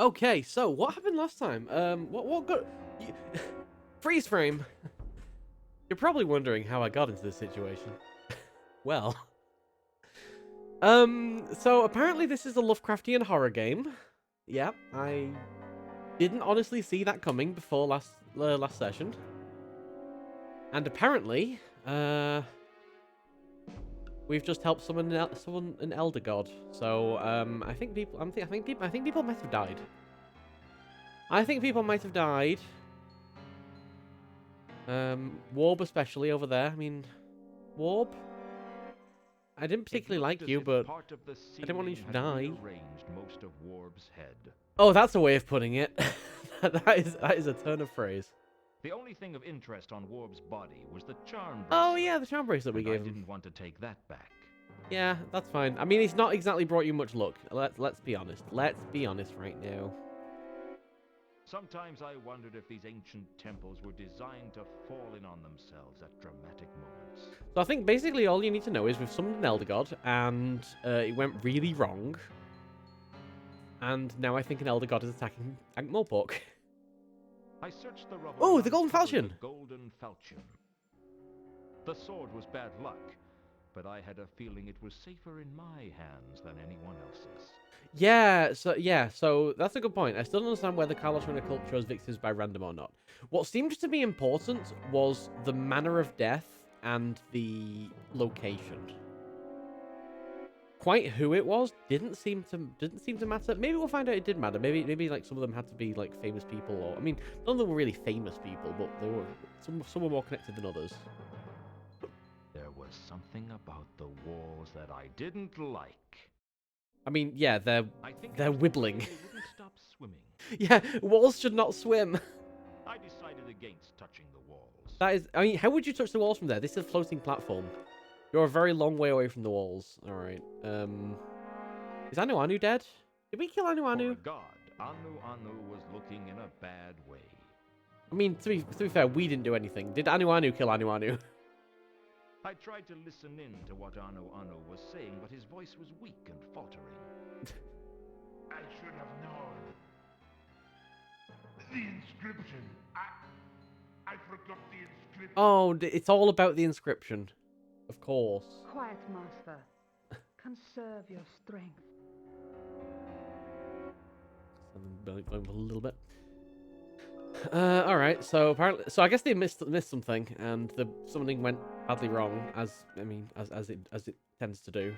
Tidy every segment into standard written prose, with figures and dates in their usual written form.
Okay, so what happened last time? What got... Freeze frame. You're probably wondering how I got into this situation. Well... so apparently this is a Lovecraftian horror game. Yeah, I didn't honestly see that coming before last session. And apparently, we've just helped summon an elder god. So, I think people might have died. I think people might have died. Warb especially over there. I mean, Warb? I didn't particularly like you, but I didn't want you to die. Most of Warb's head. Oh, that's a way of putting it. that is a turn of phrase. The only thing of interest on Warb's body was the charm bracelet. Oh yeah, the charm bracelet we and gave I him. didn't want to take that back. Yeah, that's fine. I mean, he's not exactly brought you much luck. Let's be honest. Let's be honest right now. Sometimes I wondered if these ancient temples were designed to fall in on themselves at dramatic moments. So I think basically all you need to know is we've summoned an elder god, and it went really wrong. And now I think an elder god is attacking Ankh Morpork. I searched the rubble. Oh, the golden falchion! The golden falchion. The sword was bad luck, but I had a feeling it was safer in my hands than anyone else's. Yeah, so that's a good point. I still don't understand whether Carlos Run Occult chose victims by random or not. What seemed to be important was the manner of death and the location. Quite who it was didn't seem to matter. Maybe we'll find out it did matter. Maybe like some of them had to be like famous people, or I mean, none of them were really famous people, but they were some were more connected than others. There was something about the walls that I didn't like. I mean, yeah, they're wibbling. They wouldn't stop swimming. Yeah, walls should not swim. I decided against touching the walls. That is, I mean, how would you touch the walls from there? This is a floating platform. You're a very long way away from the walls. All right. Is Anu dead? Did we kill Anu? For a god, Anu was looking in a bad way. I mean, to be fair, we didn't do anything. Did Anu kill Anu? I tried to listen in to what Anu was saying, but his voice was weak and faltering. I should have known. The inscription. I forgot the inscription. Oh, it's all about the inscription. Of course. Quiet, master. Conserve your strength. A little bit. All right. So apparently, I guess they missed something, and something went badly wrong, as it tends to do.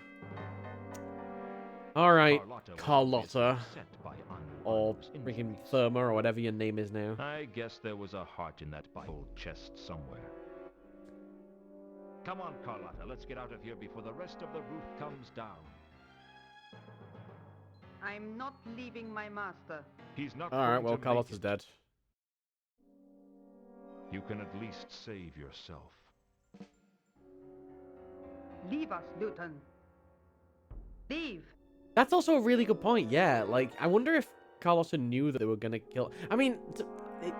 All right, Carlotta, or freaking Therma, or whatever your name is now. I guess there was a heart in that Bible chest somewhere. Come on, Carlotta, let's get out of here before the rest of the roof comes down. I'm not leaving my master. He's not. All right. going Well, to Carlotta's make it. dead. You can at least save yourself. Leave us, Luton. Leave. That's also a really good point. Yeah. Like, I wonder if Carlotta knew that they were gonna kill. I mean,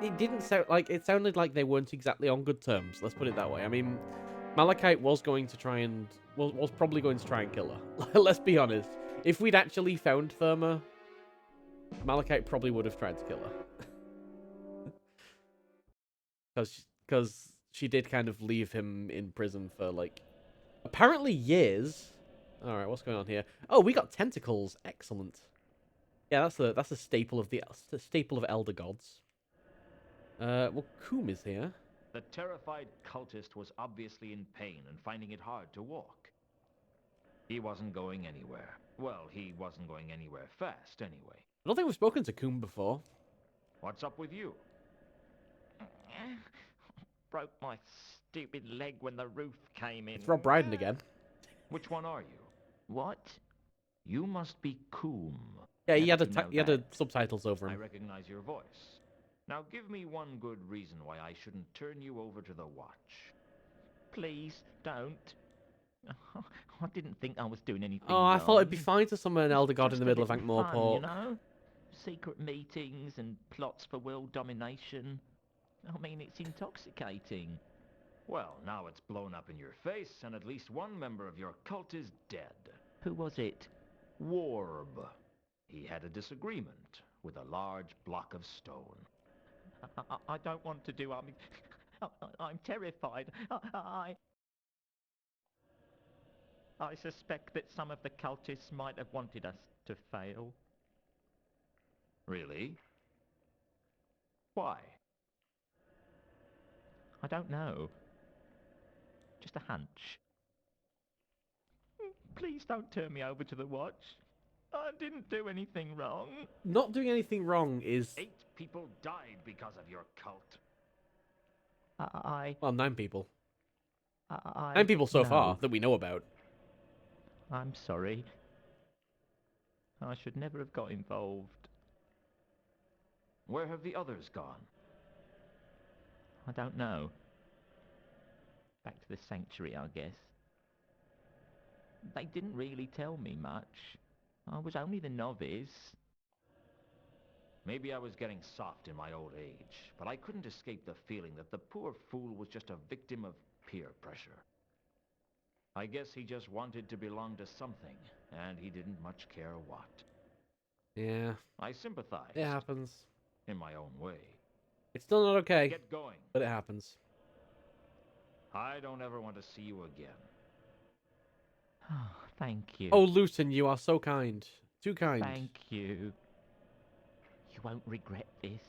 it didn't sound like it sounded like they weren't exactly on good terms. Let's put it that way. I mean, Malachite was going to try and was probably going to try and kill her. Let's be honest. If we'd actually found Therma, Malachite probably would have tried to kill her. Because she did kind of leave him in prison for, like, apparently years. Alright, what's going on here? Oh, we got tentacles. Excellent. Yeah, that's a staple of the staple of elder gods. Well, Coom is here. The terrified cultist was obviously in pain and finding it hard to walk. He wasn't going anywhere. Well, he wasn't going anywhere fast, anyway. I don't think we've spoken to Coom before. What's up with you? Broke my stupid leg when the roof came in. It's Rob Brydon again. Which one are you? What? You must be Coom. Yeah, he How had did you know he had that? subtitles over I him. recognize your voice. Now give me one good reason why I shouldn't turn you over to the Watch. Please don't. I didn't think I was doing anything Oh, I thought it'd be wrong. fine to summon an elder god in Just the a middle of little Ankh fun, Morpork. you know? Secret meetings and plots for world domination. I mean, it's intoxicating. Well, now it's blown up in your face, and at least one member of your cult is dead. Who was it? Warb. He had a disagreement with a large block of stone. I don't want to do. I'm terrified. I suspect that some of the cultists might have wanted us to fail. Really? Why? I don't know. Just a hunch. Please don't turn me over to the watch. I didn't do anything wrong. Not doing anything wrong is... 8 people died because of your cult. Well, 9 people. 9 9 people so far that we know about. I'm sorry. I should never have got involved. Where have the others gone? I don't know. Back to the sanctuary, I guess. They didn't really tell me much. I was only the novice. Maybe I was getting soft in my old age, but I couldn't escape the feeling that the poor fool was just a victim of peer pressure. I guess he just wanted to belong to something, and he didn't much care what. Yeah. I sympathized. It happens. In my own way. It's still not okay. Get going. But it happens. I don't ever want to see you again. Oh, thank you. Oh, Luton, you are so kind. Too kind. Thank you. You won't regret this.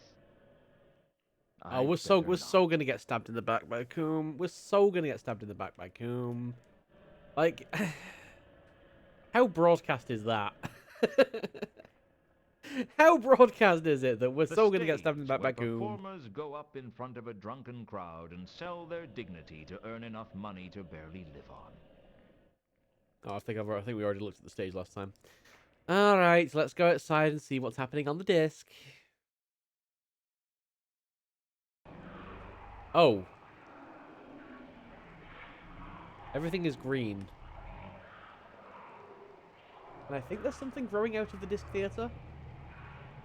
Oh, we're so gonna get stabbed in the back by Coombe. We're so gonna get stabbed in the back by Coombe. Like, how broadcast is that? How broadcast is it that we're so gonna get stabbed in the back by Coombe? Performers go up in front of a drunken crowd and sell their dignity to earn enough money to barely live on. Oh, I think we already looked at the stage last time. All right, let's go outside and see what's happening on the disc. Oh. Everything is green. And I think there's something growing out of the disc theater.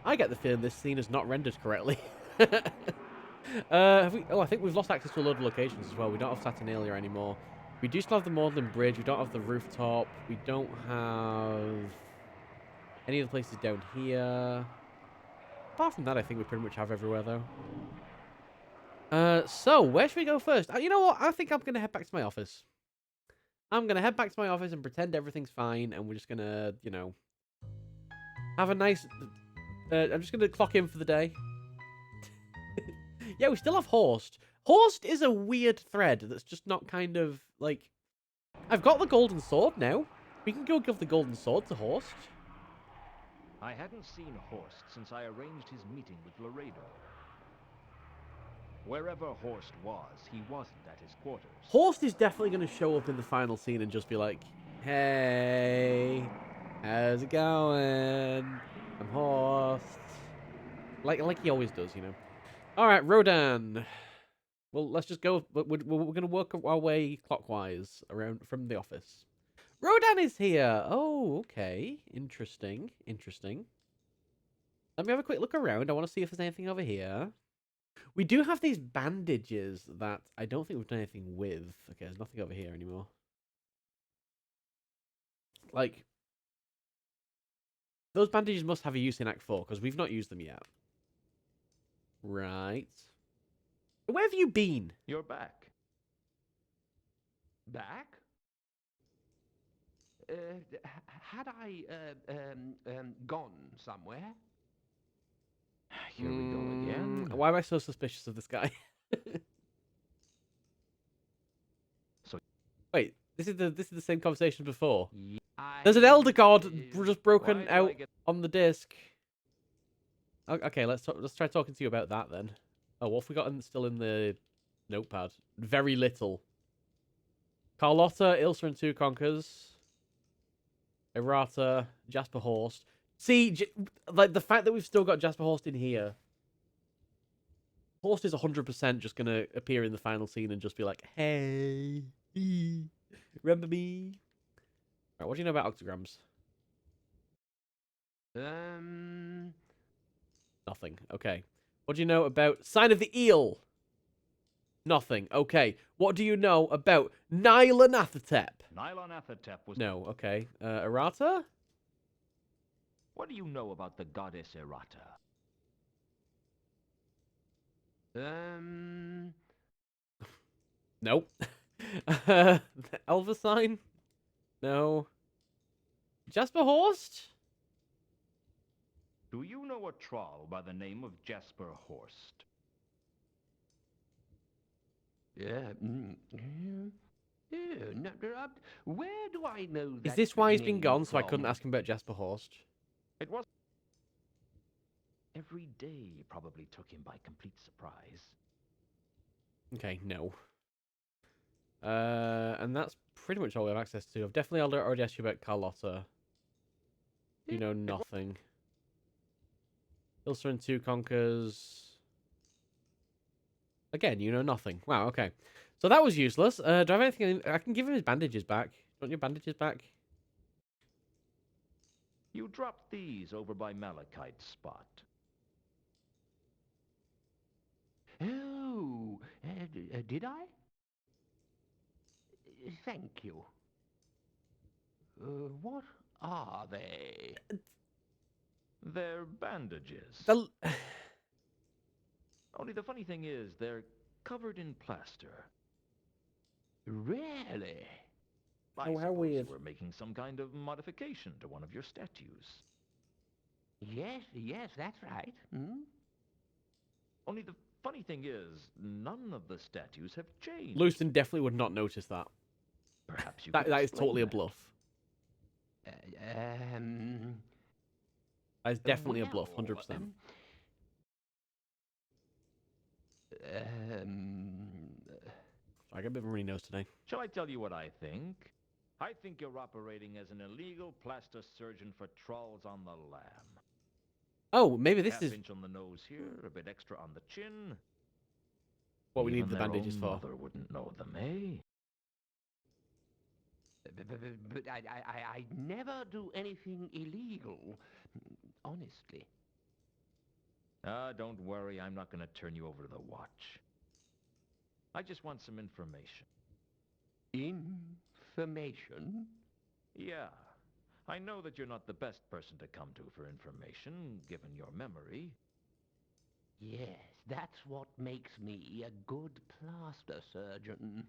I get the feeling this scene is not rendered correctly. Oh, I think we've lost access to a load of locations as well. We don't have Saturnalia anymore. We do still have the Maudlin Bridge. We don't have the rooftop. We don't have any of the places down here. Apart from that, I think we pretty much have everywhere, though. So, where should we go first? You know what? I think I'm going to head back to my office. I'm going to head back to my office and pretend everything's fine, and we're just going to, you know, have a nice... I'm just going to clock in for the day. Yeah, we still have Horst. Horst is a weird thread that's just not kind of, like... I've got the golden sword now. We can go give the golden sword to Horst. I hadn't seen Horst since I arranged his meeting with Laredo. Wherever Horst was, he wasn't at his quarters. Horst is definitely going to show up in the final scene and just be like, hey, how's it going? I'm Horst. Like he always does, you know. All right, Rodan. Well, let's just go. We're going to work our way clockwise around from the office. Rodan is here. Oh, okay. Interesting. Interesting. Let me have a quick look around. I want to see if there's anything over here. We do have these bandages that I don't think we've done anything with. Okay, there's nothing over here anymore. Like, those bandages must have a use in Act 4, because we've not used them yet. Right. Where have you been? You're back. Back? Had I gone somewhere? Here we go again. Why am I so suspicious of this guy? So- Wait, this is the same conversation before. I, There's an elder god just broken Why do out I get- on the disc. Okay, let's try talking to you about that then. Oh, what have we got still in the notepad? Very little. Carlotta, Ilsa and Two Conkers. Errata, Jasper Horst. See, like the fact that we've still got Jasper Horst in here. Horst is 100% just going to appear in the final scene and just be like, hey, remember me? All right, what do you know about octograms? Nothing. Okay. What do you know about Sign of the Eel? Nothing. Okay. What do you know about Nylanathatep? Nylanathatep was... No. Okay. Errata? What do you know about the goddess Errata? Nope. Elvis sign? No. Jasper Horst? Do you know a troll by the name of Jasper Horst? Yeah. No, where do I know that Is this why he's been name gone, so I from? couldn't ask him about Jasper Horst? It was... Every day probably took him by complete surprise. Okay, no. And that's pretty much all we have access to. I've definitely already asked you about Carlotta. You know nothing. Ilsa and Two Conquers. Again, you know nothing. Wow, okay. So that was useless. Do I have anything? I can give him his bandages back. Do you want your bandages back? You dropped these over by Malachite's spot. Oh, did I? Thank you. What are they? They're bandages. Only the funny thing is, they're covered in plaster. Really? I Oh, how suppose weird. you were making some kind of modification to one of your statues. Yes, that's right. Hmm? Only the funny thing is, none of the statues have changed. Lewiston definitely would not notice that. Perhaps you That could is explain totally a that. bluff. That is definitely a bluff, 100%. I get a bit of a runny nose today. Shall I tell you what I think? I think you're operating as an illegal plastic surgeon for trolls on the lam. Oh, maybe this Half is inch on the nose here, a bit extra on the chin. what we need Even the their bandages own for. mother wouldn't know them, eh? But I never do anything illegal, honestly. Don't worry, I'm not going to turn you over to the watch. I just want some information. Information? Yeah, I know that you're not the best person to come to for information, given your memory. Yes, that's what makes me a good plaster surgeon.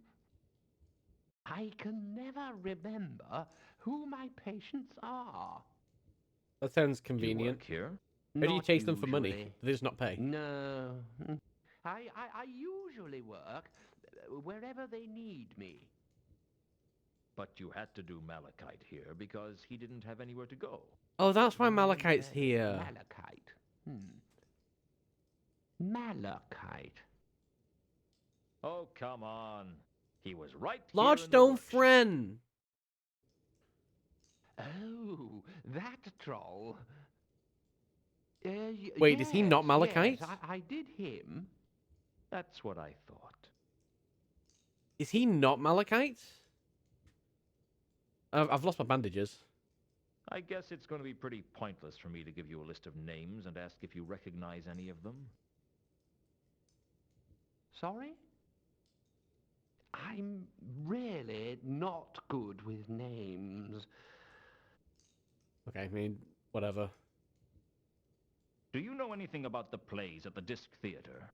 I can never remember who my patients are. That sounds Do you convenient. work here? How do you Not chase them for money? usually. Do they just not pay? No. I usually work wherever they need me. But you had to do Malachite here because he didn't have anywhere to go. Oh, that's why Malachite's here. Malachite. Malachite. Oh, come on. He was right here Large in the stone bush. friend. Oh, that troll. Wait, is he not Malachite? Yes, I did him. That's what I thought. Is he not Malachite? I've lost my bandages. I guess it's going to be pretty pointless for me to give you a list of names and ask if you recognize any of them. Sorry? I'm really not good with names. Okay, I mean, whatever. Do you know anything about the plays at the Disc Theater?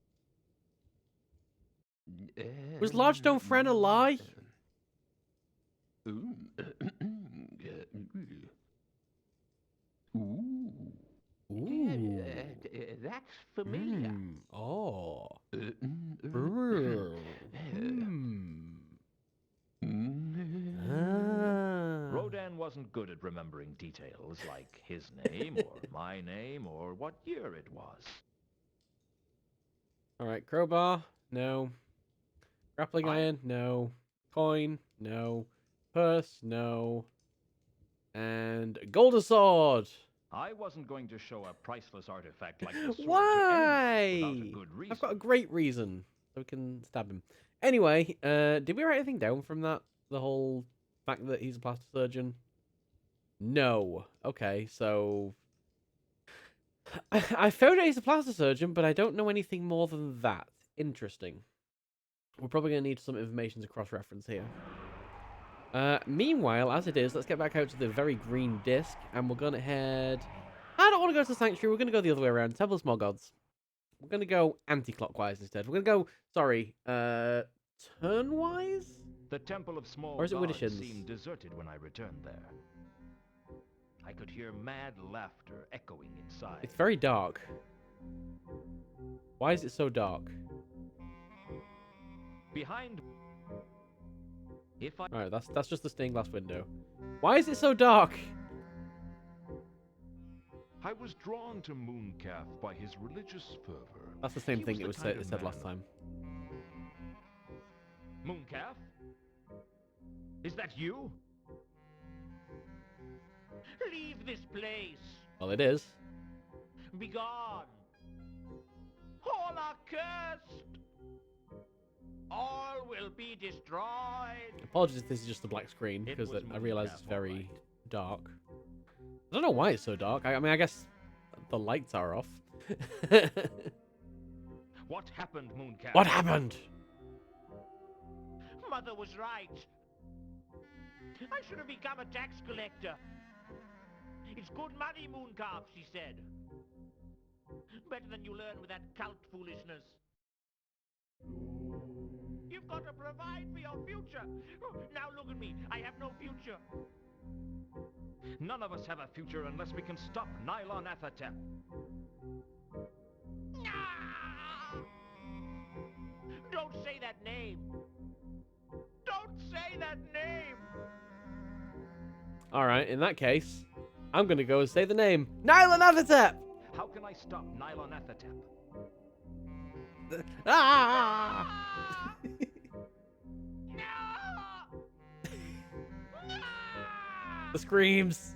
Was Large Stone Friend a lie? Ooh. Ooh. That's familiar. Oh. Rodan wasn't good at remembering details like his name or my name or what year it was. Alright, crowbar, no. Grappling iron, no. Coin, no. Purse, no. And golden sword. I wasn't going to show a priceless artifact like the sword Why? to anyone without a good reason. I've got a great reason. So we can stab him. Anyway, did we write anything down from that? The whole fact that he's a plastic surgeon? No. Okay, so... I found out he's a plastic surgeon, but I don't know anything more than that. Interesting. We're probably going to need some information to cross-reference here. Meanwhile, as it is, let's get back out to the very green disc, and we're going to head... I don't want to go to the Sanctuary, we're going to go the other way around. Temple of Small Gods. We're gonna go anti-clockwise instead. We're gonna go, sorry, turnwise? The Temple of Small Or is it Gods Widdershins? seemed deserted when I returned there. I could hear mad laughter echoing inside. It's very dark. Why is it so dark? Behind... If I... Alright, that's just the stained glass window. Why is it so dark? I was drawn to Mooncalf by his religious fervor. That's the same He thing was it the was kind of said last man- time. Mooncalf? Is that you? Leave this place. Well, it is. Begone. All are cursed. All will be destroyed. Apologies if this is just a black screen, It because was I realize Mooncalf, it's very alright. dark. I don't know why it's so dark. I mean, I guess the lights are off. What happened, Mooncalf? What happened? Mother was right. I should have become a tax collector. It's good money, Mooncalf, she said. Better than you learn with that cult foolishness. You've got to provide for your future. Now look at me. I have no future. None of us have a future unless we can stop Nylon Athatep. Ah! Don't say that name. Don't say that name. Alright, in that case, I'm gonna go and say the name. Nylon Athatep! How can I stop Nylon Athatep? Ah! The screams.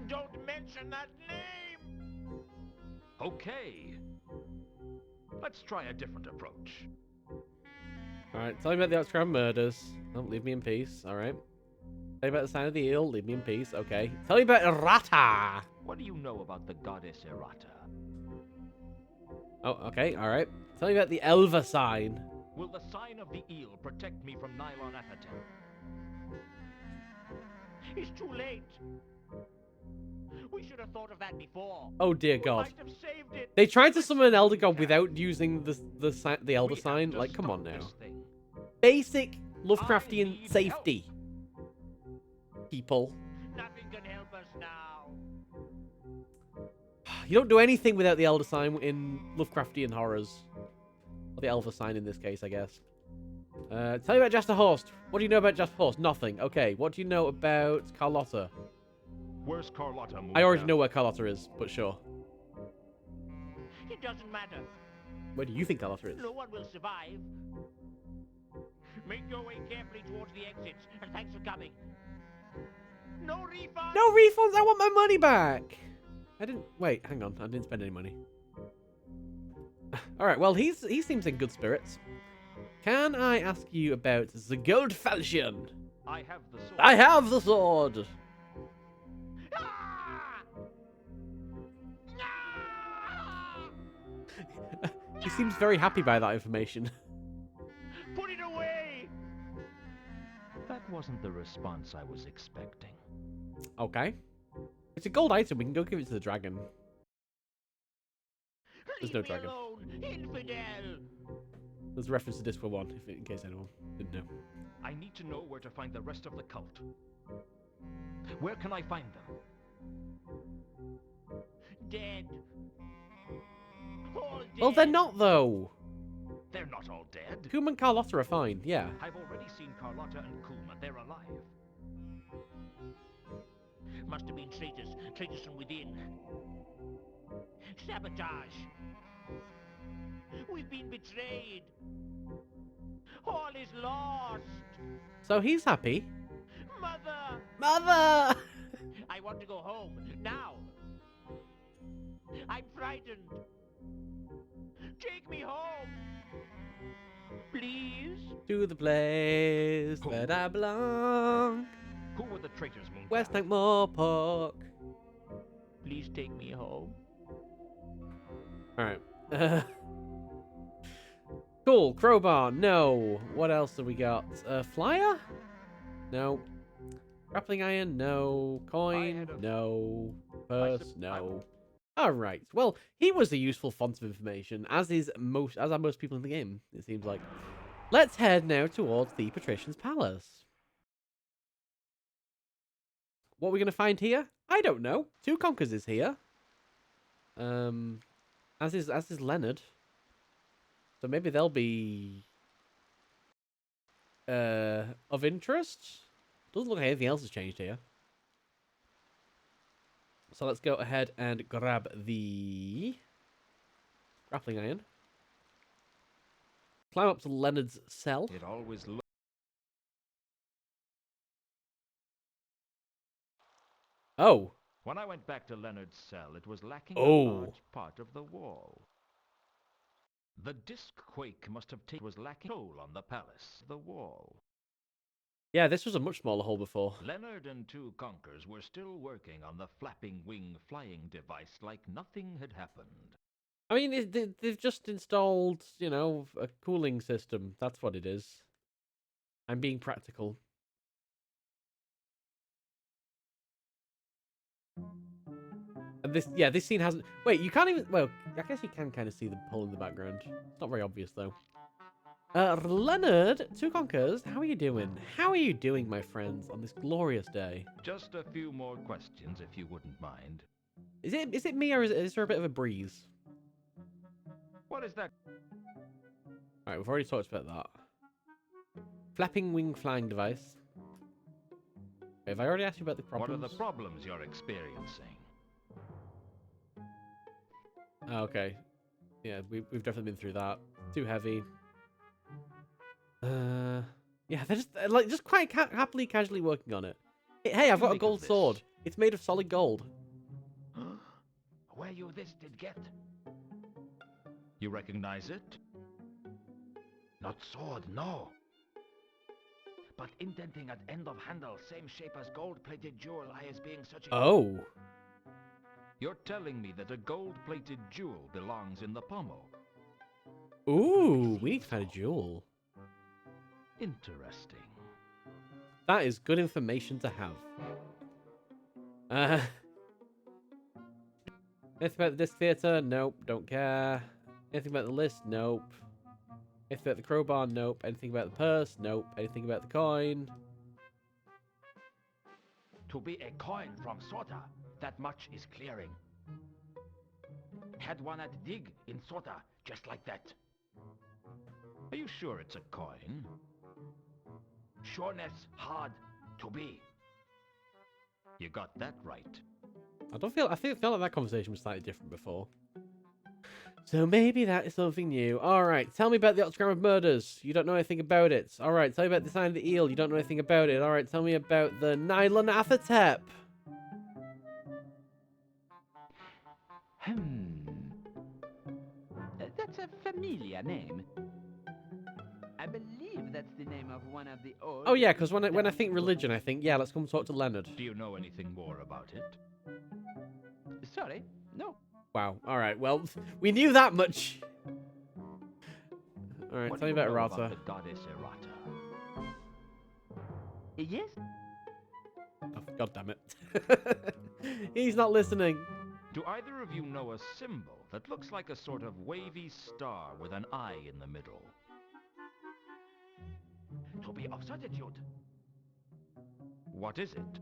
Don't mention that name. Okay. Let's try a different approach. Alright, tell me about the Oxcrown murders. Don't leave me in peace. Alright. Tell me about the sign of the eel. Leave me in peace. Okay. Tell me about Errata. What do you know about the goddess Errata? Oh, okay. Alright. Tell me about the Elva sign. Will the sign of the eel protect me from Nylon Athatep? It's too late. We should have thought of that before. Oh dear We God. might have saved it. They tried to summon an Elder God without using the Elder We have sign. to Like, come on stop now. this thing. Basic I Lovecraftian need safety. People. Nothing can help us now. You don't do anything without the Elder sign in Lovecraftian horrors. Or the Elder sign in this case, I guess. Tell me about Jasper Horst. What do you know about Jasper Horst? Nothing. Okay, what do you know about Carlotta? Where's Carlotta, Mooncalf? I already know where Carlotta is, but sure. It doesn't matter. Where do you think Carlotta is? No one will survive. Make your way carefully towards the exits, and thanks for coming. No refund. No refunds! I want my money back! I didn't... Wait, hang on. I didn't spend any money. Alright, well, he seems in good spirits. Can I ask you about the Gold Falchion? I have the sword. I have the sword! Ah! Ah! He seems very happy by that information. Put it away. That wasn't the response I was expecting. Okay. It's a gold item. We can go give it to the dragon. There's no Leave me dragon. alone, infidel. There's a reference to Discworld 1, in case anyone didn't know. I need to know where to find the rest of the cult. Where can I find them? Dead. All dead. Well, they're not, though. They're not all dead. Coom and Carlotta are fine, yeah. I've already seen Carlotta and Kuma. They're alive. Must have been traitors. Traitors from within. Sabotage. We've been betrayed. All is lost. So he's happy. Mother! Mother! I want to go home. Now. I'm frightened. Take me home. Please? To the place that I belong. Who were the traitors, Mooncalf? West Tank Morpork. Please take me home. Alright. Cool. Crowbar. No. What else have we got? Flyer? No. Grappling iron? No. Coin? had a- No. Purse? No. All right. Well, he was a useful font of information, as are most people in the game. It seems like. Let's head now towards the Patrician's palace. What are we gonna find here? I don't know. Two Conquers is here. As is Leonard. So maybe they'll be of interest. Doesn't look like anything else has changed here. So let's go ahead and grab the grappling iron. Climb up to Leonard's cell. It always looked... Oh. When I went back to Leonard's cell, it was lacking Oh. a large part of the wall. The disc quake must have taken was lacking hole on the palace, the wall. Yeah, this was a much smaller hole before. Leonard and two Conquers were still working on the flapping wing flying device like nothing had happened. I mean, they've just installed, you know, a cooling system. That's what it is. I'm being practical. And this scene hasn't... Wait, you can't even... Well, I guess you can kind of see the hole in the background. It's not very obvious, though. Leonard, two Conquers, how are you doing? How are you doing, my friends, on this glorious day? Just a few more questions, if you wouldn't mind. Is it me, or is there a bit of a breeze? What is that? Alright, we've already talked about that. Flapping wing flying device. Have I already asked you about the problems? What are the problems you're experiencing? Oh, okay. Yeah, we've definitely been through that. Too heavy. Yeah, they're just quite happily, casually working on it. Hey, I've got a gold sword. It's made of solid gold. Where you this did get? You recognize it? Not sword, no. But indenting at end of handle, same shape as gold-plated jewel I is being searching. Oh. You're telling me that a gold-plated jewel belongs in the pommel? Ooh, we need to find a jewel. Interesting. That is good information to have. Anything about the disc theater? Nope, don't care. Anything about the list? Nope. Anything about the crowbar? Nope. Anything about the purse? Nope. Anything about the coin? To be a coin from Sota, that much is clearing. Had one at dig in Sota, just like that. Are you sure it's a coin? Sureness hard to be. You got that right. I feel like that conversation was slightly different before. So maybe that is something new. Alright, tell me about the Octagram of Murders. You don't know anything about it. Alright, tell me about the Sign of the Eel. You don't know anything about it. Alright, tell me about the Nylon Athatep. That's a familiar name. I believe that's the name of one of the old... Oh yeah, because when I think religion, I think, yeah, let's come talk to Leonard. Do you know anything more about it? Sorry, no. Wow, alright, well, we knew that much. Alright, What tell me do you about know Errata. the goddess Errata? Yes? Oh, God damn it. He's not listening. Do either of you know a symbol that looks like a sort of wavy star with an eye in the middle? To be of certitude. What is it?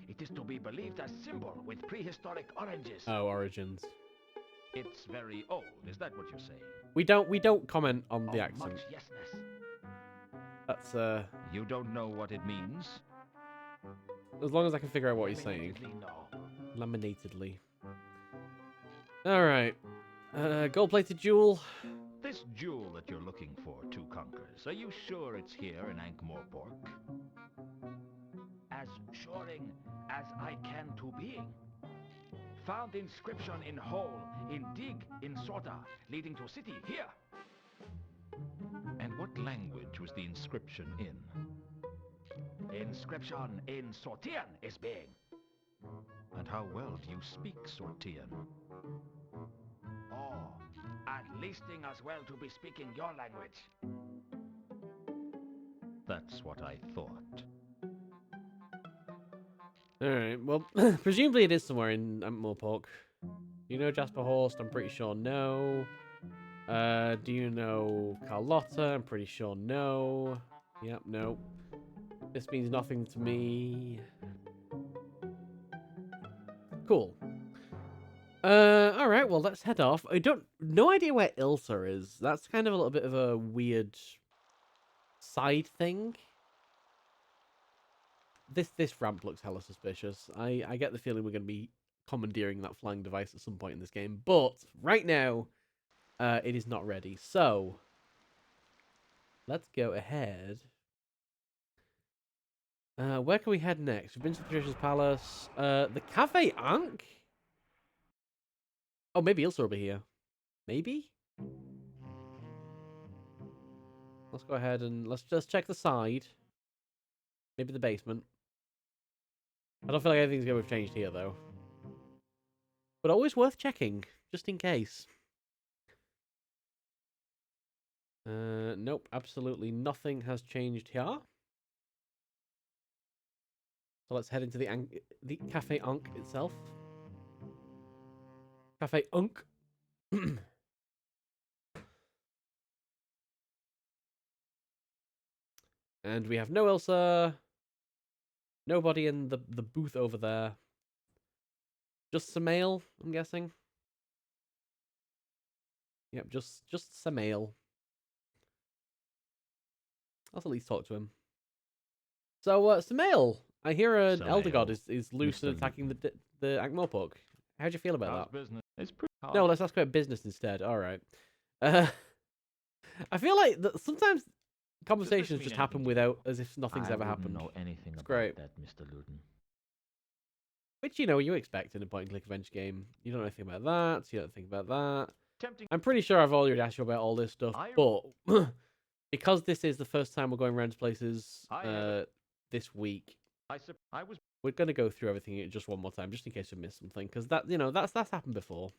It is to be believed as symbol with prehistoric oranges. Oh, Origins. It's very old, is that what you're saying? We don't comment on the Of accent. much yesness. That's You don't know what it means? as long as I can figure out what he's saying. Eminently no. Laminatedly. Alright. Gold-plated jewel. This jewel that you're looking for, Two Conquers, are you sure it's here in Ankh Morpork? As suring as I can to being. Found inscription in hole, in dig, in Sota, leading to city here. And what language was the inscription in? Inscription in Sortian is being. And how well do you speak Sortian? Oh, at leasting as well to be speaking your language. That's what I thought. Alright, well, presumably it is somewhere in Morpork. Do you know Jasper Horst? I'm pretty sure no. Do you know Carlotta? I'm pretty sure no. Yep, no. This means nothing to me. Cool. Alright, well, let's head off. No idea where Ilsa is. That's kind of a little bit of a weird side thing. This ramp looks hella suspicious. I get the feeling we're going to be commandeering that flying device at some point in this game. But right now, it is not ready. So, let's go ahead. Where can we head next? We've been to Patricia's Palace. The Cafe Ankh? Oh, maybe Ilsa will be here. Maybe? Let's go ahead and let's just check the side. Maybe the basement. I don't feel like anything's going to have changed here, though. But always worth checking, just in case. Nope, absolutely nothing has changed here. So let's head into the Cafe Ankh itself. Cafe Ankh. And we have no Elsa. Nobody in the booth over there. Just Samael, I'm guessing. Yep, just Samael. Let's at least talk to him. So, Samael, I hear an Elder God is loose and attacking the Ankh Morpork. How'd you feel about that? Business? It's pretty hard. No, let's ask about business instead. All right. I feel like sometimes conversations just happen without, as if nothing's ever happened. I don't know anything about great. that, Mr. Luton. Which, you expect in a point-and-click adventure game. You don't know anything about that, you don't think about that. I'm pretty sure I've already asked you about all this stuff, but because this is the first time we're going around to places this week, we're going to go through everything just one more time, just in case we miss something, because that's happened before,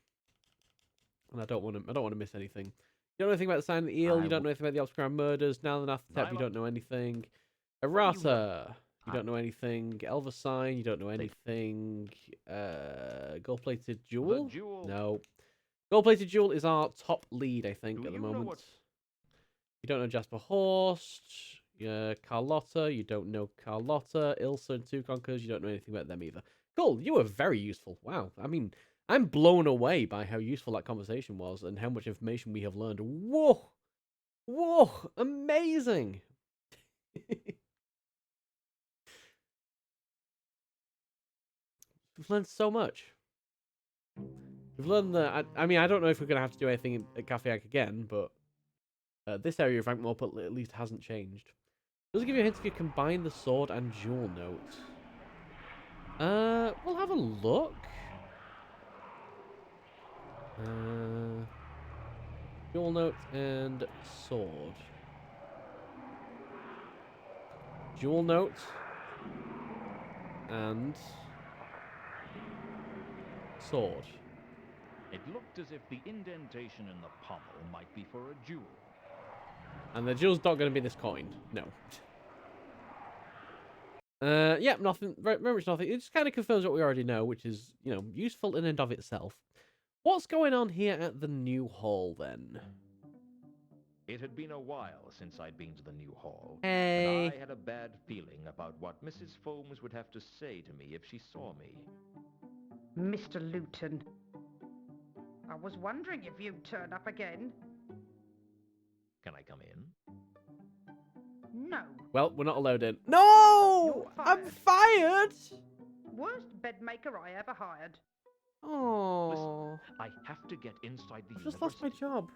and I don't want to miss anything. You don't know anything about the Sign of the Eel. You don't know anything about the Obscure murders. Nalathotep, you don't know anything. Errata, you don't know anything. Elvasine, you don't know anything. Gold-plated Jewel? No. Gold-plated Jewel is our top lead, I think, at the moment. You don't know Jasper Horst. Carlotta, you don't know Carlotta. Ilsa and Two Conquerors, you don't know anything about them either. Cool, you were very useful. Wow. I mean, I'm blown away by how useful that conversation was and how much information we have learned. Whoa! Whoa! Amazing! We've learned so much. We've learned that... I mean, I don't know if we're going to have to do anything at Cafe Ankh again, but this area of Ankh Morpork at least hasn't changed. Does it give you a hint if you combine the sword and jewel note? We'll have a look. Jewel note and sword. Jewel note and sword. It looked as if the indentation in the pommel might be for a jewel. And the jewel's not going to be this coin. No. Yeah, nothing. Very much nothing. It just kind of confirms what we already know, which is, useful in and of itself. What's going on here at the new hall, then? It had been a while since I'd been to the new hall. Hey. And I had a bad feeling about what Mrs. Foames would have to say to me if she saw me. Mr. Luton, I was wondering if you'd turn up again. Can I come in? No. Well, we're not allowed in. No! You're I'm fired! Worst bedmaker I ever hired. Oh. I have to get inside the I've just lost my job.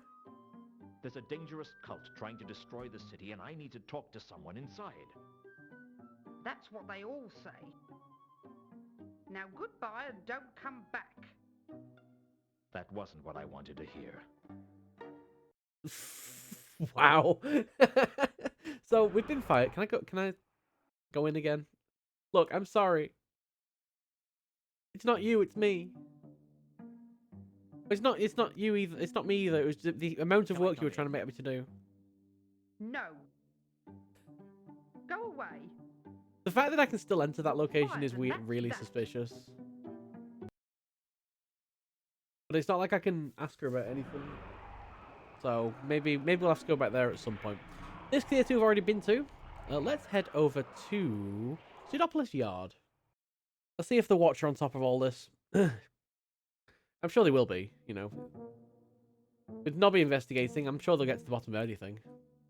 There's a dangerous cult trying to destroy the city, and I need to talk to someone inside. That's what they all say. Now goodbye and don't come back. That wasn't what I wanted to hear. Wow. So we've been fired. Can I go in again? Look, I'm sorry. It's not you, it's me. It's not you either. It's not me either. It was the amount of work you were trying to make me to do. No. Go away. The fact that I can still enter that location is Quiet, weird, that's really that. suspicious. But it's not like I can ask her about anything. So maybe we'll have to go back there at some point. This tier 2 I've already been to. Let's head over to Pseudopolis Yard. Let's see if the Watcher on top of all this. I'm sure they will be, you know. With Nobby investigating, I'm sure they'll get to the bottom of anything.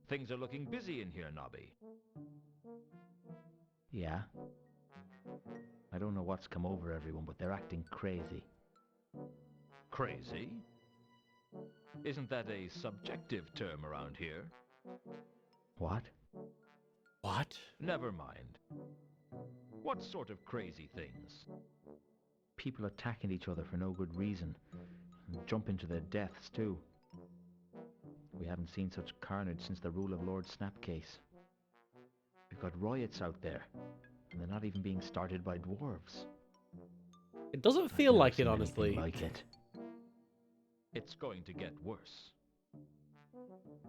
Things are looking busy in here, Nobby. Yeah? I don't know what's come over everyone, but they're acting crazy. Crazy? Isn't that a subjective term around here? What? What? Never mind. What sort of crazy things? People attacking each other for no good reason. And jumping to their deaths, too. We haven't seen such carnage since the rule of Lord Snapcase. We've got riots out there, and they're not even being started by dwarves. It doesn't I've feel never like it, seen anything honestly. like it. It's going to get worse.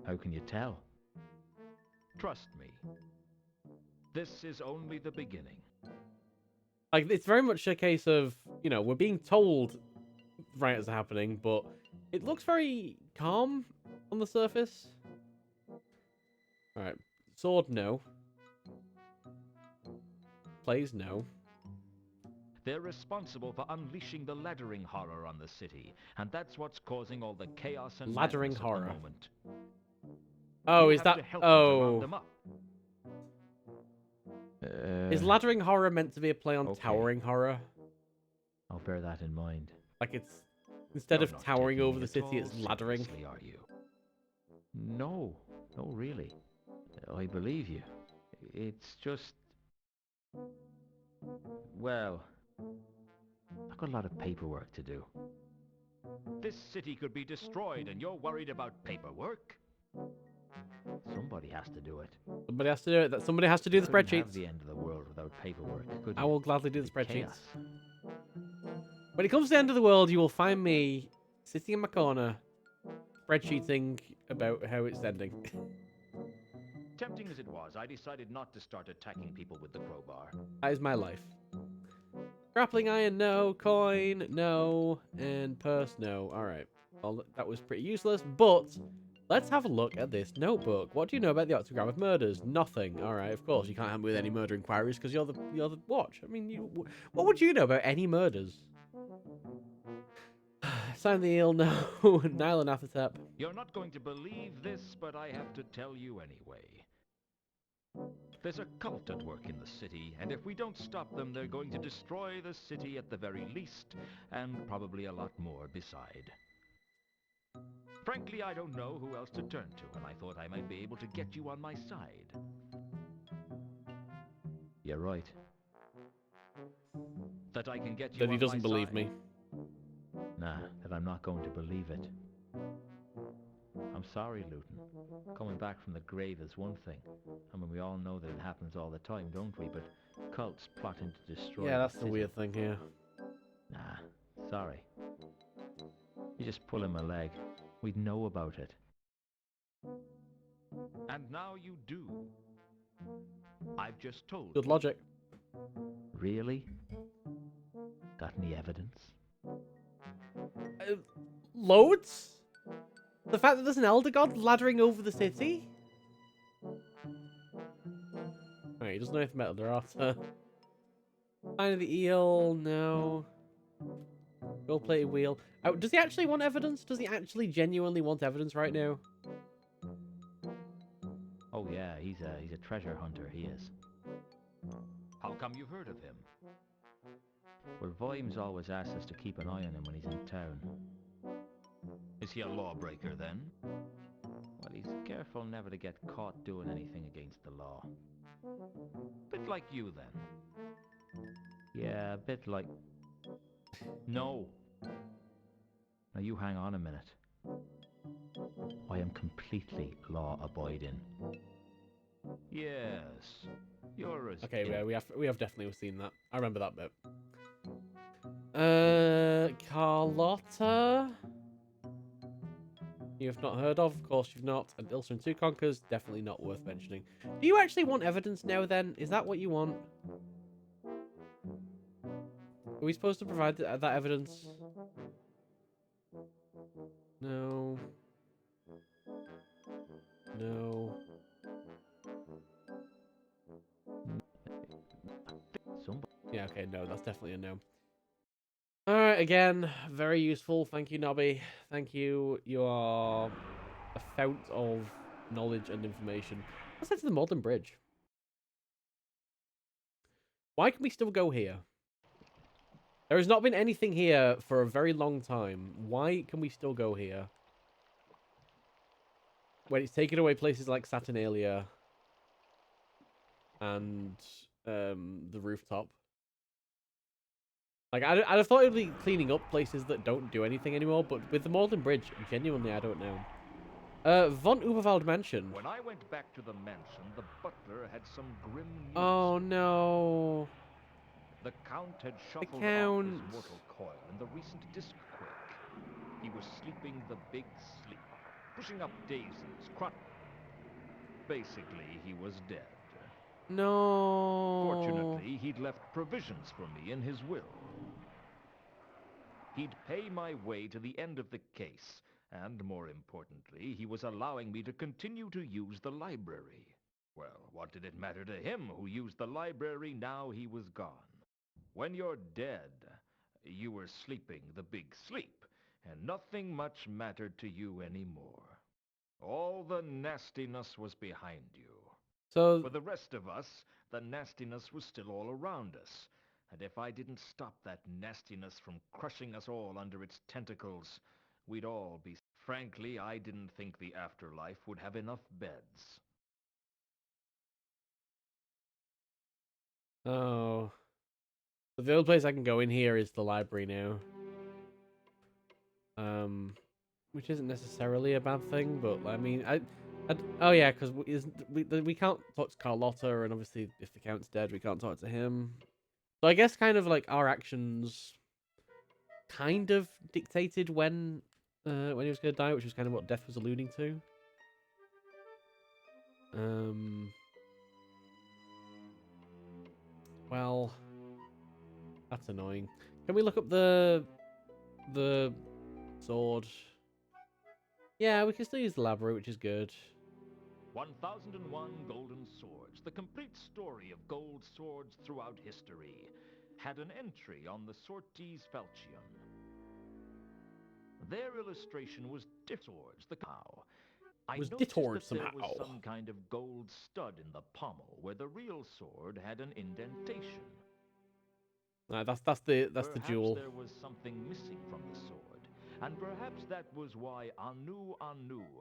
How can you tell? Trust me. This is only the beginning. Like, it's very much a case of, you know, we're being told riots are happening, but it looks very calm on the surface. Alright. Sword, no. Plays, no. They're responsible for unleashing the laddering horror on the city, and that's what's causing all the chaos and Laddering madness at horror. the moment. Oh, You is have that... to help them to round Oh. them up. Is Laddering Horror meant to be a play on okay. Towering Horror? I'll bear that in mind. Like, it's... Instead You're of not towering taking over me the at city, all it's laddering. seriously, are you? No, no, really. I believe you. It's just... Well, I've got a lot of paperwork to do. This city could be destroyed, and you're worried about paperwork? Somebody has to do it. Somebody has to do it. Somebody has to do the Couldn't have spreadsheets. the end of the world without paperwork, could I you? will gladly do the It'd be spreadsheets. chaos. When it comes to the end of the world, you will find me sitting in my corner, spreadsheeting about how it's ending. Tempting as it was, I decided not to start attacking people with the crowbar. That is my life. Grappling iron, no. Coin, no. And purse, no. Alright. Well, that was pretty useless, but let's have a look at this notebook. What do you know about the Octagram of Murders? Nothing. Alright, of course, you can't help me with any murder inquiries because you're the watch. I mean, what would you know about any murders? Sign the eel, no. Nile and Athatep. You're not going to believe this, but I have to tell you anyway. There's a cult at work in the city, and if we don't stop them, they're going to destroy the city at the very least, and probably a lot more beside. Frankly, I don't know who else to turn to, and I thought I might be able to get you on my side. You're right. That I can get you That he on doesn't my believe side? me. Nah, that I'm not going to believe it. I'm sorry, Luton. Coming back from the grave is one thing. I mean, we all know that it happens all the time, don't we? But cults plotting to destroy Yeah, that's the city. weird thing here. Nah, sorry. You just pulling my leg. We'd know about it. And now you do. I've just told Good you. logic. Really? Got any evidence? Loads? The fact that there's an elder god laddering over the city? Alright, he doesn't know anything about Elder Otter. Sign of the eel, no. Gold-plated wheel. Oh, does he actually want evidence? Does he actually genuinely want evidence right now? Oh yeah, he's a treasure hunter, he is. How come you've heard of him? Well, Vimes always asks us to keep an eye on him when he's in town. Is he a lawbreaker then? Well, he's careful never to get caught doing anything against the law. Bit like you then. Yeah, a bit like... No. Now you hang on a minute. I am completely law-abiding. Yes. You're as... Okay, yeah, we have definitely seen that. I remember that bit. you have not heard of course you've not, and Ilsa and Two Conquers, definitely not worth mentioning. Do you actually want evidence now then? Is that what you want? Are we supposed to provide that evidence? No. No. Yeah, okay, no, that's definitely a no. Alright, again, very useful. Thank you, Nobby. Thank you. You are a fount of knowledge and information. Let's head to the Modern Bridge. Why can we still go here? There has not been anything here for a very long time. Why can we still go here? When it's taken away places like Saturnalia and the rooftop. Like, I'd have thought it'd be cleaning up places that don't do anything anymore, but with the Malden Bridge, genuinely, I don't know. Von Uberwald Mansion. When I went back to the mansion, the butler had some grim news. Oh, no. The Count had shuffled Count. off his mortal coil in the recent discquake. He was sleeping the big sleep, pushing up daisies, Basically, he was dead. No. Fortunately, he'd left provisions for me in his will. He'd pay my way to the end of the case, and more importantly, he was allowing me to continue to use the library. Well, what did it matter to him who used the library now he was gone? When you're dead, you were sleeping the big sleep, and nothing much mattered to you anymore. All the nastiness was behind you. So, For the rest of us, the nastiness was still all around us. And if I didn't stop that nastiness from crushing us all under its tentacles, we'd all be... Frankly, I didn't think the afterlife would have enough beds. oh. So the only place I can go in here is the library now. Which isn't necessarily a bad thing, but I mean, oh yeah, because we can't talk to Carlotta, and obviously if the Count's dead, we can't talk to him. So I guess kind of like our actions kind of dictated when he was gonna die, which was kind of what Death was alluding to. Well, that's annoying. Can we look up the sword? Yeah, we can still use the library, which is good. 1001 Golden Swords, the complete story of gold swords throughout history, had an entry on the Sortes Falchion. Their illustration was swords, the cow. I Was noticed detoured that there somehow. was some kind of gold stud in the pommel where the real sword had an indentation. That's the Perhaps jewel. there was something missing from the sword, and perhaps that was why Anu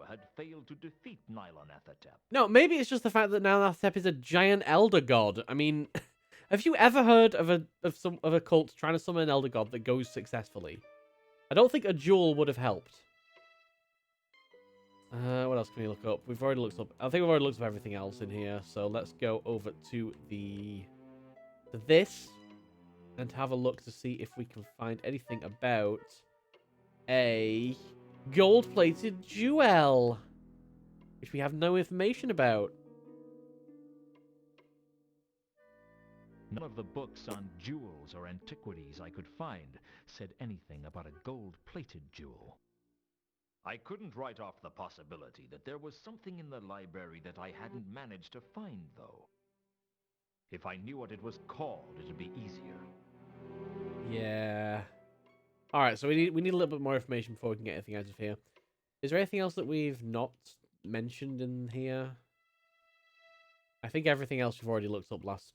had failed to defeat Nylonathotep. No, maybe it's just the fact that Nylonathotep is a giant elder god. I mean, have you ever heard of a cult trying to summon an elder god that goes successfully? I don't think a jewel would have helped. What else can we look up? We've already looked up. I think we've already looked up everything else in here. So let's go over to this and have a look to see if we can find anything about a gold-plated jewel, which we have no information about. None of the books on jewels or antiquities I could find said anything about a gold-plated jewel. I couldn't write off the possibility that there was something in the library that I hadn't managed to find, though. If I knew what it was called, it'd be easier. Yeah. All right, so we need a little bit more information before we can get anything out of here. Is there anything else that we've not mentioned in here? I think everything else we've already looked up last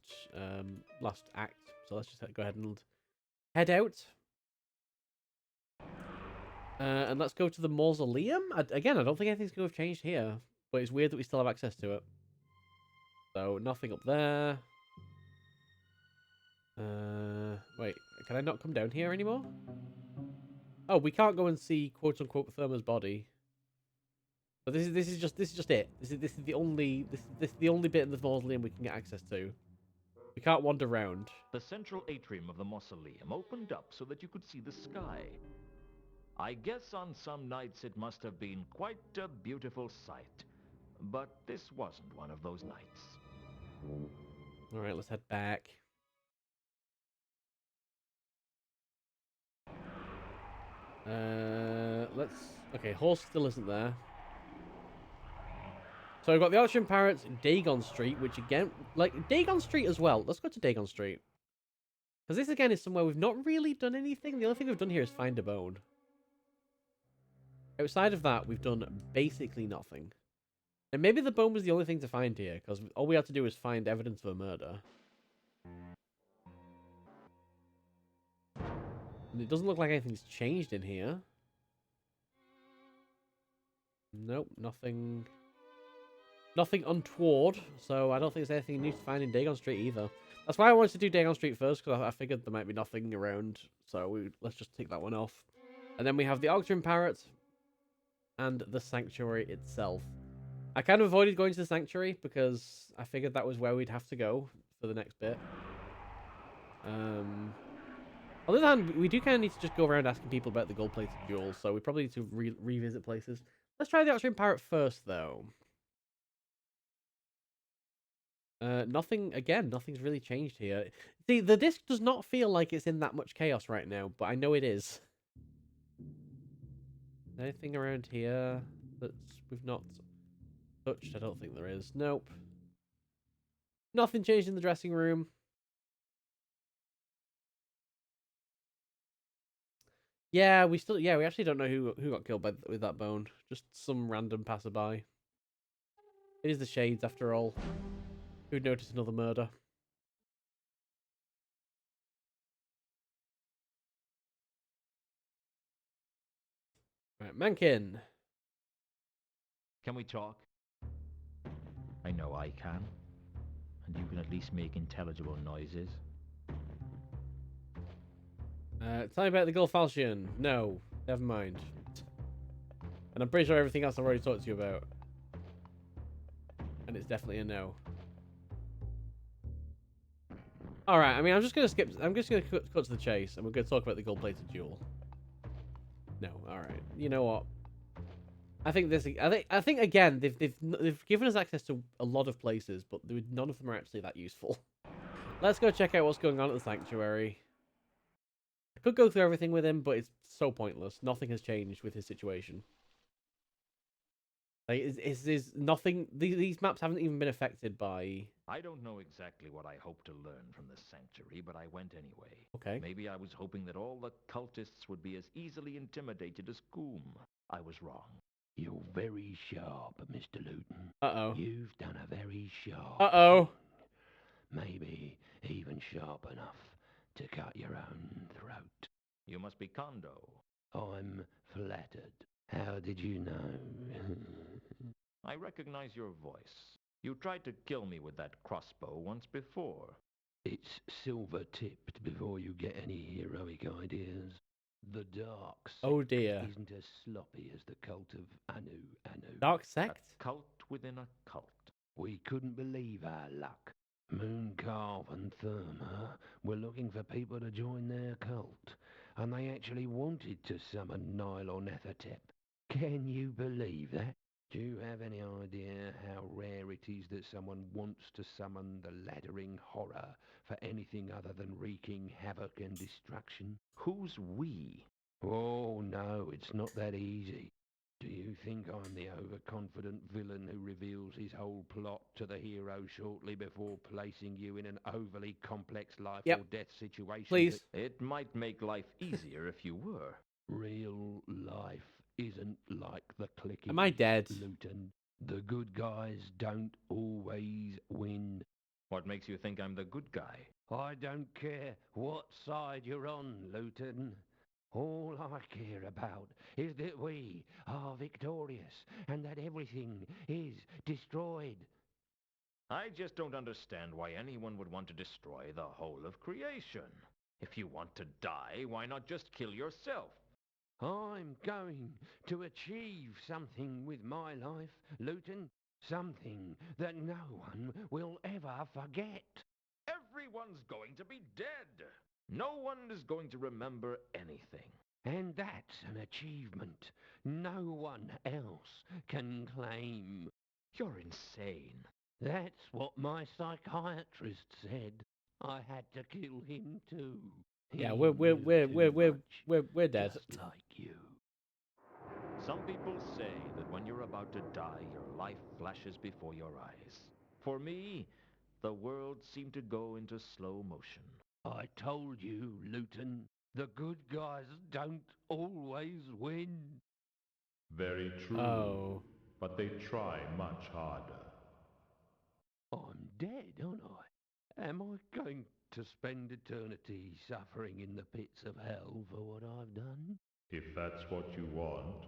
act. So let's just go ahead and head out. And let's go to the mausoleum. Again, I don't think anything's going to have changed here, but it's weird that we still have access to it. So nothing up there. Wait, can I not come down here anymore? Oh, we can't go and see quote unquote Therma's body. But this is just it. This is the only bit in the mausoleum we can get access to. We can't wander around. The central atrium of the mausoleum opened up so that you could see the sky. I guess on some nights it must have been quite a beautiful sight. But this wasn't one of those nights. Alright, let's head back. Okay, horse still isn't there. So we've got the Auction Parrots, Dagon Street, which again, like, Dagon Street as well. Let's go to Dagon Street. Because this again is somewhere we've not really done anything. The only thing we've done here is find a bone. Outside of that, we've done basically nothing. And maybe the bone was the only thing to find here, because all we had to do was find evidence of a murder. And it doesn't look like anything's changed in here. Nope, nothing. Nothing untoward, so I don't think there's anything new to find in Dagon Street either. That's why I wanted to do Dagon Street first, because I figured there might be nothing around, so let's just take that one off. And then we have the Auction Parrot and the Sanctuary itself. I kind of avoided going to the Sanctuary, because I figured that was where we'd have to go for the next bit. On the other hand, we do kind of need to just go around asking people about the gold-plated jewels, so we probably need to revisit places. Let's try the Auction Parrot first, though. Nothing's really changed here. See, the disc does not feel like it's in that much chaos right now, but I know it is. Anything around here that we've not touched? I don't think there is. Nope. Nothing changed in the dressing room. Yeah, we actually don't know who got killed with that bone. Just some random passerby. It is the Shades, after all. Who'd notice another murder? Right, Mankin. Can we talk? I know I can. And you can at least make intelligible noises. Tell me about the Gulfalchian. No, never mind. And I'm pretty sure everything else I've already talked to you about. And it's definitely a no. Alright, I mean, I'm just going to cut to the chase, and we're going to talk about the gold-plated jewel. No, alright. You know what? I think again, they've given us access to a lot of places, but none of them are actually that useful. Let's go check out what's going on at the Sanctuary. I could go through everything with him, but it's so pointless. Nothing has changed with his situation. Like, is nothing? These maps haven't even been affected by. I don't know exactly what I hoped to learn from the Sanctuary, but I went anyway. Okay. Maybe I was hoping that all the cultists would be as easily intimidated as Coom. I was wrong. You're very sharp, Mr. Luton. Uh-oh. You've done a very sharp Uh-oh. thing. Maybe even sharp enough to cut your own throat. You must be Kondo. I'm flattered. How did you know? I recognize your voice. You tried to kill me with that crossbow once before. It's silver-tipped before you get any heroic ideas. The Dark Sect Oh dear. isn't as sloppy as the cult of Anu. Dark Sect? A cult within a cult. We couldn't believe our luck. Mooncarve and Therma were looking for people to join their cult, and they actually wanted to summon Nyarlathotep. Can you believe that? Do you have any idea how rare it is that someone wants to summon the laddering horror for anything other than wreaking havoc and destruction? Who's we? Oh, no, it's not that easy. Do you think I'm the overconfident villain who reveals his whole plot to the hero shortly before placing you in an overly complex life or death situation? Please. It might make life easier if you were. Real life isn't like the clicky. Am I dead? Luton. The good guys don't always win. What makes you think I'm the good guy? I don't care what side you're on, Luton. All I care about is that we are victorious and that everything is destroyed. I just don't understand why anyone would want to destroy the whole of creation. If you want to die, why not just kill yourself? I'm going to achieve something with my life, Luton. Something that no one will ever forget. Everyone's going to be dead. No one is going to remember anything. And that's an achievement no one else can claim. You're insane. That's what my psychiatrist said. I had to kill him too. Yeah, He we're knew too much, we're dead. just like you. Some people say that when you're about to die, your life flashes before your eyes. For me, the world seemed to go into slow motion. I told you, Luton, the good guys don't always win. Very true. Oh. But they try much harder. I'm dead, aren't I? Am I going to spend eternity suffering in the pits of hell for what I've done? If that's what you want.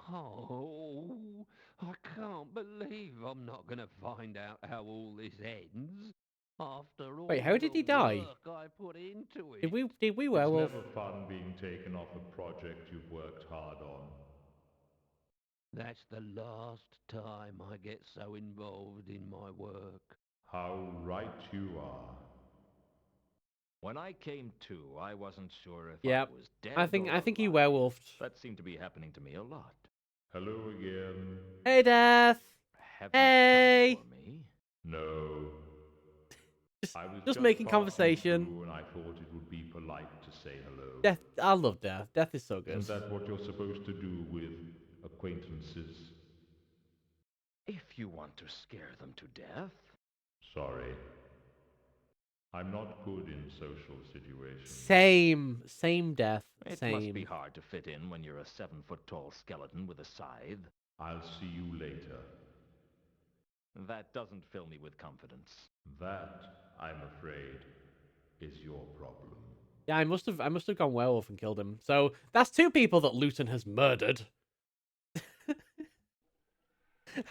Oh, I can't believe I'm not going to find out how all this ends. After all Wait, how did he die? work I put into it. Did we It's werewolf? never fun being taken off a project you've worked hard on. That's the last time I get so involved in my work. How right you are. When I came to, I wasn't sure if Yep. I was dead I think or he alive. werewolfed. That seemed to be happening to me a lot. Hello again. Hey, Death. Have Hey. you come for me? No. I was Just making passing conversation. through and I thought it would be polite to say hello. Death. I love Death. Death is so good. Isn't that what you're supposed to do with acquaintances? If you want to scare them to death. Sorry. I'm not good in social situations. Same Death. It Same. must be hard to fit in when you're a 7-foot-tall skeleton with a scythe. I'll see you later. That doesn't fill me with confidence. That, I'm afraid, is your problem. Yeah, I must have gone werewolf and killed him. So that's 2 people that Luton has murdered.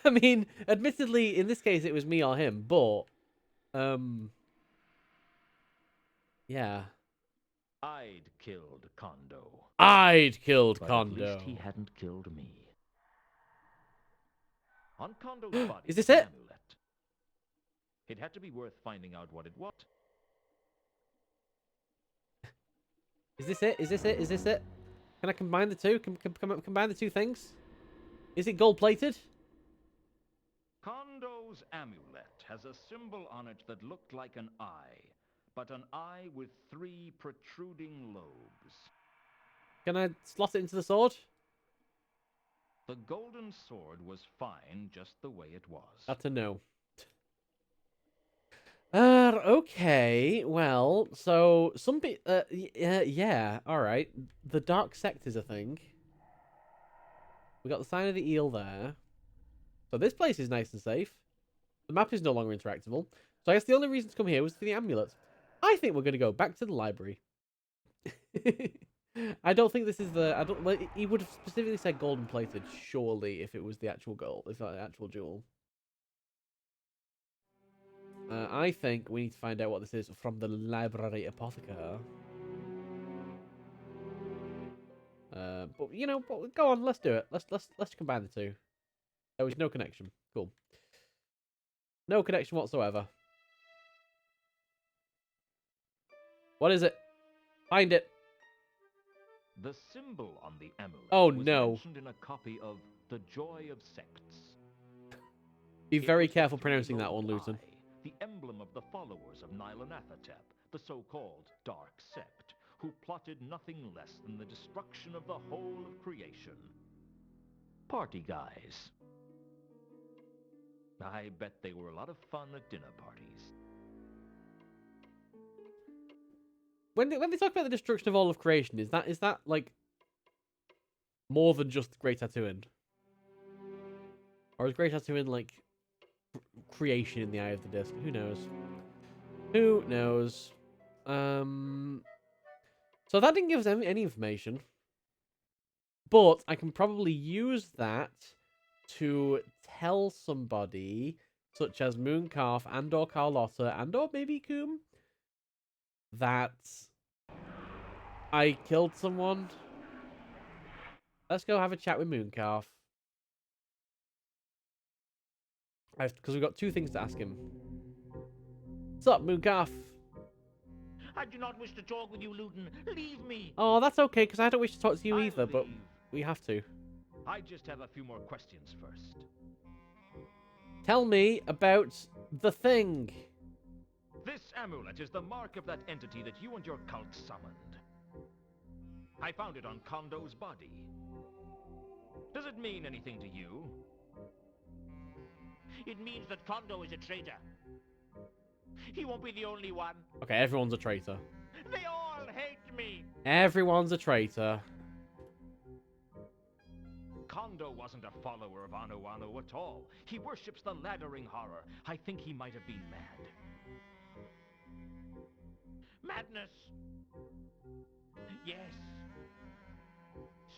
I mean, admittedly, in this case, it was me or him, but yeah, I'd killed Kondo. I'd killed But Kondo. at least he hadn't killed me. On Kondo's body Is this was an it? amulet. It had to be worth finding out what it was. Is this it? Is this it? Is this it? Can I combine the two? Can combine the 2 things? Is it gold plated? Kondo's amulet has a symbol on it that looked like an eye, but an eye with 3 protruding lobes. Can I slot it into the sword? The golden sword was fine just the way it was. That's a no. Okay. Well, so yeah. All right. The dark sect is a thing. We got the sign of the eel there. So this place is nice and safe. The map is no longer interactable. So I guess the only reason to come here was for the amulet. I think we're going to go back to the library. I don't think this is the... Like, he would have specifically said golden plated, surely, if it was the actual gold, if that actual jewel. I think we need to find out what this is from the library apothecary. But you know, go on, let's do it. Let's combine the 2. There was no connection. Cool. No connection whatsoever. What is it? Find it. The symbol on the amulet Oh, was no. mentioned in a copy of The Joy of Sects. Be It very was the careful pronouncing that 3-lobed one, Luton. eye, the emblem of the followers of Nylanathatep, the so-called Dark Sect, who plotted nothing less than the destruction of the whole of creation. Party guys. I bet they were a lot of fun at dinner parties. When they talk about the destruction of all of creation, is that like more than just Great Tattooing? Or is Great Tattooing like creation in the eye of the disc? Who knows? Who knows? So that didn't give us any information. But I can probably use that to tell somebody, such as Mooncalf and or Carlotta and or maybe Coom, that I killed someone. Let's go have a chat with Mooncalf. Because we've got 2 things to ask him. What's up, Mooncalf? I do not wish to talk with you, Luton. Leave me. Oh, that's okay, because I don't wish to talk to you I'll either, but leave. we have to. I just have a few more questions first. Tell me about the thing. This amulet is the mark of that entity that you and your cult summoned. I found it on Kondo's body. Does it mean anything to you? It means that Kondo is a traitor. He won't be the only one. Okay, everyone's a traitor. They all hate me. Everyone's a traitor. Kondo wasn't a follower of Anu Anu at all. He worships the laddering horror. I think he might have been mad. Madness. Yes.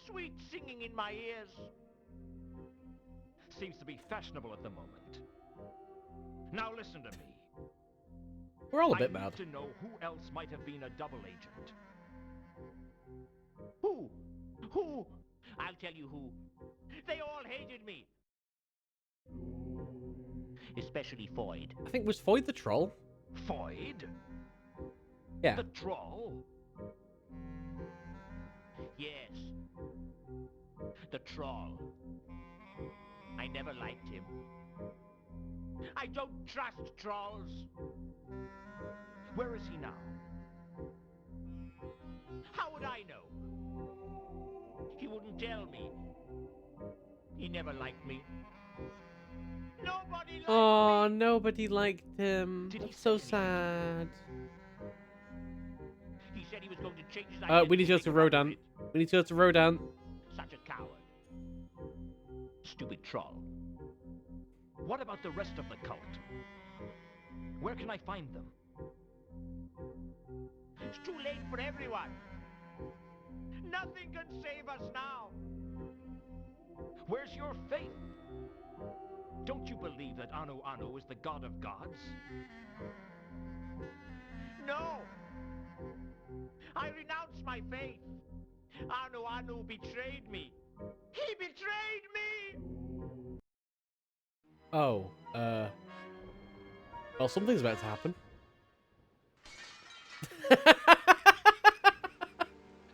Sweet singing in my ears. Seems to be fashionable at the moment. Now listen to me. We're all a I bit need mad. to know who else might have been a double agent. Who? Who? I'll tell you who. They all hated me. Especially Foyd. I think, was Foyd the troll? Foyd? Yeah. The troll? Yes. The troll. I never liked him. I don't trust trolls. Where is he now? How would I know? He wouldn't tell me. He never liked me. Nobody liked Oh, me. nobody liked him. Did he That's so say anything? sad. He said he was going to change his identity. We need to go to Rodan. We need to go to Rodan. Such a coward. Stupid troll. What about the rest of the cult? Where can I find them? It's too late for everyone. Nothing can save us now. Where's your faith? Don't you believe that Anu Anu is the god of gods? No. I renounce my faith. Anu Anu betrayed me. He betrayed me! Oh, well, something's about to happen.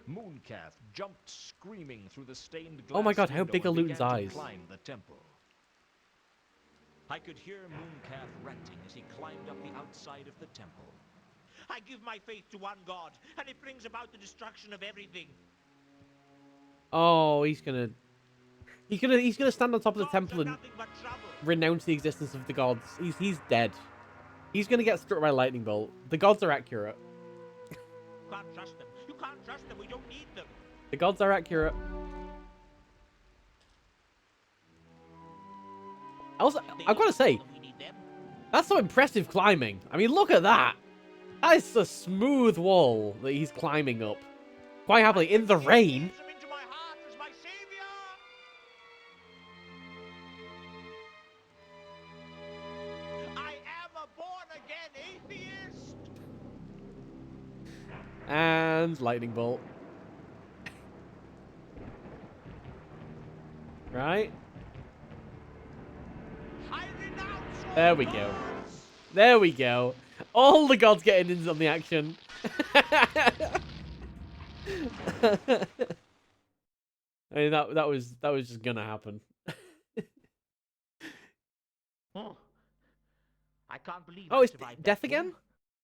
Mooncalf jumped screaming through the stained glass Oh my god, how window big are and Luton's began to eyes? climb the temple. I could hear Mooncalf ranting as he climbed up the outside of the temple. I give my faith to one God, and it brings about the destruction of everything. Oh, he's gonna stand on top of the Gods temple are and nothing but trouble. renounce the existence of the gods. He's dead. He's gonna get struck by a lightning bolt. The gods are accurate. You can't trust them. You can't trust them. We don't need them. The gods are accurate. Also, They I've got to ain't say, all that we need them. that's some impressive climbing. I mean, look at that. That is a smooth wall that he's climbing up. Quite happily, in the rain. Infuse him into my heart as my savior. I am a born-again atheist. And lightning bolt. Right? I renounce all There we go. gods. There we go. All the gods getting in on the action. I mean, that was just gonna happen. Oh, I can't believe Oh, I it's survived death that again? thing.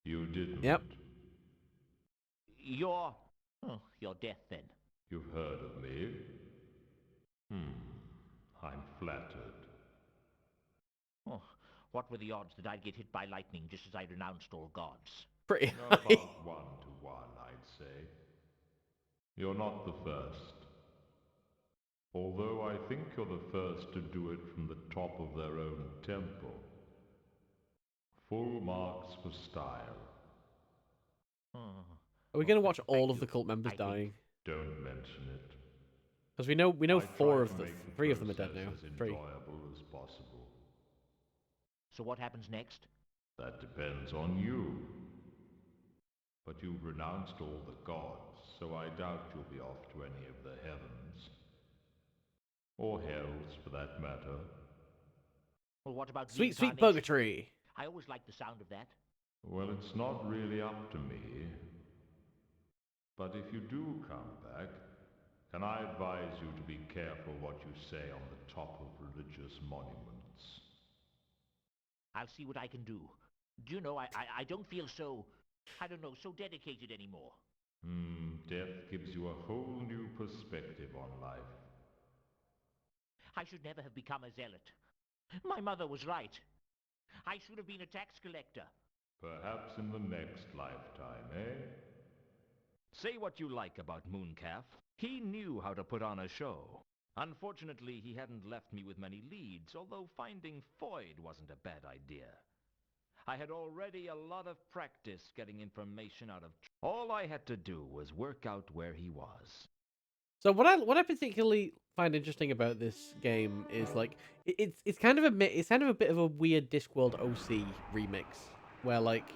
You didn't. Yep. You're death then. You've heard of me? I'm flattered. Oh, what were the odds that I'd get hit by lightning just as I renounced all gods? Pretty high. About 1 to 1, I'd say. You're not the first. Although I think you're the first to do it from the top of their own temple. Full marks for style. Oh, Are we gonna watch thank all of you. the cult members I think- dying? Don't mention it. Because we know I four try of to them, make the 3 of them are dead process now. as 3. enjoyable as possible. So what happens next? That depends on you. But you've renounced all the gods, so I doubt you'll be off to any of the heavens. Or hells, for that matter. Well, what about Sweet, sweet reincarnation? purgatory. I always liked the sound of that. Well, it's not really up to me. But if you do come back, can I advise you to be careful what you say on the top of religious monuments? I'll see what I can do. Do you know, I don't feel so, I don't know, so dedicated anymore. Death gives you a whole new perspective on life. I should never have become a zealot. My mother was right. I should have been a tax collector. Perhaps in the next lifetime, eh? Say what you like about Mooncalf. He knew how to put on a show. Unfortunately, he hadn't left me with many leads, although finding Foyd wasn't a bad idea. I had already a lot of practice getting information out of... All I had to do was work out where he was. So what I particularly find interesting about this game is like it's kind of a bit of a weird Discworld OC remix where like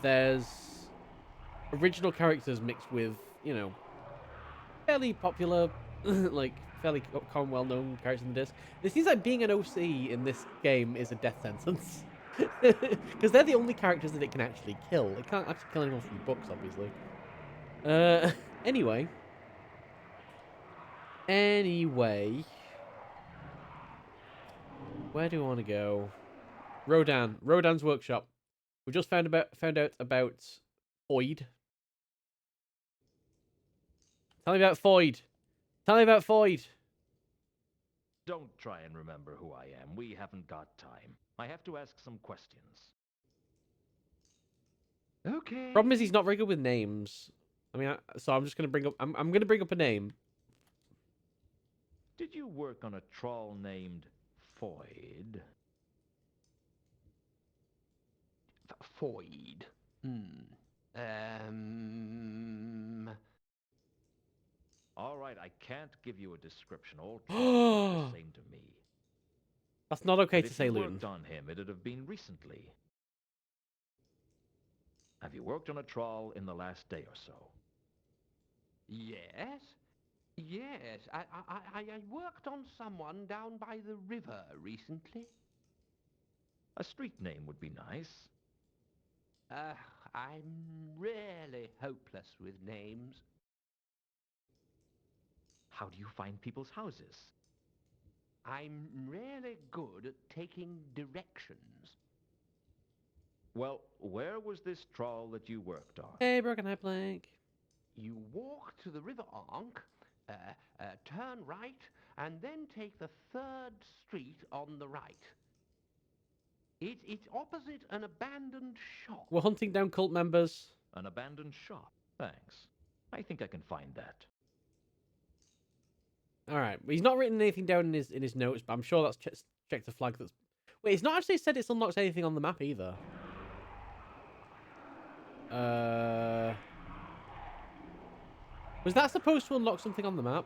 there's original characters mixed with, you know, fairly popular like fairly common well-known characters in the disc. It seems like being an OC in this game is a death sentence. Because they're the only characters that it can actually kill. It can't actually kill anyone from books, obviously. Anyway. Where do I want to go? Rodan's workshop. We just found out about Foyd. Tell me about Foyd. Tell me about Foyd. Don't try and remember who I am. We haven't got time. I have to ask some questions. Okay. Problem is he's not very good with names. I mean, so I'm just gonna bring up. I'm gonna bring up a name. Did you work on a troll named Foyd? Foyd. All right, I can't give you a description. All trolls are the same to me. That's not okay But to say, if you Luton. worked on him, it'd have been recently. Have you worked on a troll in the last day or so? Yes. Yes. I worked on someone down by the river recently. A street name would be nice. I'm really hopeless with names. How do you find people's houses? I'm really good at taking directions. Well, where was this troll that you worked on? Hey, Broken Eye Plank. You walk to the river Ankh, turn right, and then take the 3rd street on the right. It's opposite an abandoned shop. We're hunting down cult members. An abandoned shop. Thanks. I think I can find that. All right. He's not written anything down in his notes, but I'm sure that's checked a flag. That's. Wait, it's not actually said it's unlocked anything on the map either. Was that supposed to unlock something on the map?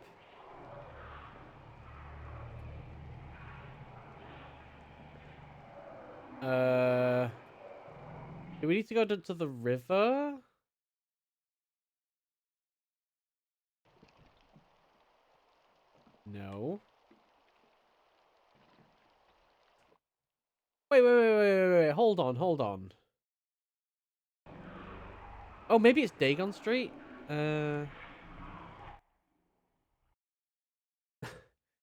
Do we need to go to the river? No. Wait. Hold on. Oh, maybe it's Dagon Street? How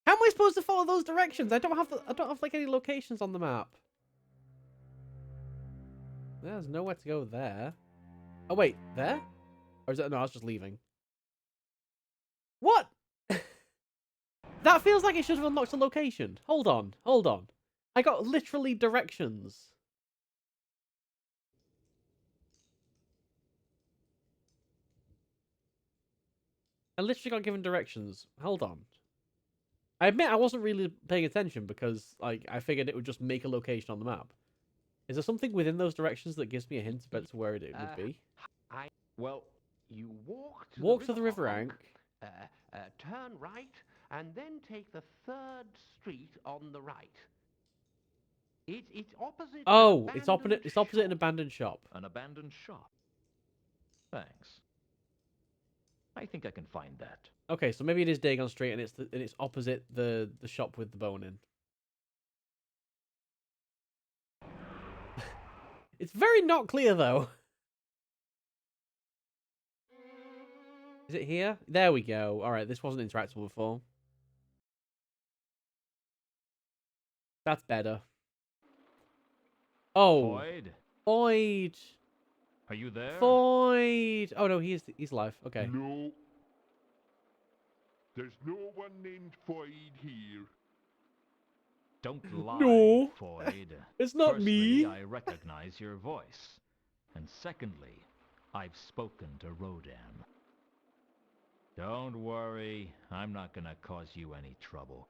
am I supposed to follow those directions? I don't have like any locations on the map. There's nowhere to go there. Oh wait, there? Or is that no, I was just leaving. What? That feels like it should have unlocked a location. Hold on. I got literally directions. I literally got given directions. Hold on. I admit I wasn't really paying attention because like I figured it would just make a location on the map. Is there something within those directions that gives me a hint about where it would be? Well, you walk to the river Ankh. Turn right, and then take the 3rd street on the right. It's opposite. Oh, it's opposite an abandoned shop. An abandoned shop. Thanks. I think I can find that. Okay, so maybe it is Dagon Street, and it's opposite the shop with the bone in. It's very not clear though. Is it here? There we go. All right, this wasn't interactable before. That's better. Oh, Void? Void. Are you there? Void. Oh no, he's alive. Okay. No. There's no one named Void here. Don't lie, No, Void. it's not Firstly, me. I recognize your voice. And secondly, I've spoken to Rodan. Don't worry, I'm not gonna cause you any trouble.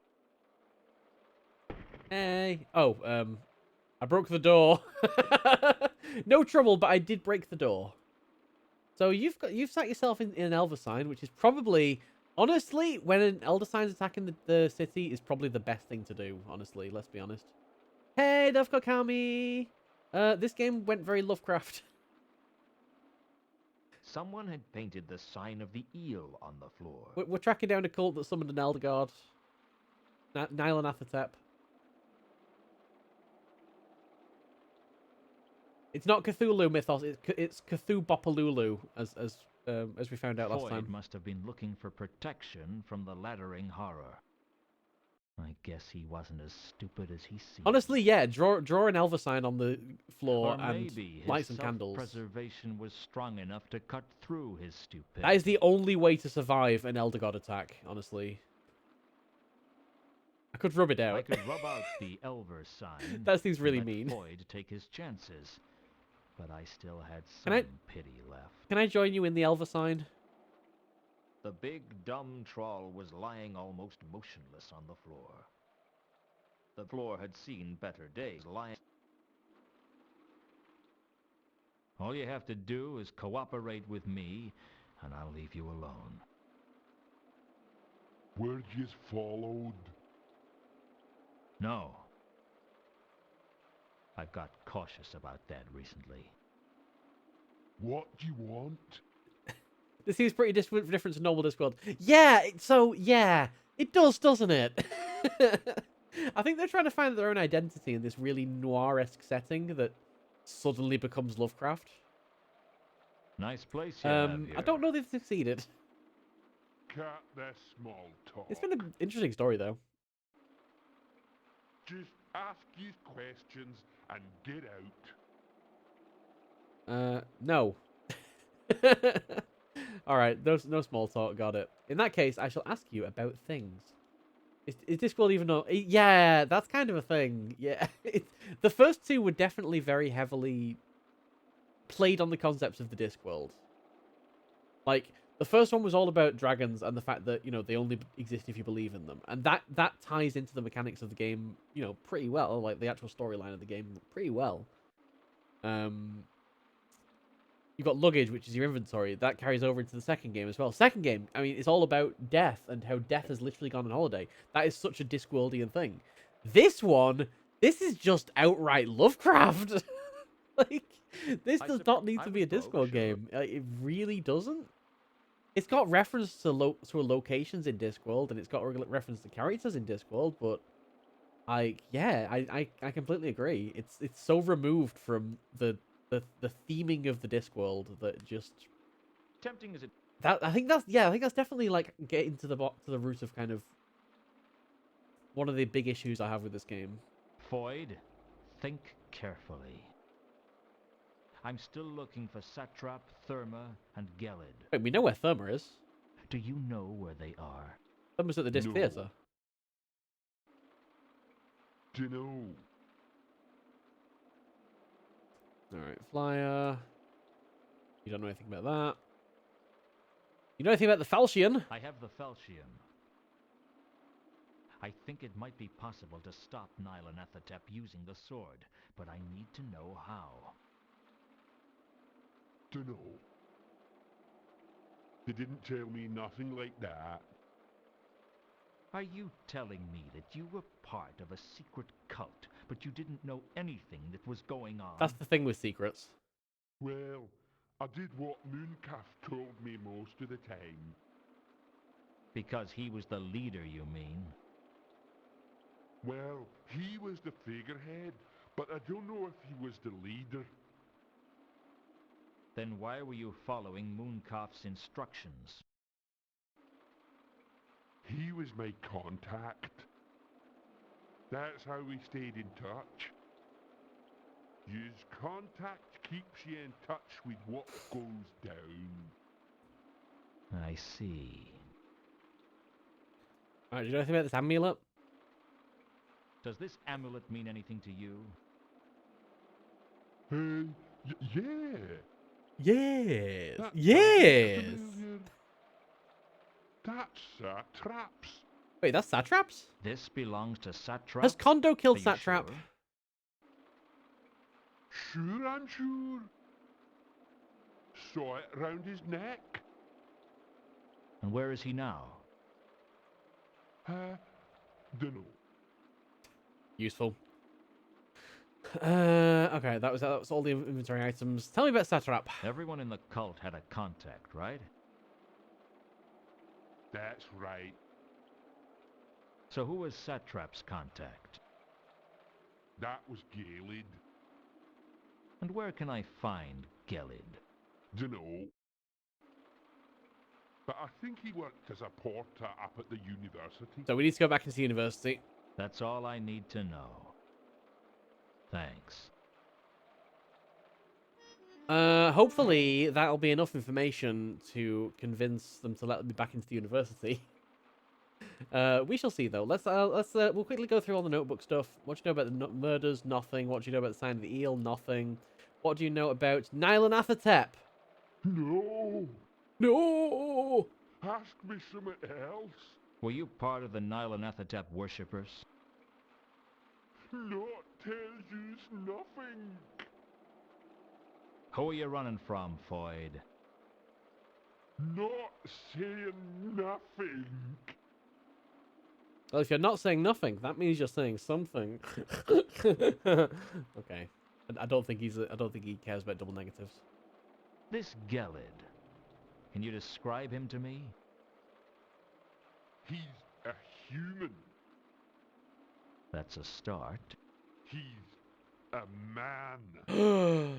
Hey. Oh, I broke the door. No trouble, but I did break the door. So you've sat yourself in an Elder Sign, which is probably, honestly, when an Elder Sign's attacking the city, is probably the best thing to do. Honestly, let's be honest. Hey, Dovko Kami. This game went very Lovecraft. Someone had painted the sign of the eel on the floor. We're tracking down a cult that summoned an Elder God. Nylanathatep. It's not Cthulhu mythos. It's Cthulhu Bopalulu, as we found out last Void time. must have been looking for protection from the laddering horror. I guess he wasn't as stupid as he seemed. Honestly, yeah. Draw an Elder Sign on the floor Or and maybe light his some candles. self-preservation was strong enough to cut through his stupidity. That is the only way to survive an Elder God attack. Honestly, I could rub it out. I could rub out the Elver sign. That seems really and let mean. Void take his chances, but I still had Can some I- pity left. Can I join you in the Elder Sign? The big, dumb troll was lying almost motionless on the floor. The floor had seen better days, lying... All you have to do is cooperate with me, and I'll leave you alone. Were yous followed? No. I've got cautious about that recently. What do you want? This seems pretty different to normal Discworld. Yeah, yeah, it does, doesn't it? I think they're trying to find their own identity in this really noir-esque setting that suddenly becomes Lovecraft. Nice place you have here. I don't know if they've succeeded. Cat this small talk. It's been an interesting story, though. Just ask yous questions and get out. No. Alright, no small talk, got it. In that case, I shall ask you about things. Is Discworld even know? Yeah, that's kind of a thing. Yeah. The first two were definitely very heavily played on the concepts of the Discworld. Like, the first one was all about dragons and the fact that, you know, they only exist if you believe in them. And that ties into the mechanics of the game, you know, pretty well. Like, the actual storyline of the game pretty well. You've got luggage, which is your inventory. That carries over into the second game as well. Second game, I mean, it's all about death and how death has literally gone on holiday. That is such a Discworldian thing. This one, this is just outright Lovecraft. Like, this does not need to be a Discworld game. It really doesn't. It's got reference to locations in Discworld, and it's got reference to characters in Discworld, but I completely agree. It's so removed from the theming of the Discworld that just Tempting as it... I think that's definitely like getting to the root of kind of one of the big issues I have with this game. Void, think carefully. I'm still looking for Satrap, Therma, and Gelid. Wait, we know where Therma is. Do you know where they are? Therma's at the Disc No. Theatre. Dunno. Alright, flyer. You don't know anything about that. You know anything about the Falchion? I have the Falchion. I think it might be possible to stop Nylanathatep using the sword, but I need to know how. Dunno. They didn't tell me nothing like that. Are you telling me that you were part of a secret cult, but you didn't know anything that was going on? That's the thing with secrets. Well, I did what Mooncalf told me most of the time. Because he was the leader, you mean? Well, he was the figurehead, but I don't know if he was the leader. Then why were you following Mooncalf's instructions? He was my contact. That's how we stayed in touch. His contact keeps you in touch with what goes down. I see. Alright, do you know anything about this amulet? Does this amulet mean anything to you? Yeah. Yes. That Yes. familiar. That's Satraps. Wait, that's Satraps? This belongs to Satrap? Has Kondo killed Are you Satrap? sure? Sure, I'm sure. Saw it round his neck. And where is he now? Dunno. Useful. Okay, that was all the inventory items. Tell me about Satrap. Everyone in the cult had a contact, right? That's right. So who was Satrap's contact? That was Galid. And where can I find Gelid? Dunno. But I think he worked as a porter up at the university. So we need to go back into university. That's all I need to know. Thanks. Hopefully that'll be enough information to convince them to let me back into the university. We shall see though. We'll quickly go through all the notebook stuff. What do you know about the murders? Nothing. What do you know about the sign of the eel? Nothing. What do you know about Nylanathatep? No! No! Ask me something else. Were you part of the Nylanathatep worshippers? Not tells yous nothing. Who are you running from, Foyd? Not saying nothing. Well, if you're not saying nothing, that means you're saying something. Okay. I don't think he cares about double negatives. This Gelid. Can you describe him to me? He's a human. That's a start. He's a man.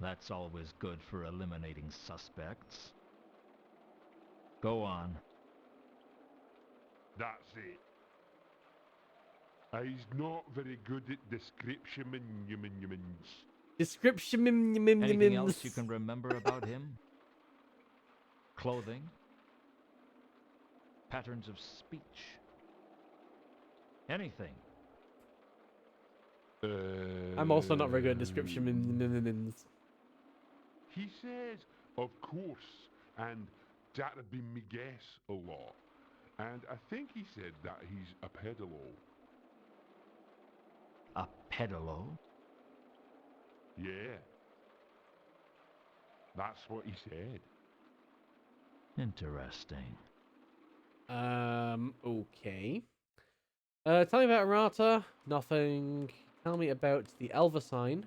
That's always good for eliminating suspects. Go on. That's it. He's not very good at description. Description. Anything else you can remember about him? Clothing? Patterns of speech? Anything? I'm also not very good at description. He says, of course, and that'd be me guess a lot. And I think he said that he's a pedalo. A pedalo? Yeah. That's what he said. Interesting. Okay. Tell me about Errata. Nothing. Tell me about the Elver sign.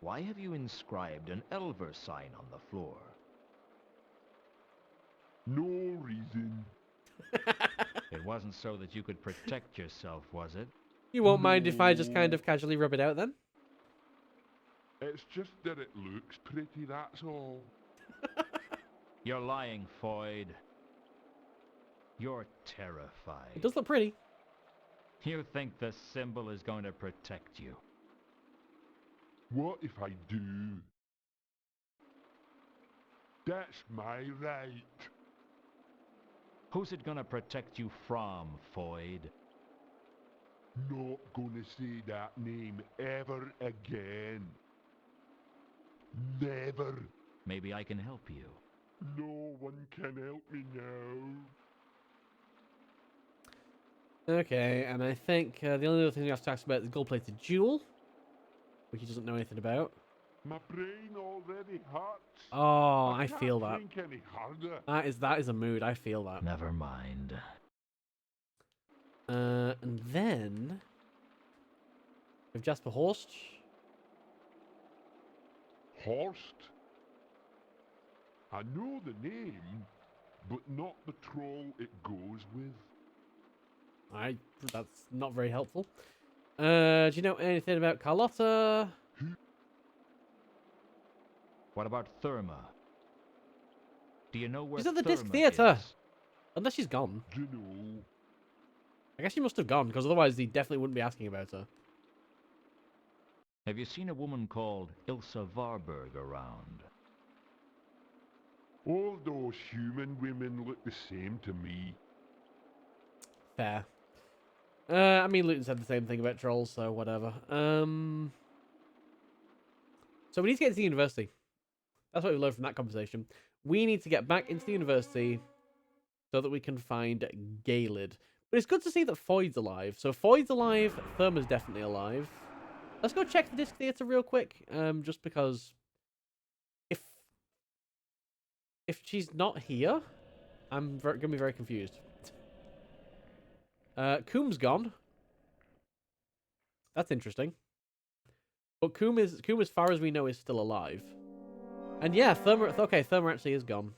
Why have you inscribed an Elver sign on the floor? No reason. It wasn't so that you could protect yourself, was it? You won't mind if I just kind of casually rub it out then? It's just that it looks pretty, that's all. You're lying, Foyd. You're terrified. It does look pretty. You think the symbol is going to protect you. What if I do? That's my right. Who's it going to protect you from, Foyd? Not gonna say that name ever again. Never. Maybe I can help you. No one can help me now. Okay, and I think the only other thing we have to talk about is the gold-plated jewel, which he doesn't know anything about. My brain already hurts. Oh, I can't feel that. think any harder. That is a mood. I feel that. Never mind. And then with Jasper Horst. Horst? I know the name, but not the troll it goes with. That's not very helpful. Do you know anything about Carlotta? What about Therma? Do you know where She's at the Disc Therma Theatre. is? Unless she's gone. Dunno. I guess she must have gone, because otherwise he definitely wouldn't be asking about her. Have you seen a woman called Ilsa Varberg around? All those human women look the same to me. Fair. I mean, Luton said the same thing about trolls, so whatever. So we need to get to the university. That's what we learned from that conversation. We need to get back into the university so that we can find Galed. But it's good to see that Foyd's alive. So Foyd's alive, Therma's definitely alive. Let's go check the disc theater real quick, just because if she's not here, I'm going to be very confused. Coom's gone. That's interesting. But Coom, as far as we know, is still alive. And yeah, Therma... Okay, Therma actually is gone.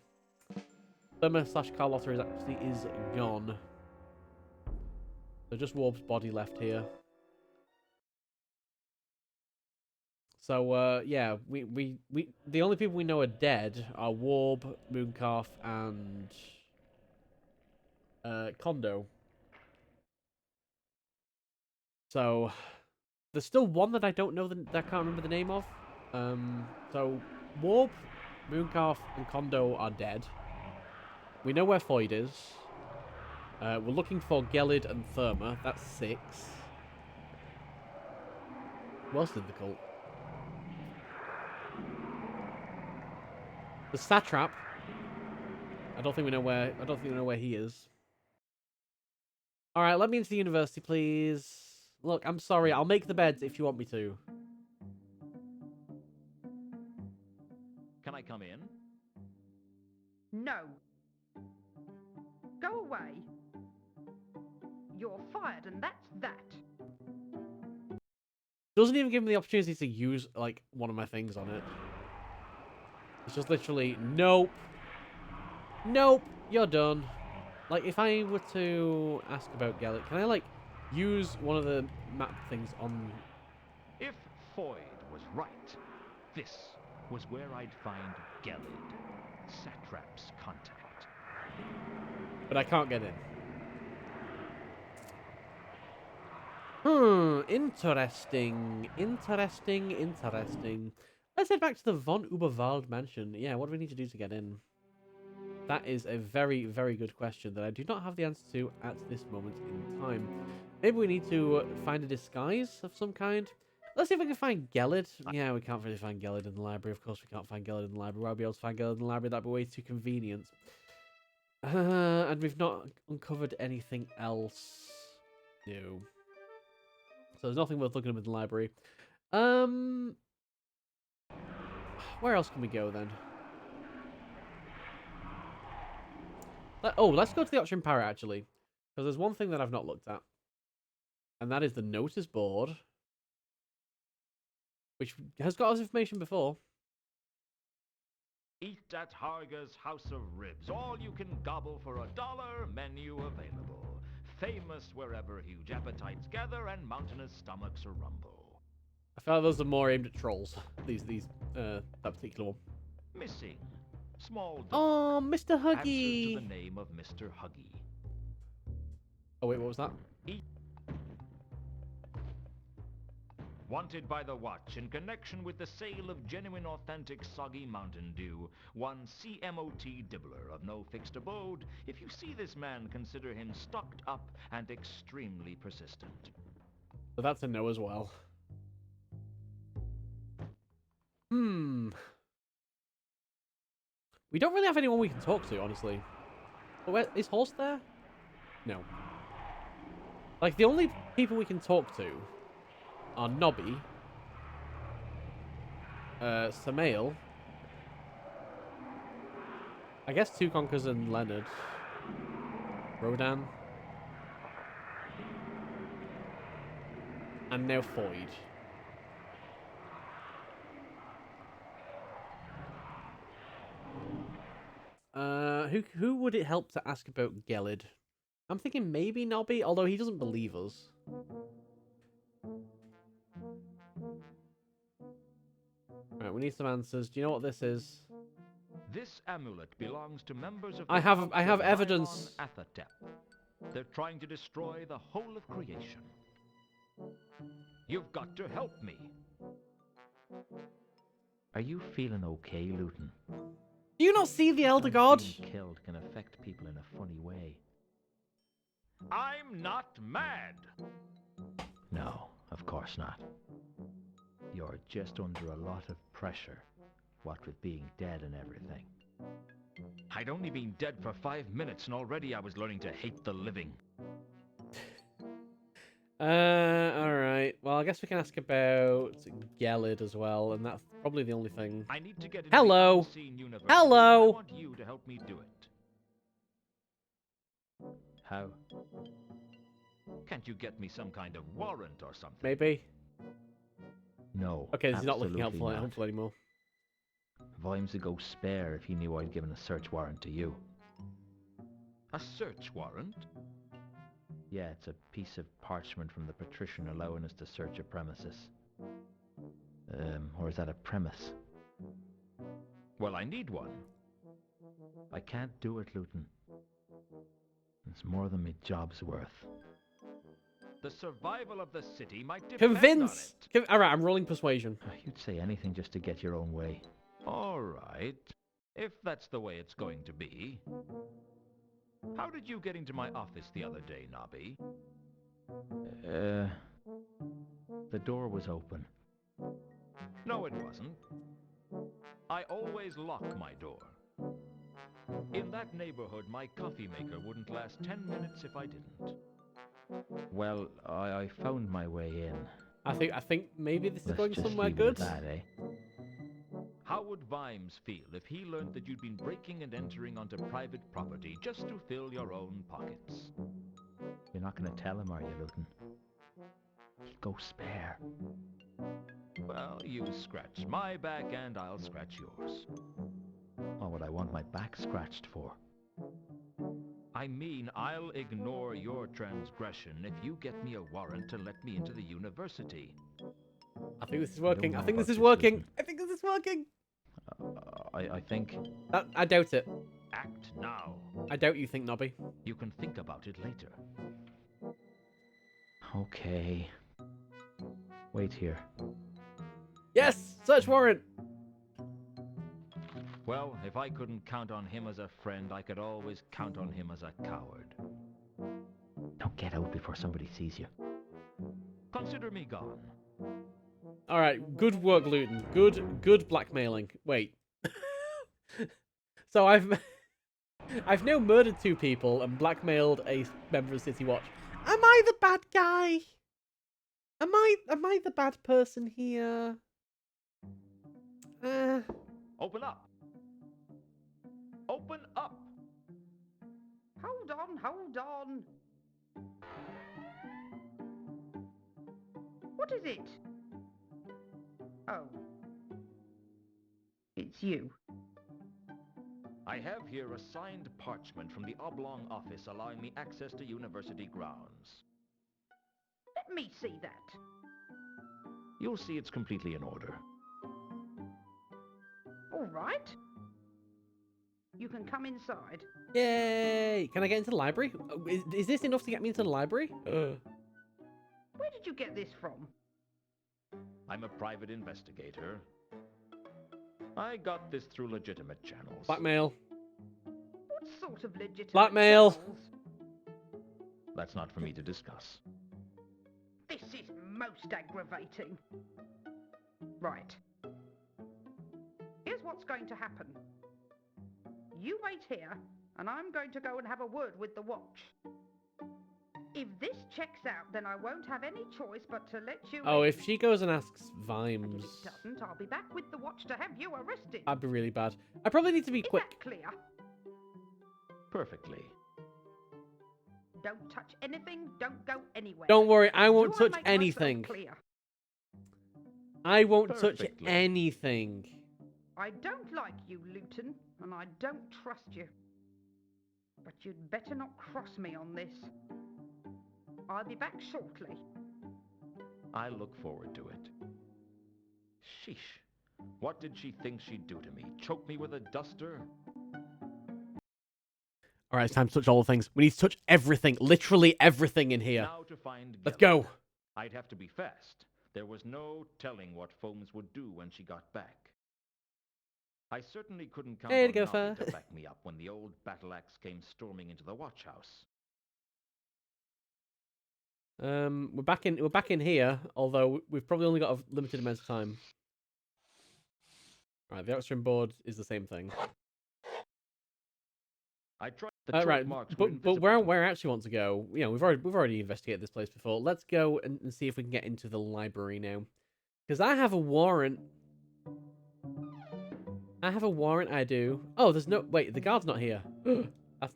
Therma/Carlotta is gone. So just Warb's body left here. So, yeah, we the only people we know are dead are Warb, Mooncarf, and Kondo. So, there's still one that I don't know that I can't remember the name of. So, Warb, Mooncarf, and Kondo are dead. We know where Foyd is. We're looking for Gelid and Therma. That's 6. Who else did the cult? The Satrap. I don't think we know where he is. Alright, let me into the university, please. Look, I'm sorry. I'll make the beds if you want me to. Can I come in? No. Go away. You're fired, and that's that. Doesn't even give me the opportunity to use, like, one of my things on it. It's just literally, nope. Nope, you're done. Like, if I were to ask about Gelid, can I, like, use one of the map things on... If Foyd was right, this was where I'd find Gelid, Satrap's contact. But I can't get in. Interesting. Interesting. Let's head back to the Von Uberwald mansion. Yeah, what do we need to do to get in? That is a very, very good question that I do not have the answer to at this moment in time. Maybe we need to find a disguise of some kind. Let's see if we can find Gelid. Yeah, we can't really find Gelid in the library. Of course, we can't find Gelid in the library. Why would we be able to find Gelid in the library? That'd be way too convenient. And we've not uncovered anything else. No. So there's nothing worth looking up in the library. Where else can we go then? Let's go to the Auction Parrot, actually. Because there's one thing that I've not looked at. And that is the notice board. Which has got us information before. Eat at Harga's House of Ribs. All you can gobble for $1. Menu available. Famous wherever huge appetites gather and mountainous stomachs rumble. I feel like those are more aimed at trolls. That particular one. Missing. Small dog. Oh, Mr. Huggy. Answers to the name of Mr. Huggy. Oh, wait, what was that? Wanted by the Watch in connection with the sale of genuine authentic soggy Mountain Dew, one CMOT Dibbler of no fixed abode. If you see this man, consider him stocked up and extremely persistent. So that's a no as well. We don't really have anyone we can talk to, honestly. But where, is Horse there? No. Like, the only people we can talk to are Nobby, Samael, I guess Two Conkers and Leonard, Rodan, and now Foyd. Who would it help to ask about Gelid? I'm thinking maybe Nobby, although he doesn't believe us. Right, we need some answers. Do you know what this is? This amulet belongs to members of I the have cult of evidence. Nylon Athatep. They're trying to destroy the whole of creation. You've got to help me. Are you feeling okay, Luton? Do you not see the Elder God? Being killed can affect people in a funny way. I'm not mad! No, of course not. You're just under a lot of pressure, what with being dead and everything. I'd only been dead for 5 minutes and already I was learning to hate the living. Alright. Well, I guess we can ask about Gelid as well, and that's probably the only thing. I need to get into Hello. the unseen universe. Hello. I want you to help me do it. How? Can't you get me some kind of warrant or something? Maybe. No. Okay, this is not looking absolutely helpful anymore. Vimes would go spare if he knew I'd given a search warrant to you. A search warrant? Yeah, it's a piece of parchment from the Patrician allowing us to search a premises. Or is that a premise? Well, I need one. I can't do it, Luton. It's more than my job's worth. The survival of the city might depend Convince! on it. Alright, I'm rolling persuasion. You'd say anything just to get your own way. All right, if that's the way it's going to be. How did you get into my office the other day, Nobby? The door was open. No, it wasn't. I always lock my door. In that neighborhood, my coffee maker wouldn't last 10 minutes if I didn't. Well, I found my way in. I think maybe this is Let's going just somewhere leave good. it at that, eh? How would Vimes feel if he learned that you'd been breaking and entering onto private property just to fill your own pockets? You're not going to tell him, are you, Luton? He'd go spare. Well, you scratch my back and I'll scratch yours. What would I want my back scratched for? I mean, I'll ignore your transgression if you get me a warrant to let me into the university. I think this is working. know I think this about is this, working. Luton. I think this is working. I think... I doubt it. Act now. I doubt you think, Nobby. You can think about it later. Okay. Wait here. Yes! Search warrant! Well, if I couldn't count on him as a friend, I could always count on him as a coward. Now get out before somebody sees you. Consider me gone. Alright, good work, Luton. Good blackmailing. Wait. So I've now murdered 2 people and blackmailed a member of City Watch. Am I the bad guy? Am I the bad person here? Open up! Open up! Hold on, hold on. What is it? Oh. It's you. I have here a signed parchment from the Oblong office allowing me access to university grounds. Let me see that. You'll see it's completely in order. All right. You can come inside. Yay! Can I get into the library? Is this enough to get me into the library? Where did you get this from? I'm a private investigator. I got this through legitimate channels. Blackmail. What sort of legitimate Blackmail. channels? That's not for me to discuss. This is most aggravating. Right. Here's what's going to happen. You wait here, and I'm going to go and have a word with the watch. If this checks out, then I won't have any choice but to let you Oh, in. if she goes and asks And Vimes, if it doesn't, I'll be back with the watch to have you arrested. that'd be really bad. I probably need to be Is quick. that clear? Perfectly. Don't touch anything, don't go anywhere. Don't worry, I won't Do I touch make myself anything. clear? I won't touch Perfectly. anything. I don't like you, Luton, and I don't trust you. But you'd better not cross me on this. I'll be back shortly. I look forward to it. Sheesh. What did she think she'd do to me? Choke me with a duster? All right, it's time to touch all the things. We need to touch everything, literally everything in here. Now to find Let's Gelid. go. I'd have to be fast. There was no telling what Foams would do when she got back. I certainly couldn't count Hey, on Gopher. Nolly to back me up when the old battle axe came storming into the watch house. We're back in here, although we've probably only got a limited amount of time. Right, the Oxygen board is the same thing. I tried the chalk Right, marks but were where I actually want to go, you know, we've already investigated this place before. Let's go and see if we can get into the library now, because I have a warrant. I have a warrant. I do. Oh, there's no wait. The guard's not here.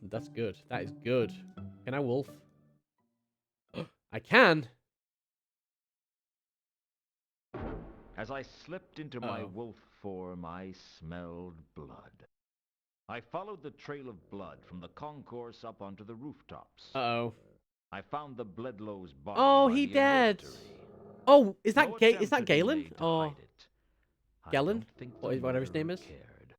That's good. That is good. Can I wolf? I can. As I slipped into my Uh-oh. wolf form, I smelled blood. I followed the trail of blood from the concourse up onto the rooftops. Uh-oh. I found the Bledlow's body Oh, by he the dead. observatory. Oh, is No that Is attempt that had been Galen? made to Or hide it. I Galen? don't think the Whatever his name murderer is. cared.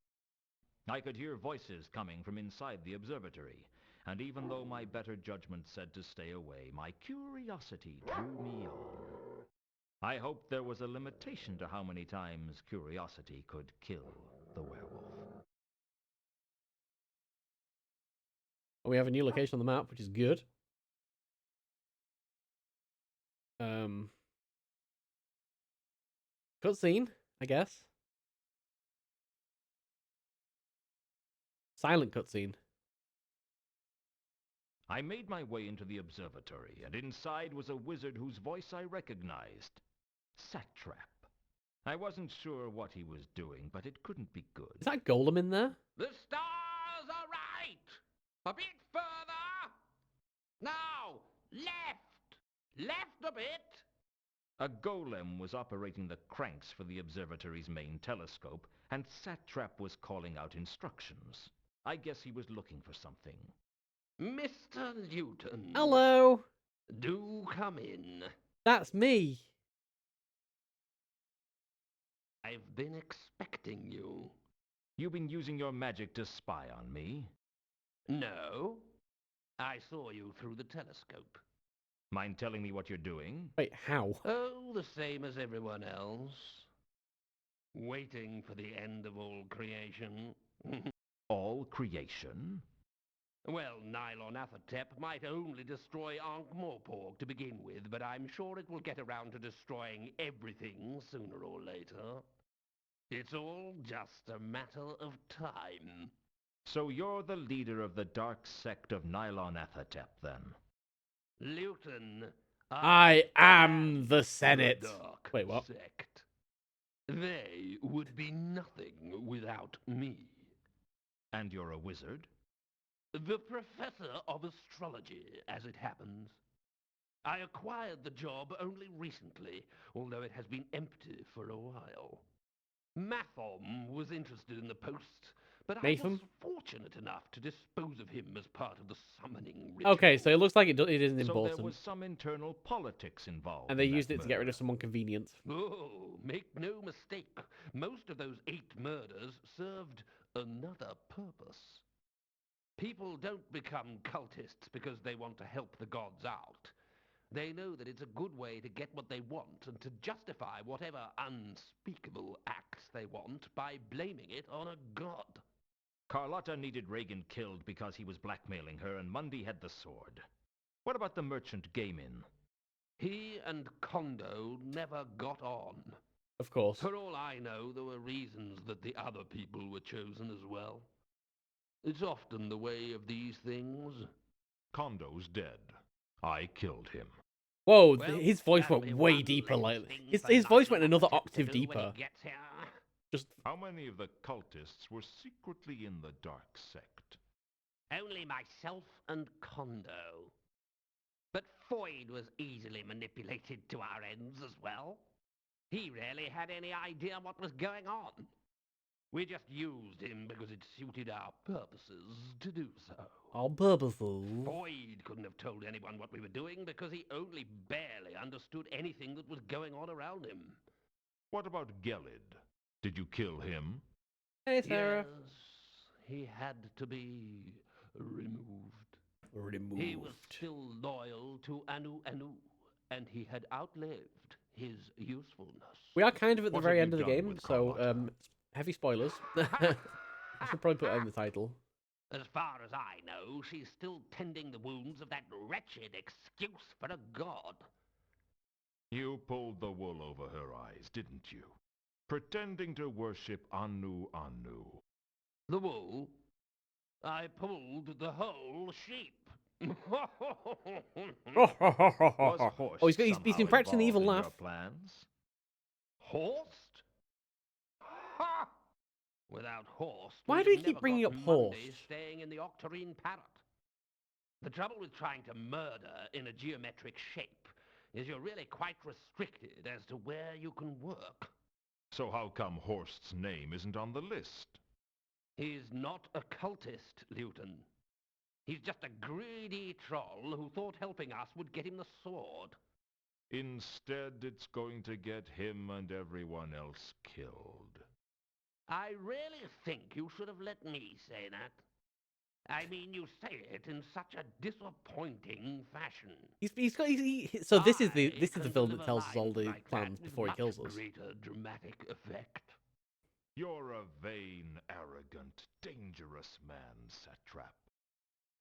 I could hear voices coming from inside the observatory, and even though my better judgment said to stay away, my curiosity drew me on. I hoped there was a limitation to how many times curiosity could kill the werewolf. We have a new location on the map, which is good. Cutscene, I guess. Silent cutscene. I made my way into the observatory, and inside was a wizard whose voice I recognized. Satrap. I wasn't sure what he was doing, but it couldn't be good. Is that Golem in there? The stars are right! A bit further! Now! Left! Left a bit! A golem was operating the cranks for the observatory's main telescope, and Satrap was calling out instructions. I guess he was looking for something. Mr. Newton. Hello. Do come in. That's me. I've been expecting you. You've been using your magic to spy on me? No. I saw you through the telescope. Mind telling me what you're doing? Wait, how? Oh, the same as everyone else. Waiting for the end of all creation. All creation? Well, Nylon Athertep might only destroy Ankh Morpork to begin with, but I'm sure it will get around to destroying everything sooner or later. It's all just a matter of time. So you're the leader of the dark sect of Nylon Athertep, then? Luton, I am the Senate. dark Wait, what? sect. They would be nothing without me. And you're a wizard? The professor of astrology, as it happens. I acquired the job only recently, although it has been empty for a while. Mathom was interested in the post, but I Mathom? was fortunate enough to dispose of him as part of the summoning ritual. Okay, so it looks like it isn't So important. there was some internal politics involved. And they in used that it to get rid of murder. someone convenient. Oh, make no mistake. Most of those 8 murders served another purpose. People don't become cultists because they want to help the gods out. They know that it's a good way to get what they want and to justify whatever unspeakable acts they want by blaming it on a god. Carlotta needed Reagan killed because he was blackmailing her, and Mundy had the sword. What about the merchant Gaimin? He and Kondo never got on. Of course. For all I know, there were reasons that the other people were chosen as well. It's often the way of these things. Kondo's dead. I killed him. Whoa, Well, his voice that'll went be way one deeper. less Like thing his for voice went Nylon another Athertep to octave do when he deeper. gets here. Just How many of the cultists were secretly in the dark sect? Only myself and Kondo. But Foyd was easily manipulated to our ends as well. He rarely had any idea what was going on. We just used him because it suited our purposes to do so. on purposes. Foyd couldn't have told anyone what we were doing because he only barely understood anything that was going on around him. What about Gelid? Did you kill him? Hey, Sarah. Yes, he had to be removed. He was still loyal to Anu Anu, and he had outlived his usefulness. We are kind of at the What very have end you of the done game, with so Carlotta? heavy spoilers. I should probably put that in the title. As far as I know, she's still tending the wounds of that wretched excuse for a god. You pulled the wool over her eyes, didn't you? Pretending to worship Anu Anu. The wool? I pulled the whole sheep. Was Horst Oh, he's been somehow practicing the evil involved in laugh. your plans? Horst? Ha! Without Horst, Why we'd do you have keep never bringing got up Monday Horst? staying in the Octarine Parrot. The trouble with trying to murder in a geometric shape is you're really quite restricted as to where you can work. So how come Horst's name isn't on the list? He's not a cultist, Luton. He's just a greedy troll who thought helping us would get him the sword. Instead, it's going to get him and everyone else killed. I really think you should have let me say that. I mean, you say it in such a disappointing fashion. So this is the I can film that deliver tells us all lines the like plans that with before he much kills us. greater dramatic effect. You're a vain, arrogant, dangerous man, Satrap.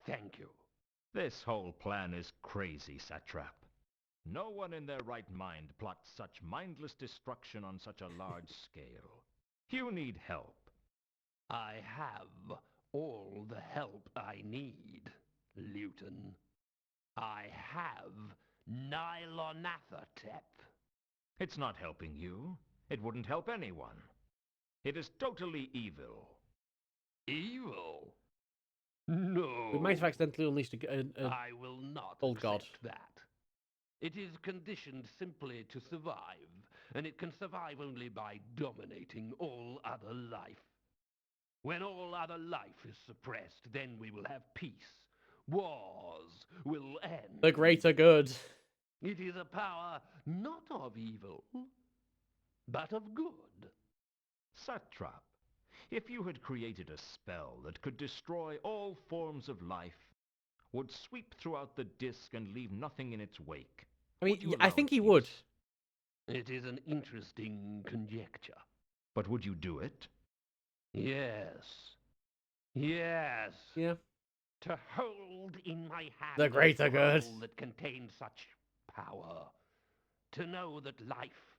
Thank you. This whole plan is crazy, Satrap. No one in their right mind plots such mindless destruction on such a large scale. You need help. I have all the help I need, Luton. I have Nylonathotep. It's not helping you. It wouldn't help anyone. It is totally evil. Evil? No. We might have accidentally unleashed a I will not old god. accept that. It is conditioned simply to survive, and it can survive only by dominating all other life. When all other life is suppressed, then we will have peace. Wars will end. The greater good. It is a power not of evil, but of good. Satrap, if you had created a spell that could destroy all forms of life, would sweep throughout the disk and leave nothing in its wake, I mean, would you I allow think its he would. use? It is an interesting conjecture. But would you do it? Yes. Yes. Yeah. To hold in my hand The greater a good. scroll that contains such power. To know that life,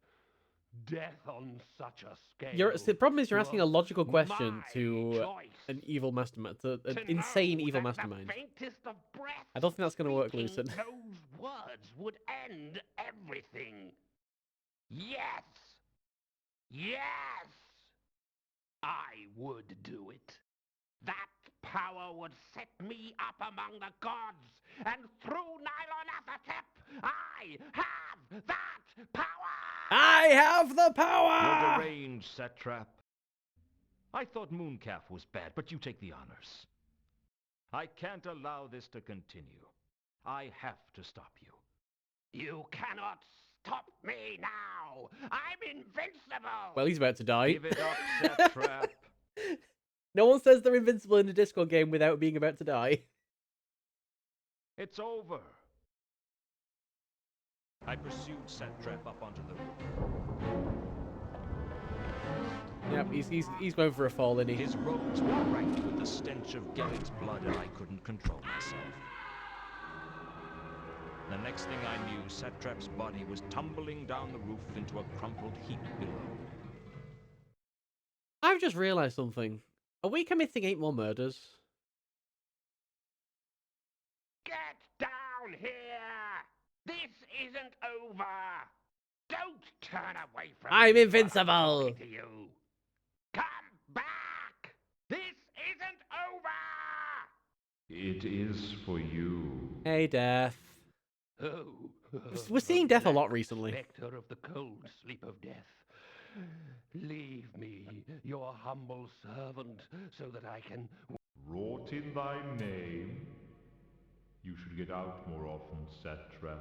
death on such a scale. The problem is you're asking a was logical question my to choice. an evil mastermind, to an To insane know evil that mastermind. The faintest of breaths I don't think that's going to work, speaking Lucid. Those words would end everything. Yes. Yes. I would do it. That power would set me up among the gods, and through Nylonathotep, I have that power! I have the You're power! deranged, Satrap. I thought Mooncalf was bad, but you take the honors. I can't allow this to continue. I have to stop you. You cannot stop me now! I'm invincible! Well, he's about to die. Give it up, Satrap. No one says they're invincible in a Discworld game without being about to die. It's over. I pursued Satrap up onto the roof. Yep, he's going for a fall, isn't he? His robes were racked with the stench of Gellig's blood, and I couldn't control myself. The next thing I knew, Satrap's body was tumbling down the roof into a crumpled heap below. I've just realised something. Are we committing 8 more murders? Get down here! This isn't over! Don't turn away from I'm me invincible! while I'm talking to you. Come back! This isn't over! It is for you. Hey, Death. Oh, We're seeing Death a black lot recently. Spectre of the cold sleep of death. Leave me, your humble servant, so that I can... Wrought in thy name. You should get out more often, Satrap.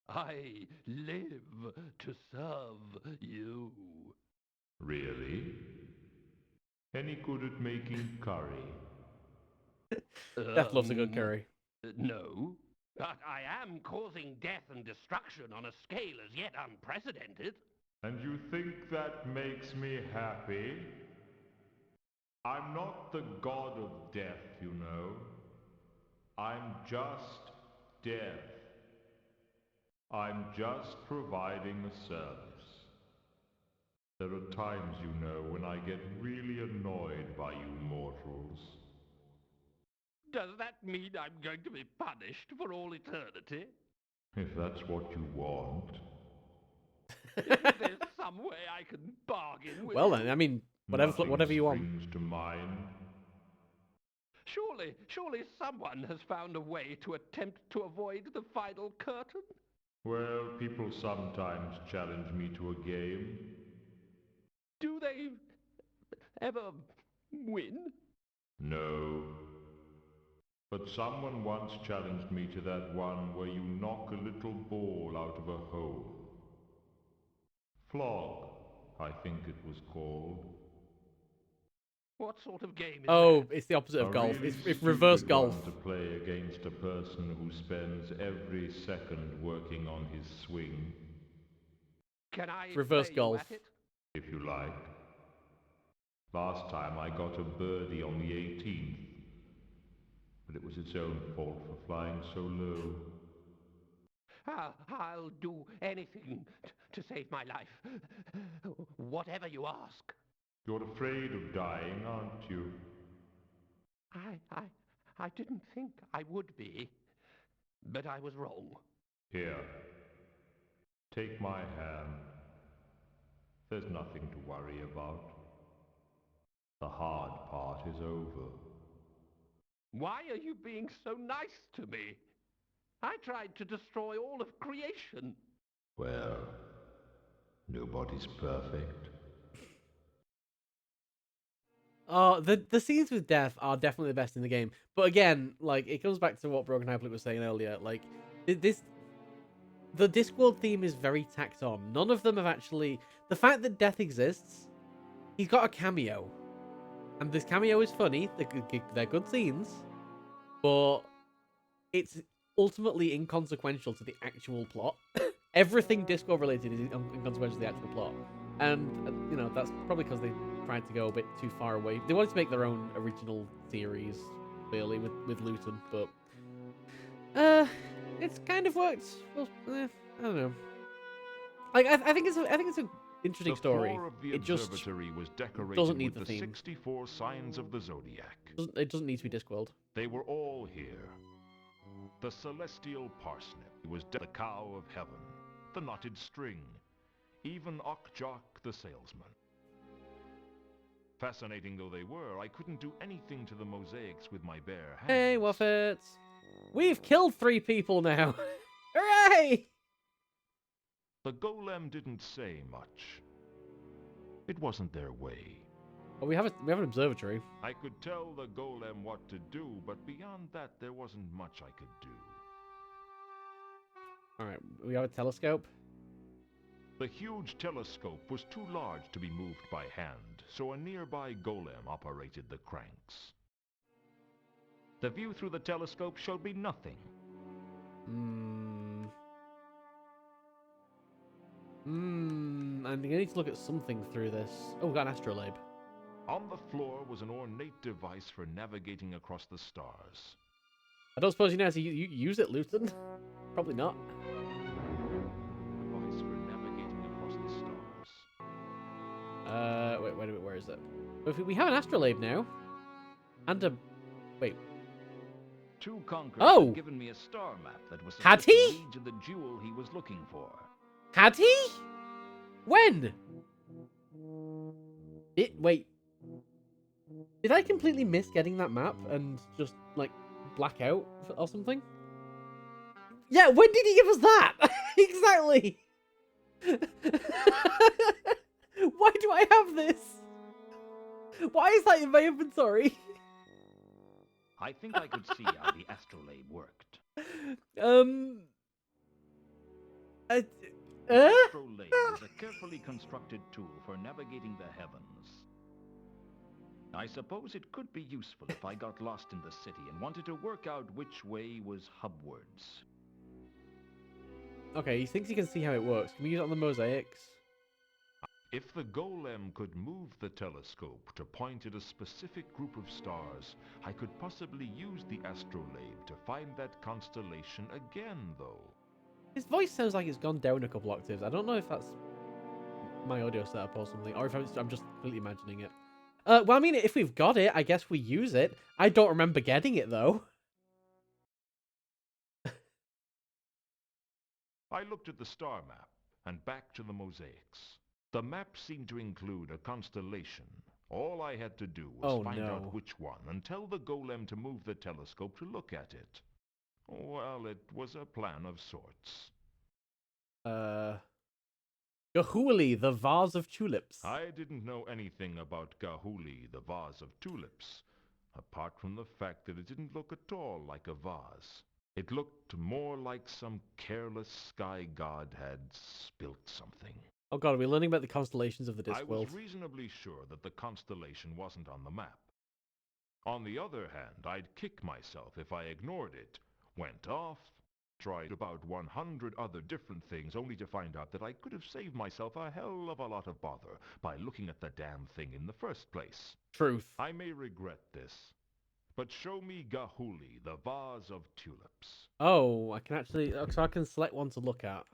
I live to serve you. Really? Any good at making curry? Death loves a good curry. No. But I am causing death and destruction on a scale as yet unprecedented. And you think that makes me happy? I'm not the god of death, you know. I'm just death. I'm just providing a service. There are times, you know, when I get really annoyed by you mortals. Does that mean I'm going to be punished for all eternity? If that's what you want. Is there some way I can bargain with Well you? then, I mean, Nothing whatever you want. springs to mind. Surely someone has found a way to attempt to avoid the final curtain? Well, people sometimes challenge me to a game. Do they ever win? No. But someone once challenged me to that one where you knock a little ball out of a hole. Flog, I think it was called. What sort of game is Oh, that? it's the opposite of A golf. really It's reverse stupid golf. one to play against a person who spends every second working on his swing, Can I Reverse play golf. you at it? if you like. Last time I got a birdie on the 18th, but it was its own fault for flying so low. I'll do anything to save my life. Whatever you ask. You're afraid of dying, aren't you? I didn't think I would be, but I was wrong. Here, take my hand. There's nothing to worry about. The hard part is over. Why are you being so nice to me? I tried to destroy all of creation. Well, nobody's perfect. Oh, the scenes with death are definitely the best in the game. But again, like, it comes back to what Broken Hyperlink was saying earlier. Like, the Discworld theme is very tacked on. None of them have actually... The fact that death exists, he's got a cameo. And this cameo is funny. They're good scenes. But it's ultimately inconsequential to the actual plot. Everything Discworld related is inconsequential to the actual plot. And, you know, that's probably because they tried to go a bit too far away. They wanted to make their own original series, clearly, with Luton, but... it's kind of worked. Well, I don't know. Like, I think it's an interesting story. The floor of the It just observatory was decorated doesn't need with the the theme. 64 signs of the zodiac. It doesn't need to be Discworld. They were all here. The celestial parsnip was the cow of heaven, the knotted string, even Okjok the salesman. Fascinating though they were, I couldn't do anything to the mosaics with my bare hands. Hey, Waffets! We've killed 3 people now! Hooray! The golem didn't say much. It wasn't their way. Well, we have an observatory. I could tell the golem what to do, but beyond that, there wasn't much I could do. Alright, we have a telescope. The huge telescope was too large to be moved by hand, so a nearby golem operated the cranks. The view through the telescope showed me nothing. I'm gonna need to look at something through this. Oh, we got an astrolabe. On the floor was an ornate device for navigating across the stars. I don't suppose you know how to use it, Luton? Probably not. Device for navigating across the stars. Wait a minute, where is it? We have an astrolabe now. And a... Wait. Two conquerors Oh! had given me a star map that was Had supposed he? to lead to the jewel he was looking for. Had he? When? Wait. Did I completely miss getting that map and just, like, black out or something? Yeah, when did he give us that? Exactly! Why do I have this? Why is that in my inventory? I think I could see how the astrolabe worked. The astrolabe as a carefully constructed tool for navigating the heavens. I suppose it could be useful if I got lost in the city and wanted to work out which way was hubwards. Okay, he thinks he can see how it works. Can we use it on the mosaics? If the golem could move the telescope to point at a specific group of stars, I could possibly use the astrolabe to find that constellation again, though. His voice sounds like it's gone down a couple octaves. I don't know if that's my audio setup or something, or if I'm just completely imagining it. Well, I mean, if we've got it, I guess we use it. I don't remember getting it, though. I looked at the star map and back to the mosaics. The map seemed to include a constellation. All I had to do was find out which one and tell the golem to move the telescope to look at it. Well, it was a plan of sorts. Gahuli, the vase of tulips. I didn't know anything about Gahuli, the vase of tulips, apart from the fact that it didn't look at all like a vase. It looked more like some careless sky god had spilt something. Oh god, are we learning about the constellations of the Discworld? I was reasonably sure that the constellation wasn't on the map. On the other hand, I'd kick myself if I ignored it, went off, tried about 100 other different things, only to find out that I could have saved myself a hell of a lot of bother by looking at the damn thing in the first place. Truth. I may regret this, but show me Gahuli, the vase of tulips. Oh, I can actually... So I can select one to look at.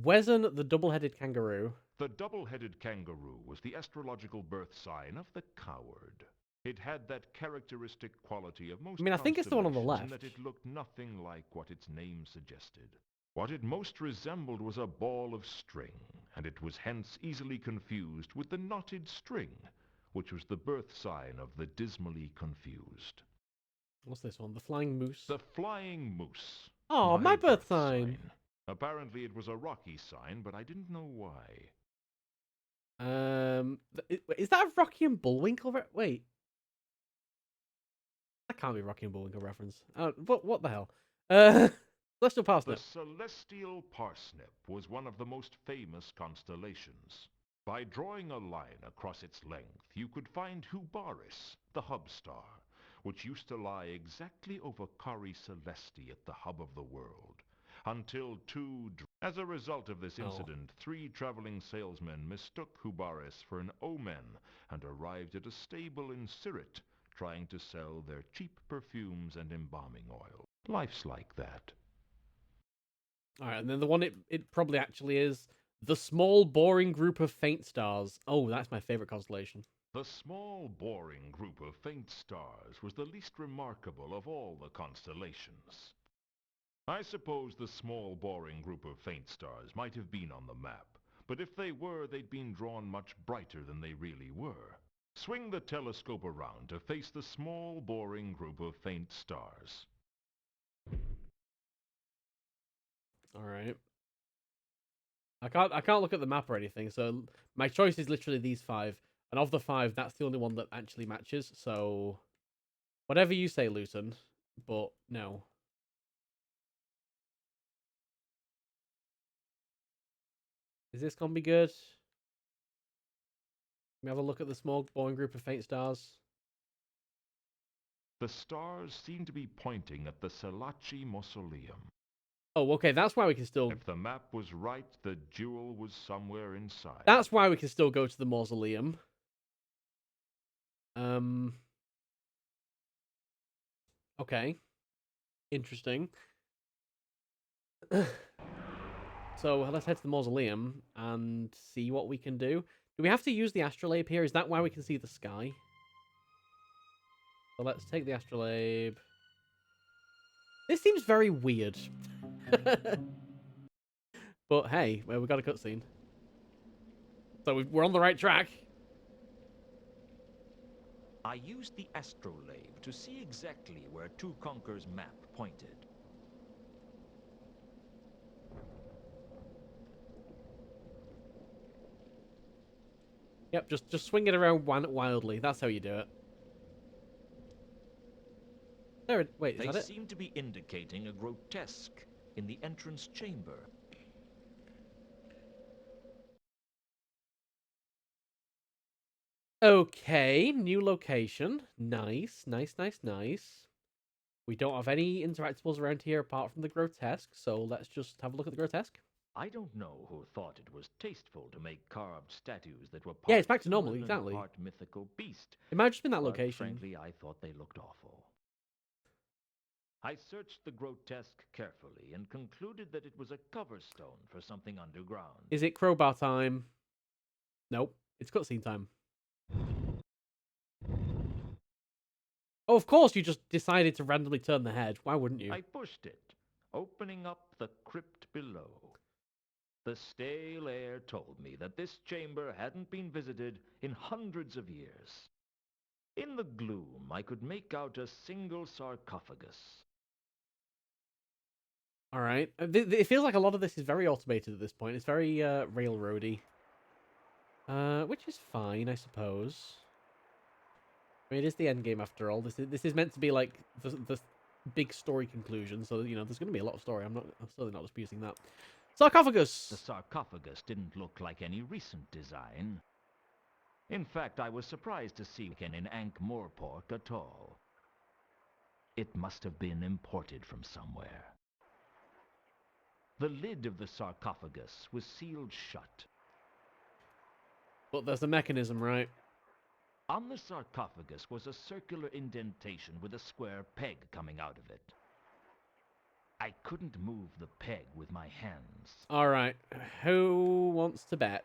Wezen, the double-headed kangaroo. The double-headed kangaroo was the astrological birth sign of the coward. It had that characteristic quality of most I think it's the one on the left. in that it looked nothing like what its name suggested. What it most resembled was a ball of string, and it was hence easily confused with the knotted string, which was the birth sign of the dismally confused. What's this one? The flying moose? The flying moose. Oh, my birth sign. Apparently it was a rocky sign, but I didn't know why. Is that a Rocky and Bullwinkle? Wait. That can't be a Rocky and Bullwinkle reference. What the hell? Celestial Parsnip. The Celestial Parsnip was one of the most famous constellations. By drawing a line across its length, you could find Hubaris, the hub star, which used to lie exactly over Cari Celesti at the hub of the world. Until as a result of this incident, 3 traveling salesmen mistook Hubaris for an omen and arrived at a stable in Sirit, trying to sell their cheap perfumes and embalming oil. Life's like that. Alright, and then the one it probably actually is, the small, boring group of faint stars. Oh, that's my favorite constellation. The small, boring group of faint stars was the least remarkable of all the constellations. I suppose the small, boring group of faint stars might have been on the map, but if they were, they'd been drawn much brighter than they really were. Swing the telescope around to face the small, boring group of faint stars. Alright. I can't look at the map or anything, so my choice is literally these 5. And of the 5, that's the only one that actually matches, so... Whatever you say, Luton, but no. Is this gonna be good? Let me have a look at the small, boring group of faint stars. The stars seem to be pointing at the Selachi Mausoleum. Oh, okay, that's why we can still... If the map was right, the jewel was somewhere inside. That's why we can still go to the mausoleum. Okay. Interesting. So let's head to the mausoleum and see what we can do. Do we have to use the astrolabe here? Is that why we can see the sky? So let's take the astrolabe. This seems very weird. But hey, well, we got a cutscene. So we're on the right track. I used the astrolabe to see exactly where Two Conquer's map pointed. Yep, just swing it around wildly. That's how you do it. There, wait, is that it? They seem to be indicating a grotesque in the entrance chamber. Okay, new location. Nice, nice, nice, nice. We don't have any interactables around here apart from the grotesque, so let's just have a look at the grotesque. I don't know who thought it was tasteful to make carved statues that were part Yeah, it's back to normal, human exactly. and part mythical beast. It might have just been that But location. frankly, I thought they looked awful. I searched the grotesque carefully and concluded that it was a cover stone for something underground. Is it crowbar time? Nope, it's cutscene time. Oh, of course you just decided to randomly turn the head. Why wouldn't you? I pushed it, opening up the crypt below. The stale air told me that this chamber hadn't been visited in hundreds of years. In the gloom, I could make out a single sarcophagus. All right. It feels like a lot of this is very automated at this point. It's very railroady. Which is fine, I suppose. I mean, it is the end game after all. This is meant to be like the big story conclusion, so you know there's going to be a lot of story. I'm certainly not disputing that. Sarcophagus. The sarcophagus didn't look like any recent design. In fact, I was surprised to see an Ankh Morpork at all. It must have been imported from somewhere. The lid of the sarcophagus was sealed shut. But there's a mechanism, right? On the sarcophagus was a circular indentation with a square peg coming out of it. I couldn't move the peg with my hands. All right. Who wants to bet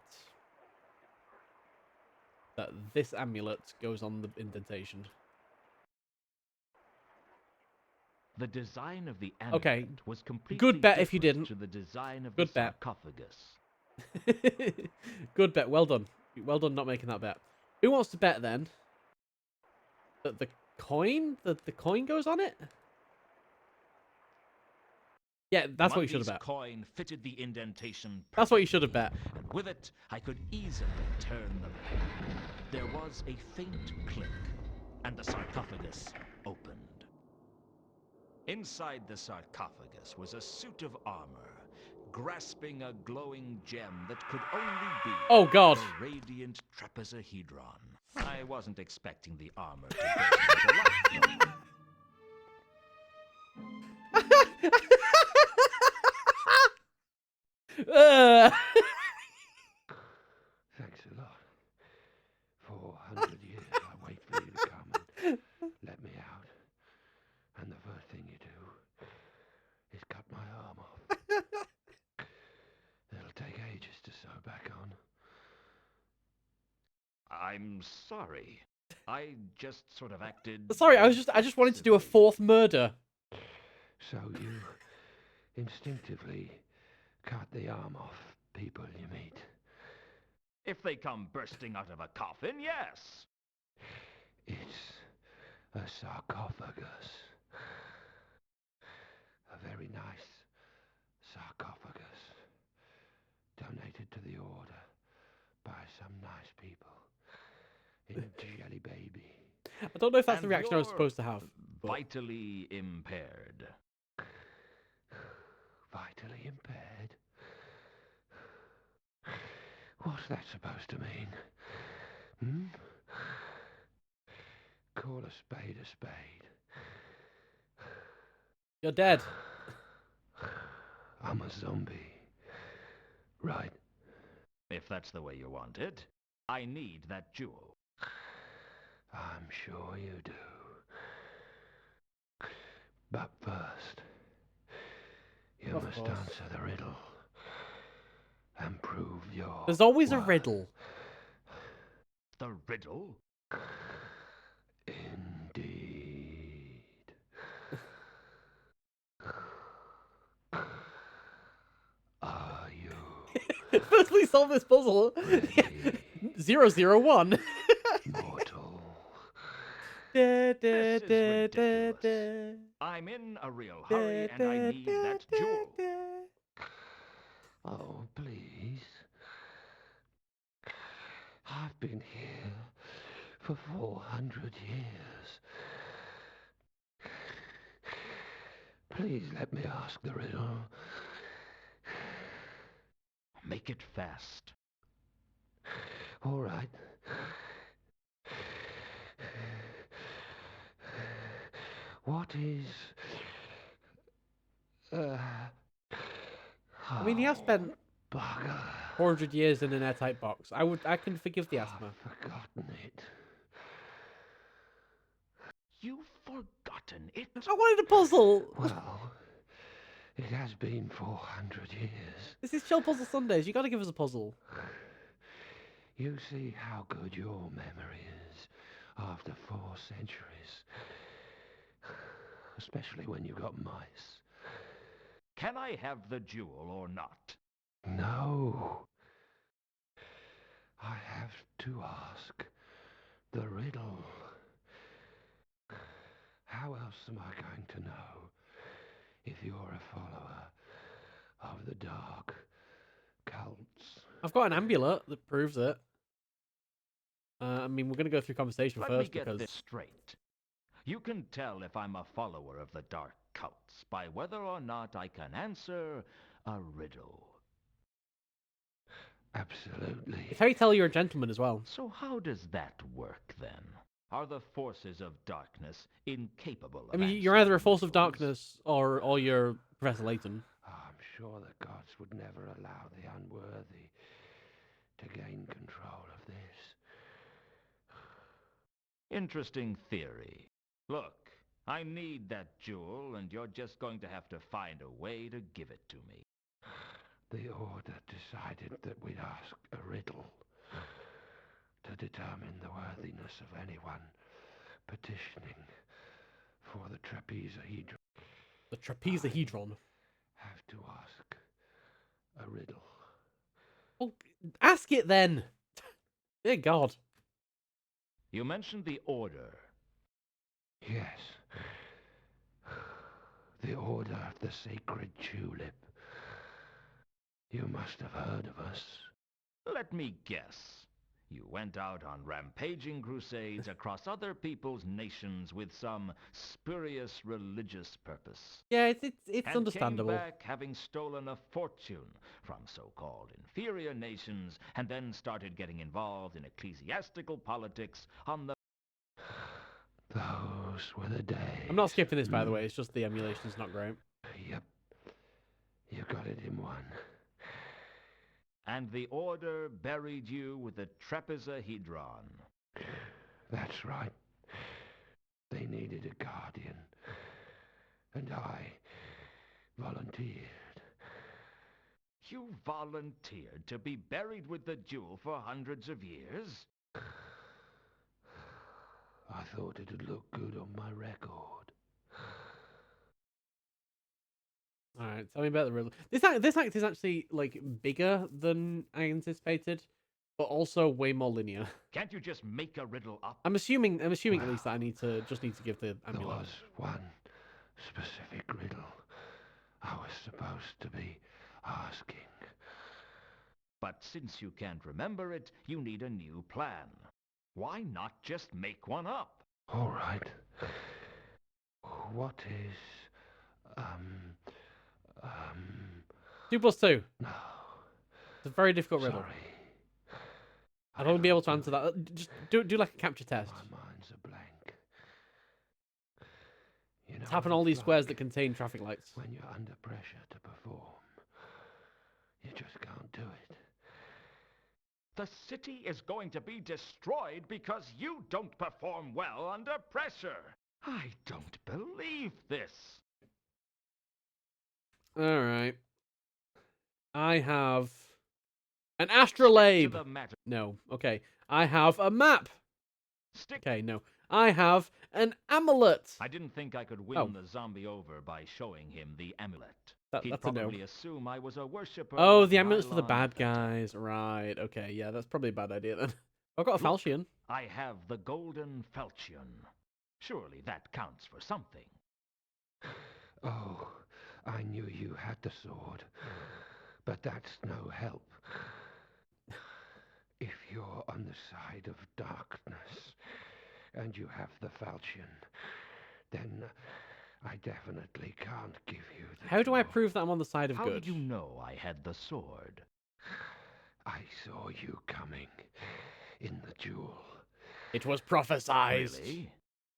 that this amulet goes on the indentation? The design of the amulet was completely good bet if you different didn't. to the design of Good the bet. sarcophagus. Good bet. Well done. Well done not making that bet. Who wants to bet then that the coin goes on it? Yeah, that's what you should have bet. Coin fitted the indentation That's what you should have bet. and with it, I could easily turn the peg. There was a faint click, and the sarcophagus opened. Inside the sarcophagus was a suit of armor, grasping a glowing gem that could only be Oh God. the Radiant Trapezohedron. I wasn't expecting the armor to burst into life, though. Thanks a lot. 400 years I wait for you to come and let me out. And the first thing you do is cut my arm off. It'll take ages to sew back on. I'm sorry. I just sort of acted... Sorry, I just wanted to do a fourth murder. So you instinctively cut the arm off people you meet. If they come bursting out of a coffin, yes. It's a sarcophagus. A very nice sarcophagus. Donated to the order by some nice people in Jelly Baby. I don't know if that's And the reaction I was you're supposed to have. But... Vitally impaired. Vitally impaired? What's that supposed to mean? Hmm? Call a spade a spade. You're dead. I'm a zombie. Right. If that's the way you want it, I need that jewel. I'm sure you do. But first, you Of must course. answer the riddle and prove your There's always a worth. riddle. The riddle? Indeed. Are you First, please solve this puzzle. ready, 001. mortal? Da, da, This is da, da, ridiculous. da. I'm in a real hurry and I need that jewel. Oh, please. I've been here for 400 years. Please let me ask the riddle. Make it fast. All right. What is... I mean, he has spent bugger. 400 years in an airtight box. I can forgive the asthma. I've forgotten it. You've forgotten it? I wanted a puzzle. Well, it has been 400 years. This is Chill Puzzle Sundays. You got to give us a puzzle. You see how good your memory is after 4 centuries. Especially when you've got mice. Can I have the jewel or not? No. I have to ask the riddle. How else am I going to know if you're a follower of the dark cults? I've got an amulet that proves it. I mean, we're going to go through conversation Let me first get because... this straight. You can tell if I'm a follower of the dark cults by whether or not I can answer a riddle. Absolutely. It's how you tell you're a gentleman as well. So how does that work, then? Are the forces of darkness incapable of I mean, you're either a answering force of riddles? darkness or you're Professor Layton. I'm sure the gods would never allow the unworthy to gain control of this. Interesting theory. Look, I need that jewel, and you're just going to have to find a way to give it to me. The Order decided that we'd ask a riddle to determine the worthiness of anyone petitioning for the Trapezohedron. The Trapezohedron. Have to ask a riddle. Well, ask it then. Dear God. You mentioned the Order. Yes. The Order of the Sacred Tulip. You must have heard of us. Let me guess. You went out on rampaging crusades across other people's nations with some spurious religious purpose. Yeah, it's And understandable. came back having stolen a fortune from so-called inferior nations, and then started getting involved in ecclesiastical politics on the... Those were the days. I'm not skipping this, by the way. It's just the emulation's not great. Yep. You got it in one. And the Order buried you with the Trapezohedron. That's right. They needed a guardian. And I volunteered. You volunteered to be buried with the jewel for hundreds of years? I thought it'd look good on my record. All right, tell me about the riddle. This act is actually like bigger than I anticipated, but also way more linear. Can't you just make a riddle up? I'm assuming at least that I need to give the There amulet. was one specific riddle I was supposed to be asking. But since you can't remember it, you need a new plan. Why not just make one up? All right. What is... 2 plus 2. No. It's a very difficult riddle. Sorry. I'd only be able to answer that. Just do like a capture test. My mind's a blank. You know Tap on what all it's these squares like that contain traffic lights. when you're under pressure to perform. You just can't do it. The city is going to be destroyed because you don't perform well under pressure. I don't believe this. All right. I have an To astrolabe. the matter. No. Okay. I have a map. Stick. Okay. No. I have an amulet. I didn't think I could win Oh. the zombie over by showing him the amulet. He'd That's a no. probably assume I was a worshipper. Oh, of the amulet's for the nylon bad fetters. guys. Right. Okay. Yeah, that's probably a bad idea then. I've got a Look. falchion. I have the golden falchion. Surely that counts for something. Oh, I knew you had the sword. But that's no help. If you're on the side of darkness and you have the falchion, then I definitely can't give you the How do I jewel. prove that I'm on the side of How good? did you know I had the sword? I saw you coming in the jewel. It was prophesized. Really?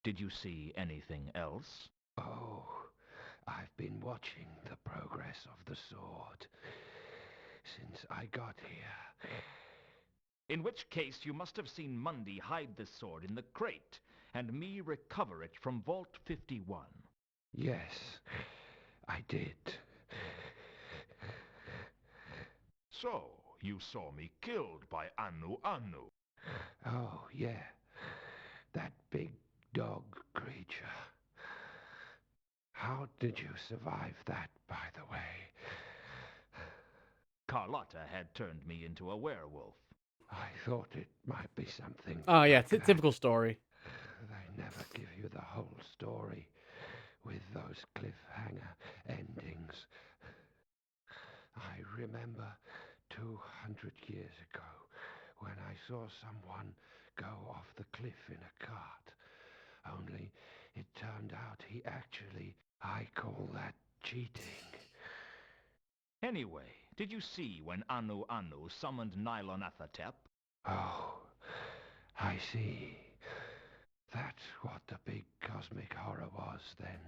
Did you see anything else? Oh, I've been watching the progress of the sword since I got here. In which case you must have seen Mundy hide the sword in the crate, and me recover it from Vault 51. Yes, I did. So, you saw me killed by Anu Anu. Oh, yeah. That big dog creature. How did you survive that, by the way? Carlotta had turned me into a werewolf. I thought it might be something. Oh yeah, like that. typical story. They never give you the whole story with those cliffhanger endings. I remember 200 years ago when I saw someone go off the cliff in a cart. Only it turned out I call that cheating. Anyway, did you see when Anu Anu summoned Nylonathotep? Oh, I see. That's what the big cosmic horror was then.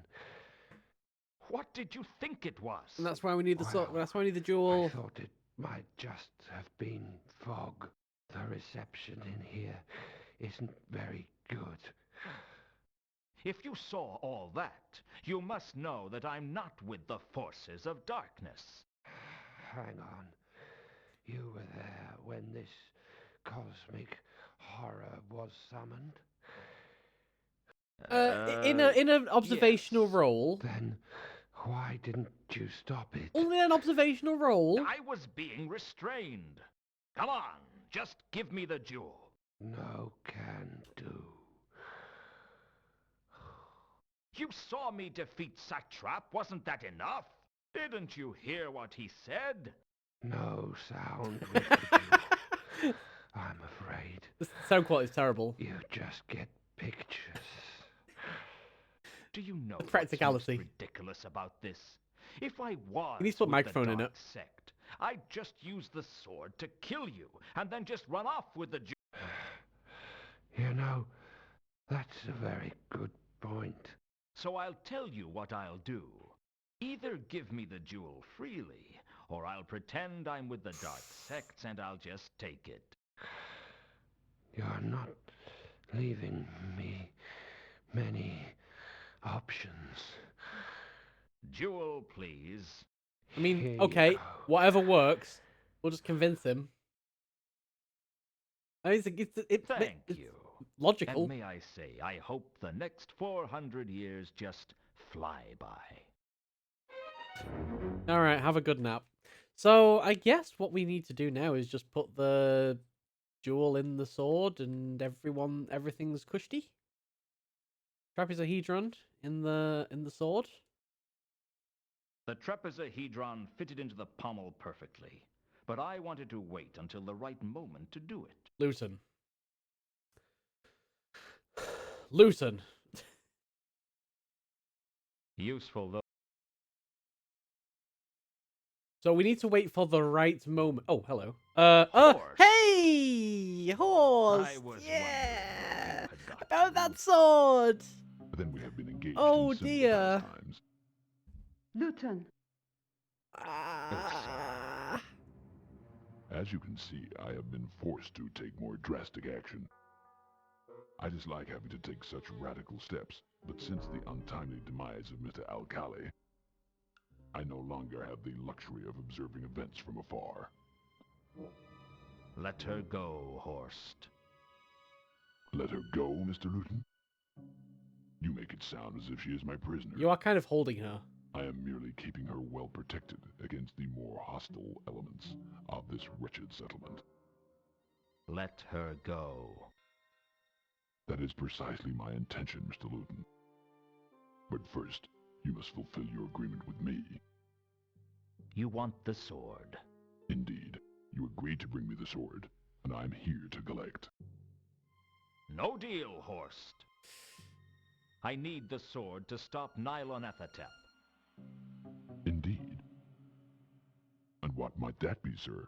What did you think it was? And that's why we need the Well, that's why we need the jewel. I thought it might just have been fog. The reception in here isn't very good. If you saw all that, you must know that I'm not with the forces of darkness. Hang on. You were there when this cosmic horror was summoned? In an observational yes. role. Then why didn't you stop it? Only an observational role. I was being restrained. Come on, just give me the jewel. No can do. You saw me defeat Satrap, wasn't that enough? Didn't you hear what he said? No sound with the jewel. I'm afraid. The sound quality is terrible. You just get pictures. Do you know The what's practicality. most ridiculous about this? If I was You need to put with microphone the in dark it. sect, I'd just use the sword to kill you, and then just run off with the jewel. You know, that's a very good point. So I'll tell you what I'll do. Either give me the jewel freely, or I'll pretend I'm with the dark sects and I'll just take it. You're not leaving me many options. Jewel, please. I mean, Here you okay, go. whatever works. We'll just convince him. I mean, it's Thank you. logical. And may I say, I hope the next 400 years just fly by. All right, have a good nap. So I guess what we need to do now is just put the jewel in the sword, and everything's cushy. Trapezohedron in the sword. The trapezohedron fitted into the pommel perfectly, but I wanted to wait until the right moment to do it. Loosen. Loosen. Useful though. So we need to wait for the right moment. Oh, hello. Horse. Hey, horse. I was yeah. wondering where you had got About to. that sword. Then we have been engaged Oh, in similar dear. pastimes. Luton, Ah. As you can see, I have been forced to take more drastic action. I dislike having to take such radical steps, but since the untimely demise of Mr. Alcali, I no longer have the luxury of observing events from afar. Let her go, Horst. Let her go, Mr. Luton? You make it sound as if she is my prisoner. You are kind of holding her. I am merely keeping her well protected against the more hostile elements of this wretched settlement. Let her go. That is precisely my intention, Mr. Luton. But first, you must fulfill your agreement with me. You want the sword. Indeed, you agreed to bring me the sword, and I am here to collect. No deal, Horst. I need the sword to stop Nylonathotep. Indeed. And what might that be, sir?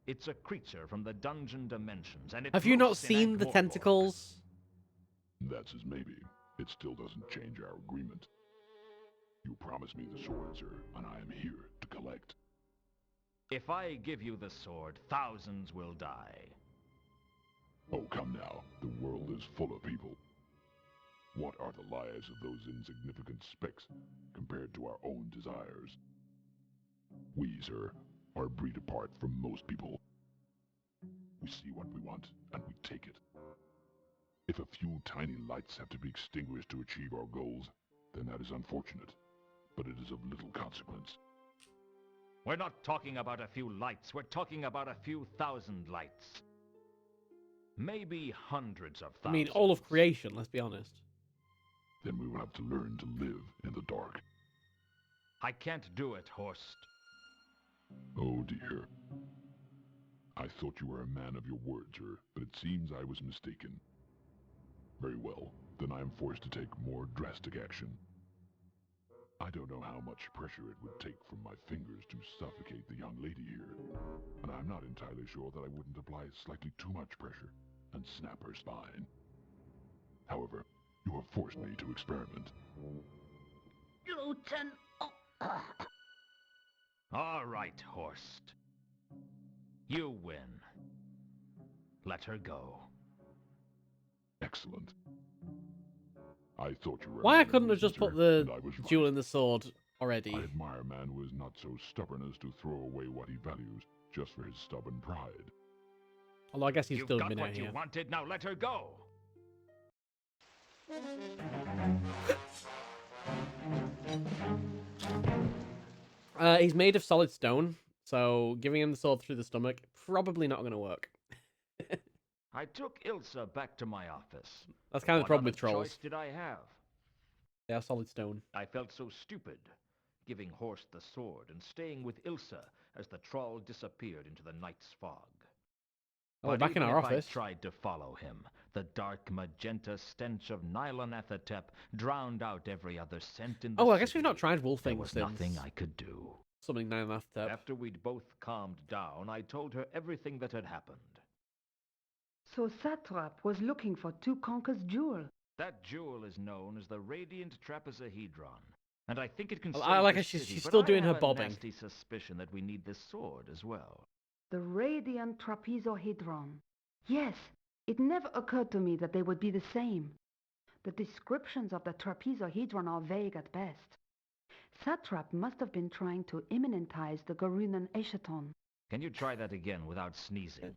It's a creature from the dungeon dimensions, and it Have you not lives in seen the Morpork. tentacles? That's as maybe. It still doesn't change our agreement. You promised me the sword, sir, and I am here to collect. If I give you the sword, thousands will die. Oh, come now. The world is full of people. What are the lives of those insignificant specks compared to our own desires? We, sir, are a breed apart from most people. We see what we want, and we take it. If a few tiny lights have to be extinguished to achieve our goals, then that is unfortunate, but it is of little consequence. We're not talking about a few lights, we're talking about a few thousand lights. Maybe hundreds of thousands. I mean, all of creation, let's be honest. Then we will have to learn to live in the dark. I can't do it, Horst. Oh dear. I thought you were a man of your word, sir, but it seems I was mistaken. Very well, then I am forced to take more drastic action. I don't know how much pressure it would take from my fingers to suffocate the young lady here, and I'm not entirely sure that I wouldn't apply slightly too much pressure and snap her spine. However, you have forced me to experiment. Luton! All right, Horst. You win. Let her go. Excellent. I thought you were... Why I couldn't have just put the and I was right. jewel in the sword already? I admire a man who is not so stubborn as to throw away what he values just for his stubborn pride. Although I guess he's You've still got been out what you here. wanted, now let her go! He's made of solid stone, so giving him the sword through the stomach, probably not going to work. I took Ilsa back to my office. That's kind of the problem with What other trolls. choice did I have? They are solid stone. I felt so stupid, giving Horst the sword and staying with Ilsa as the troll disappeared into the night's fog. Oh, But back in even our if office. I tried to follow him, the dark magenta stench of Nylanathatep drowned out every other scent in the Oh, I guess city. we've not tried There wolfing was since nothing I could do. something 9.5 step. After we'd both calmed down, I told her everything that had happened. So Satrap was looking for Tukanka's jewel. That jewel is known as the Radiant Trapezohedron, and I think it can I save like the how she's city, but still I doing her have a bobbing. nasty suspicion that we need this sword as well. The Radiant Trapezohedron. Yes, it never occurred to me that they would be the same. The descriptions of the trapezohedron are vague at best. Satrap must have been trying to immanentize the Garunan Eschaton. Can you try that again without sneezing?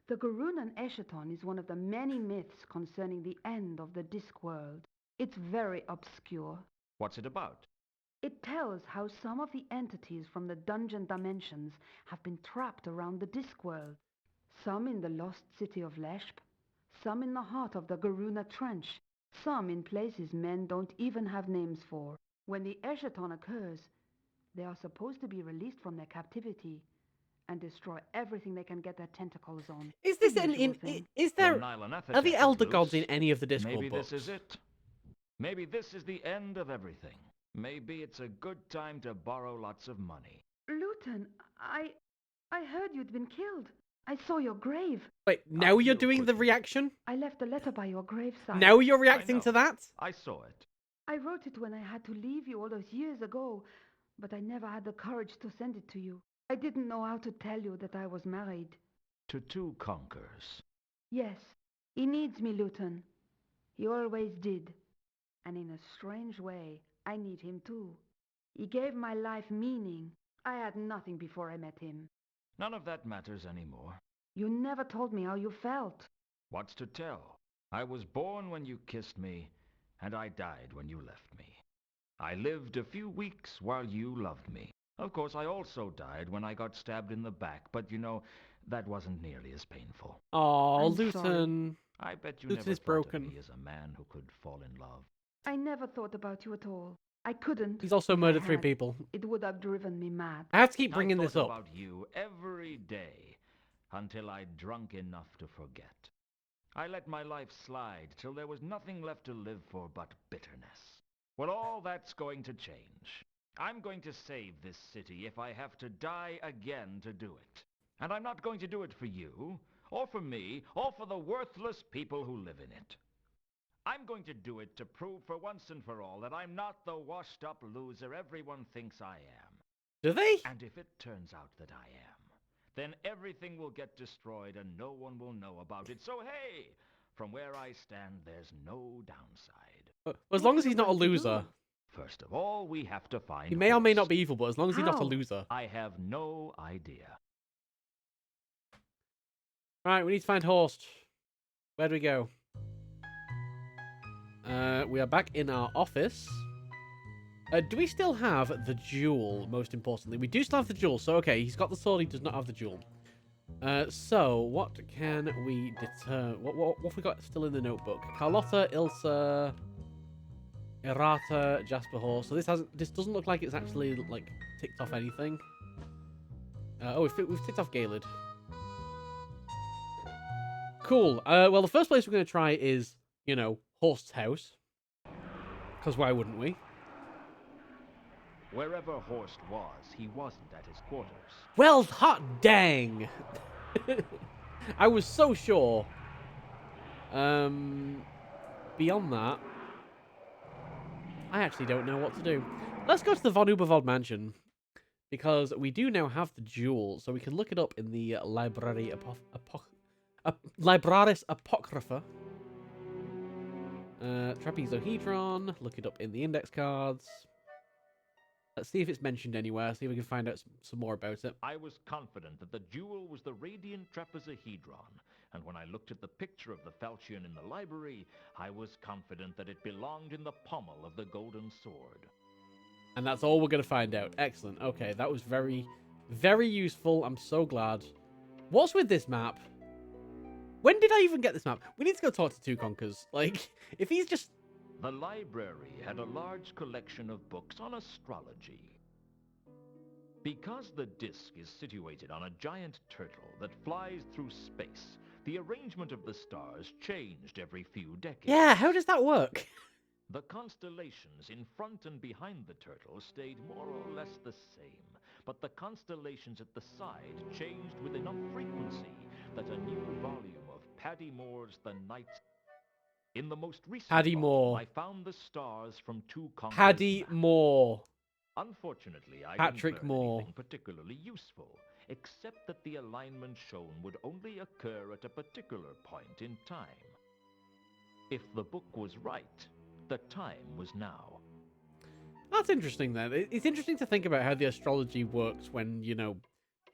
The Garunan Eschaton is one of the many myths concerning the end of the Discworld. It's very obscure. What's it about? It tells how some of the entities from the dungeon dimensions have been trapped around the Discworld. Some in the lost city of Leshp, some in the heart of the Garuna Trench, some in places men don't even have names for. When the Eschaton occurs, they are supposed to be released from their captivity and destroy everything they can get their tentacles on. Is this The in usual thing. is there When Nylanathatep are the is elder gods in loose, any of the Discworld maybe books? this is it. Maybe this is the end of everything. Maybe it's a good time to borrow lots of money. Luton, I heard you'd been killed. I saw your grave. Wait, now How you're you doing put the it. reaction? I left a letter by your graveside. Now you're reacting know. to that? I saw it. I wrote it when I had to leave you all those years ago, but I never had the courage to send it to you. I didn't know how to tell you that I was married. To two conquers. Yes, he needs me, Luton. He always did. And in a strange way, I need him too. He gave my life meaning. I had nothing before I met him. None of that matters anymore. You never told me how you felt. What's to tell? I was born when you kissed me, and I died when you left me. I lived a few weeks while you loved me. Of course, I also died when I got stabbed in the back, but you know, that wasn't nearly as painful. Oh, I'm Luton. I bet you Luton never is thought broken. of me as a man who could fall in love. I never thought about you at all. I couldn't. He's also If I murdered 3 had, people. It would have driven me mad. I have to keep bringing I this thought up. about you every day until I'd drunk enough to forget. I let my life slide till there was nothing left to live for but bitterness. Well, all that's going to change. I'm going to save this city if I have to die again to do it. And I'm not going to do it for you, or for me, or for the worthless people who live in it. I'm going to do it to prove for once and for all that I'm not the washed-up loser everyone thinks I am. Do they? And if it turns out that I am, then everything will get destroyed and no one will know about it. So hey, from where I stand, there's no downside. Well, as long as he's not a loser. First of all, we have to find He may or may not Horst. be evil, but as long as he's not a How? loser. I have no idea. Right, we need to find Horst. Where do we go? We are back in our office. Do we still have the jewel, most importantly? We do still have the jewel, so okay, he's got the sword, he does not have the jewel. So, what can we determine? What have we got still in the notebook? Carlotta, Ilsa, Errata, Jasper Horst. So this doesn't look like it's actually, like, ticked off anything. We've ticked off Galed. Cool. Well, the first place we're going to try is, you know, Horst's house. Because why wouldn't we? Wherever Horst was, he wasn't at his quarters. Well, hot dang! I was so sure. Beyond that, I actually don't know what to do. Let's go to the Von Ubervold mansion. Because we do now have the jewel, so we can look it up in the Library Libraris Apocrypha. Trapezohedron. Look it up in the index cards. Let's see if it's mentioned anywhere. See if we can find out some more about it. I was confident that the jewel was the Radiant Trapezohedron, and when I looked at the picture of the falchion in the library, I was confident that it belonged in the pommel of the golden sword. And that's all we're going to find out. Excellent. Okay, that was very, very useful. I'm so glad. What's with this map? When did I even get this map? We need to go talk to Two Conkers. Like, if he's just... The library had a large collection of books on astrology. Because the disk is situated on a giant turtle that flies through space, the arrangement of the stars changed every few decades. Yeah, how does that work? The constellations in front and behind the turtle stayed more or less the same, but the constellations at the side changed with enough frequency that a new volume of Paddy Moore's The Night... In the most recent Paddy volume, Moore. I found the stars from Two Conkers' Paddy map. Moore. Unfortunately, I Patrick didn't learn Moore. anything particularly useful, except that the alignment shown would only occur at a particular point in time. If the book was right, the time was now. That's interesting, then. It's interesting to think about how the astrology works when, you know,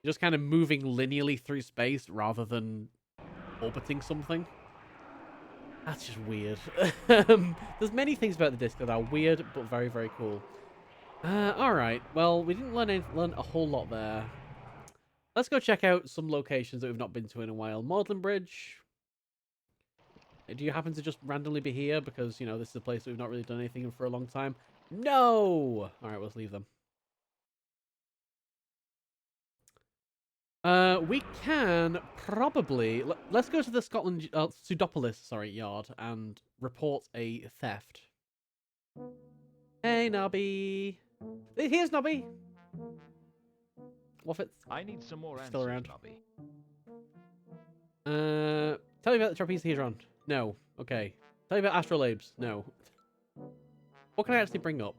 you're just kind of moving linearly through space rather than orbiting something. That's just weird. There's many things about the disc that are weird, but very, very cool. Alright, well, we didn't learn a whole lot there. Let's go check out some locations that we've not been to in a while. Maudlin Bridge. Do you happen to just randomly be here? Because, you know, this is a place that we've not really done anything in for a long time. No! Alright, let's leave them. We can probably... Let's go to the Scotland... Pseudopolis, yard and report a theft. Hey, Nobby. Here's Nobby. Waffits. I need some more Still answers, around. Nobby. Tell me about the Trapezohedron. No. Okay. Tell me about Astrolabes. No. What can I actually bring up?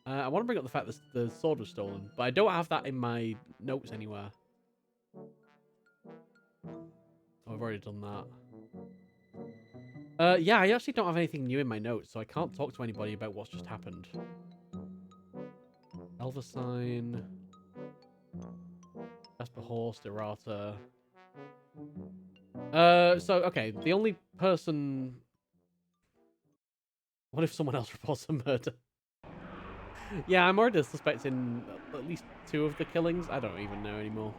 I want to bring up the fact that the sword was stolen, but I don't have that in my notes anywhere. Oh, I've already done that. Yeah, I actually don't have anything new in my notes, so I can't talk to anybody about what's just happened. Elversine. Jasper Horst, Errata. Okay, the only person... What if someone else reports a murder? Yeah, I'm already suspecting at least 2 of the killings. I don't even know anymore.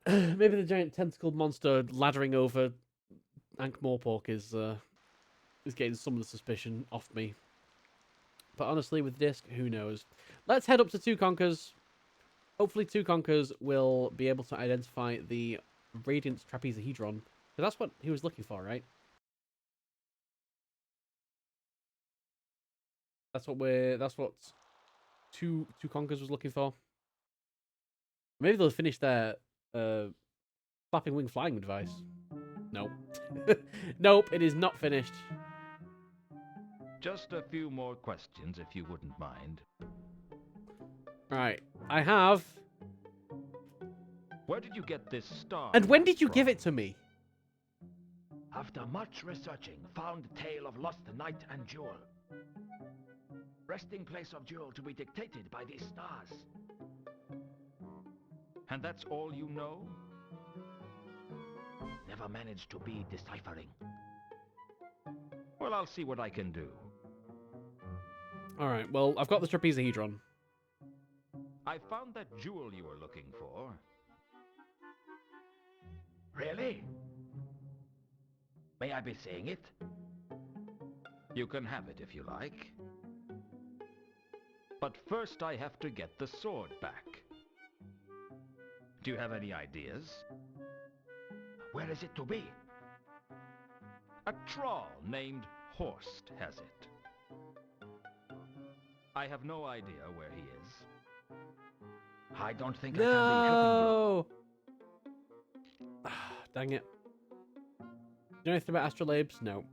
Maybe the giant tentacled monster laddering over Ankh Morpork is getting some of the suspicion off me. But honestly, with Disc, who knows? Let's head up to Two Conkers. Hopefully Two Conkers will be able to identify the Radiant Trapezohedron. Because that's what he was looking for, right? That's what Two Conkers was looking for. Maybe they'll finish their flapping wing flying device. Nope. Nope, it is not finished. Just a few more questions, if you wouldn't mind. Right. I have. Where did you get this star? And when did you from? give it to me? After much researching, found tale of lost knight and jewel. Resting place of jewel to be dictated by these stars. And that's all you know? Never managed to be deciphering. Well, I'll see what I can do. Alright, well, I've got the trapezohedron. I found that jewel you were looking for. Really? May I be seeing it? You can have it if you like. But first I have to get the sword back. Do you have any ideas? Where is it to be? A troll named Horst has it. I have no idea where he is. I don't think I can be helping you. No! Dang it. Do you know anything about astrolabes? No.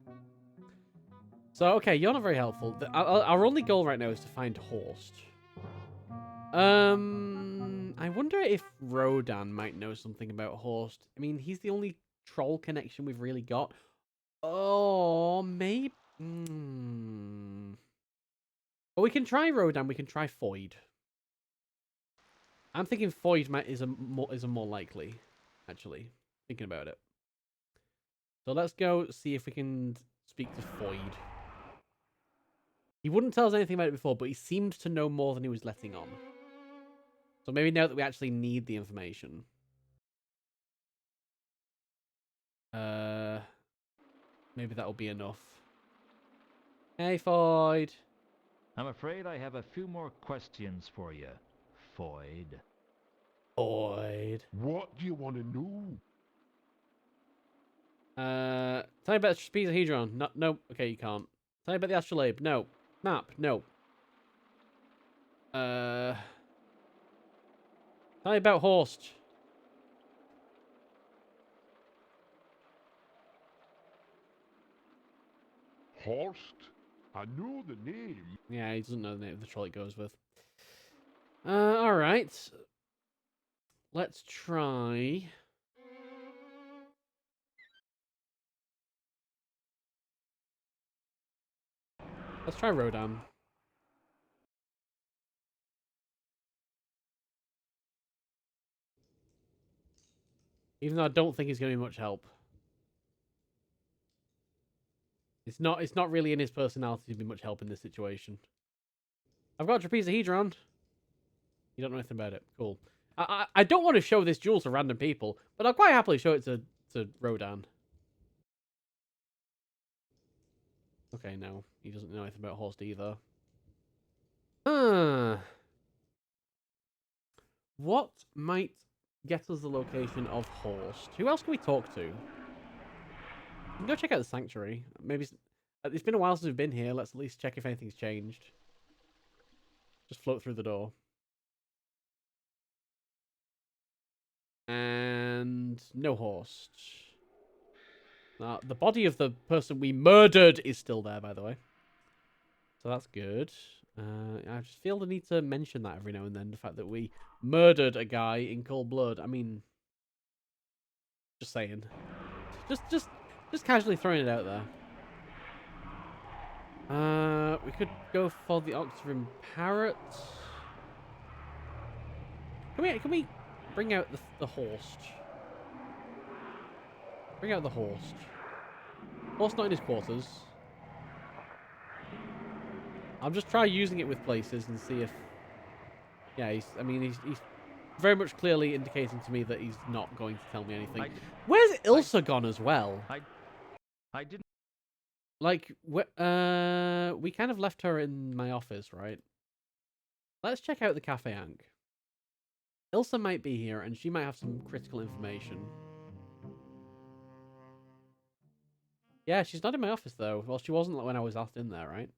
So, okay, you're not very helpful. Our only goal right now is to find Horst. I wonder if Rodan might know something about Horst. I mean, he's the only troll connection we've really got. Oh, maybe... But we can try Rodan, we can try Foyd. I'm thinking Foyd is a more likely, actually, thinking about it. So let's go see if we can speak to Foyd. He wouldn't tell us anything about it before, but he seemed to know more than he was letting on. So maybe now that we actually need the information. Maybe that'll be enough. Hey, Foyd. I'm afraid I have a few more questions for you, Foyd. Foyd. What do you want to know? Tell me about the trapezohedron. No, no. Okay, you can't. Tell me about the astrolabe. No. Map. No. Tell me about Horst. Horst? I know the name. Yeah, he doesn't know the name of the troll it goes with. Alright. Let's try... Let's try Rodan. Even though I don't think he's going to be much help. It's not really in his personality to be much help in this situation. I've got a trapezohedron. You don't know anything about it. Cool. I don't want to show this jewel to random people, but I'll quite happily show it to Rodan. Okay, no. He doesn't know anything about Horst either. What might get us the location of Horst? Who else can we talk to? We can go check out the sanctuary. Maybe it's been a while since we've been here. Let's at least check if anything's changed. Just float through the door. And no Horst. The body of the person we murdered is still there, by the way. So that's good. I just feel the need to mention that every now and then. The fact that we murdered a guy in cold blood. I mean, just saying. Just casually throwing it out there. We could go for the Octarim Parrot. Can we bring out the Horst? Bring out the Horst. Horst not in his quarters. I'll just try using it with places and see if... Yeah, he's very much clearly indicating to me that he's not going to tell me anything. Where's Ilsa gone as well? I didn't... Like, we kind of left her in my office, right? Let's check out the Cafe Ankh. Ilsa might be here, and she might have some critical information. Yeah, she's not in my office, though. Well, she wasn't when I was last in there, right?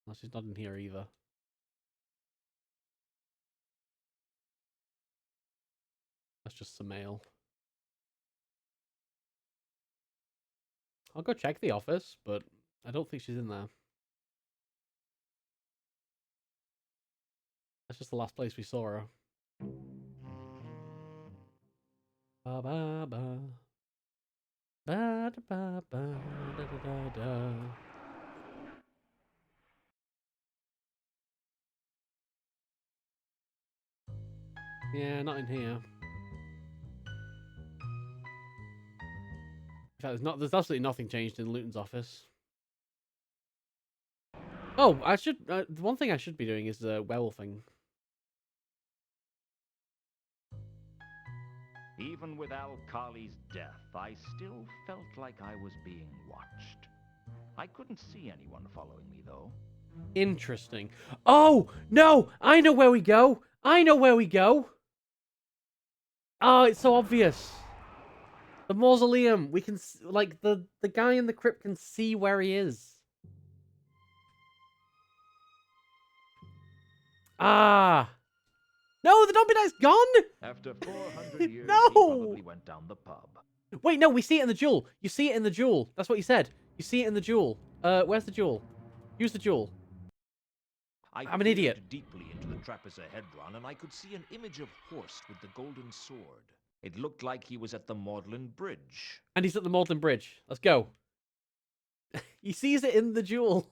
Well, she's not in here either. That's just some mail. I'll go check the office, but I don't think she's in there. That's just the last place we saw her. Ba ba ba. Ba da ba ba da da da da. Yeah, not in here. In fact, there's absolutely nothing changed in Luton's office. Oh, I should. The one thing I should be doing is werewolfing. Even with Al-Khali's death, I still felt like I was being watched. I couldn't see anyone following me, though. Interesting. Oh no! I know where we go. I know where we go. Oh, it's so obvious. The mausoleum. We can like the guy in the crypt can see where he is. Ah. No, the Dombey Knight's gone! After 400 years, No! he probably went down the pub. Wait, no, we see it in the jewel. You see it in the jewel. That's what you said. You see it in the jewel. Where's the jewel? Use the jewel. I'm an idiot. Peered deeply into the Trapezohedron, and I could see an image of Horst with the golden sword. It looked like he was at the Magdalen Bridge. And he's at the Magdalen Bridge. Let's go. He sees it in the jewel.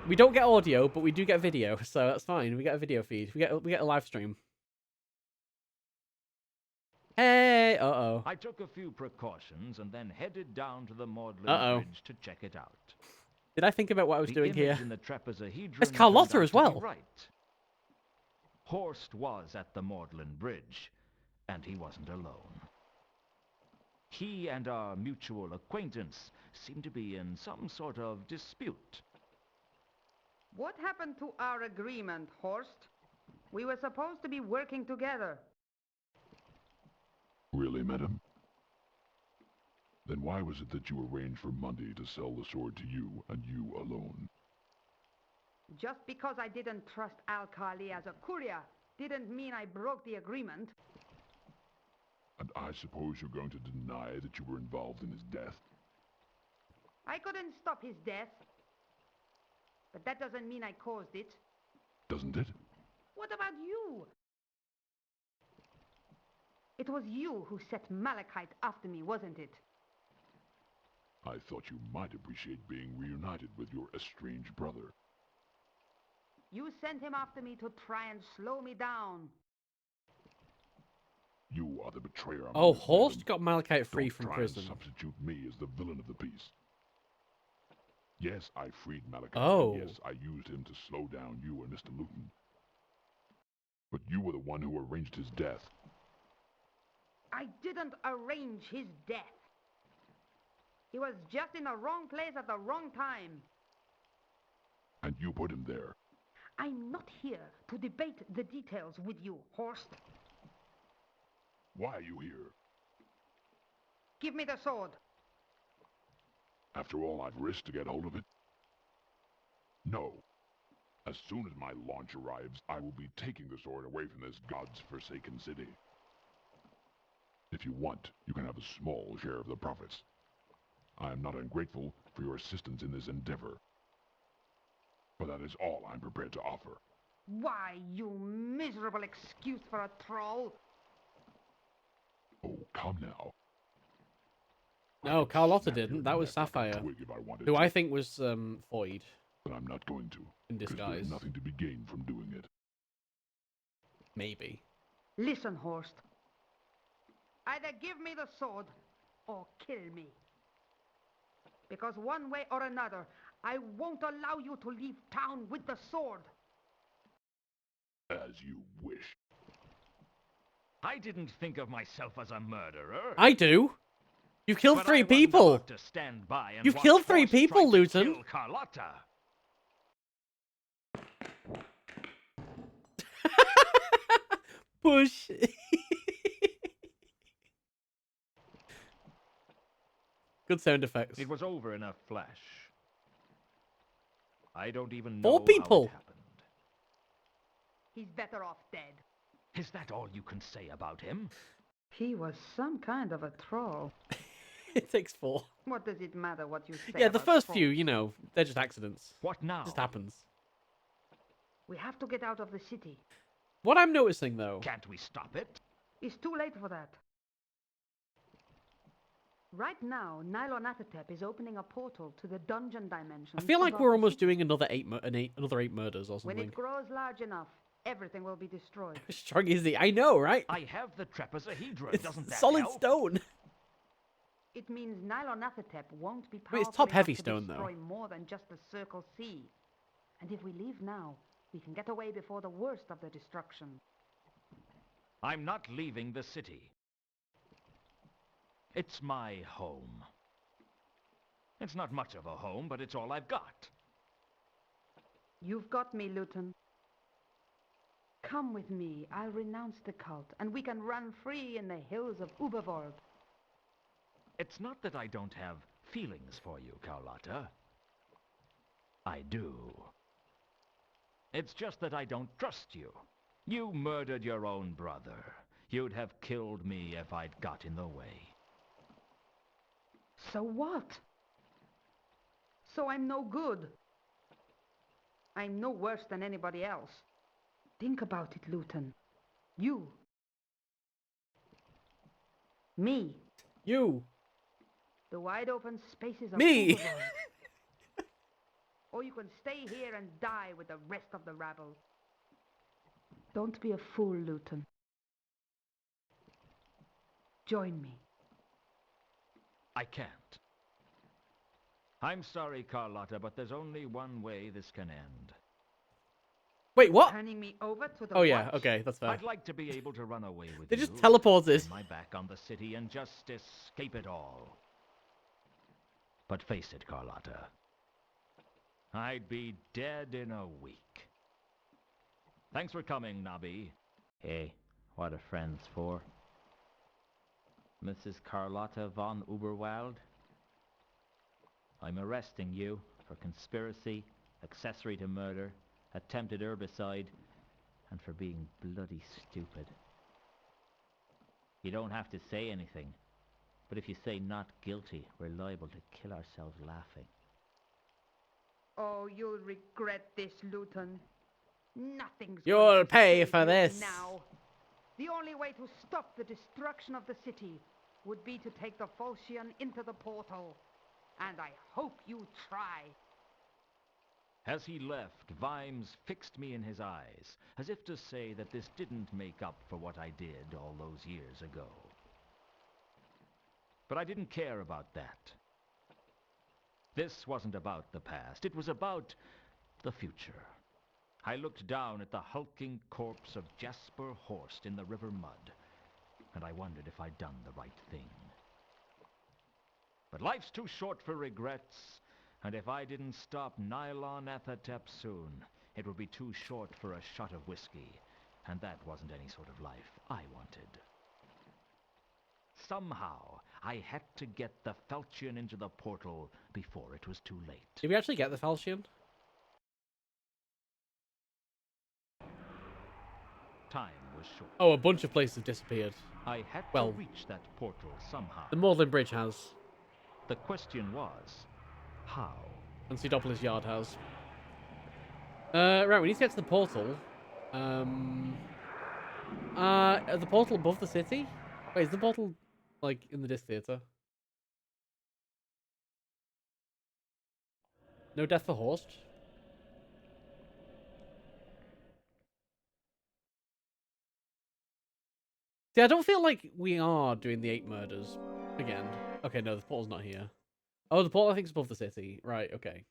We don't get audio, but we do get video, so that's fine. We get a video feed. We get a live stream. Hey, uh-oh. I took a few precautions and then headed down to the Magdalen Bridge to check it out. Did I think about what I was doing here? In the Trapezohedron It's Carlotta as well. Right. Horst was at the Magdalen Bridge, and he wasn't alone. He and our mutual acquaintance seemed to be in some sort of dispute. What happened to our agreement, Horst? We were supposed to be working together. Really, madam? Then why was it that you arranged for Monday to sell the sword to you, and you alone? Just because I didn't trust Al-Khali as a courier didn't mean I broke the agreement. And I suppose you're going to deny that you were involved in his death? I couldn't stop his death. But that doesn't mean I caused it. Doesn't it? What about you? It was you who set Malachite after me, wasn't it? I thought you might appreciate being reunited with your estranged brother. You sent him after me to try and slow me down. You are the betrayer. Oh, Horst got Malachite free from prison. Don't try and substitute me as the villain of the piece. Yes, I freed Malachite. Oh. Yes, I used him to slow down you and Mr. Luton. But you were the one who arranged his death. I didn't arrange his death. He was just in the wrong place at the wrong time. And you put him there. I'm not here to debate the details with you, Horst. Why are you here? Give me the sword. After all I've risked to get hold of it? No. As soon as my launch arrives, I will be taking the sword away from this God's-forsaken city. If you want, you can have a small share of the profits. I am not ungrateful for your assistance in this endeavor. But that is all I'm prepared to offer. Why, you miserable excuse for a troll. Oh, come now. No, Carlotta didn't. That was Sapphire, who I think was Foyd. But I'm not going to. In Because disguise. there's nothing to be gained from doing it. Maybe. Listen, Horst. Either give me the sword, or kill me. Because one way or another, I won't allow you to leave town with the sword. As you wish. I didn't think of myself as a murderer. I do. You've killed But 3 I wasn't people. about to stand by and You've watch killed 3 Horst people, try to Luton. kill Carlotta. Push. Good sound effects. It was over in a flash. I don't even 4 know people. how it happened. He's better off dead. Is that all you can say about him? He was some kind of a troll. It takes 4. What does it matter what you say? Yeah, the about first trolls? few, you know, they're just accidents. What now? It just happens. We have to get out of the city. What I'm noticing, though... Can't we stop it? It's too late for that. Right now, Nylonathotep is opening a portal to the dungeon dimension. I feel like we're almost doing another 8 murders or When something. it grows large enough, everything will be destroyed. How strong is he? I know, right? I have the Trapezohedron. It's Doesn't that solid help? stone. It means Nylonathotep won't be Wait, powerful it's top enough heavy to stone, though. destroy more than just the Circle C. And if we leave now, we can get away before the worst of the destruction. I'm not leaving the city. It's my home. It's not much of a home, but it's all I've got. You've got me, Luton. Come with me. I'll renounce the cult, and we can run free in the hills of Ubervold. It's not that I don't have feelings for you, Carlotta. I do. It's just that I don't trust you. You murdered your own brother. You'd have killed me if I'd got in the way. So what? So I'm no good. I'm no worse than anybody else. Think about it, Luton. You. Me. You. The wide open spaces of Me. Ubervold. Or you can stay here and die with the rest of the rabble. Don't be a fool, Luton. Join me. I can't. I'm sorry, Carlotta, but there's only one way this can end. Wait, what? Turning me over to the Oh, yeah, watch? okay, that's fair. I'd like to be able to run away with They you. just teleported. Turn my back on the city and just escape it all. But face it, Carlotta. I'd be dead in a week. Thanks for coming, Nabi. Hey, what are friends for? Mrs. Carlotta von Uberwald? I'm arresting you for conspiracy, accessory to murder, attempted herbicide, and for being bloody stupid. You don't have to say anything, but if you say not guilty, we're liable to kill ourselves laughing. Oh, you'll regret this, Luton. Nothing's You'll going to pay save for you this. now. The only way to stop the destruction of the city would be to take the Falchion into the portal. And I hope you try. As he left, Vimes fixed me in his eyes, as if to say that this didn't make up for what I did all those years ago. But I didn't care about that. This wasn't about the past. It was about the future. I looked down at the hulking corpse of Jasper Horst in the river mud, and I wondered if I'd done the right thing. But life's too short for regrets, and if I didn't stop Nylonathotep soon, it would be too short for a shot of whiskey, and that wasn't any sort of life I wanted. Somehow, I had to get the Falchion into the portal before it was too late. Did we actually get the Falchion? Time was short. Oh, a bunch of places have disappeared. I had Well, to reach that portal somehow. the Maudlin Bridge has. The question was, how? And Pseudopolis Yard has. Right, we need to get to the portal. The portal above the city? Wait, is the portal, like, in the disc theater? No death for Horst? See, I don't feel like we are doing the 8 murders again. Okay, no, the portal's not here. Oh, the portal I think is above the city. Right, okay.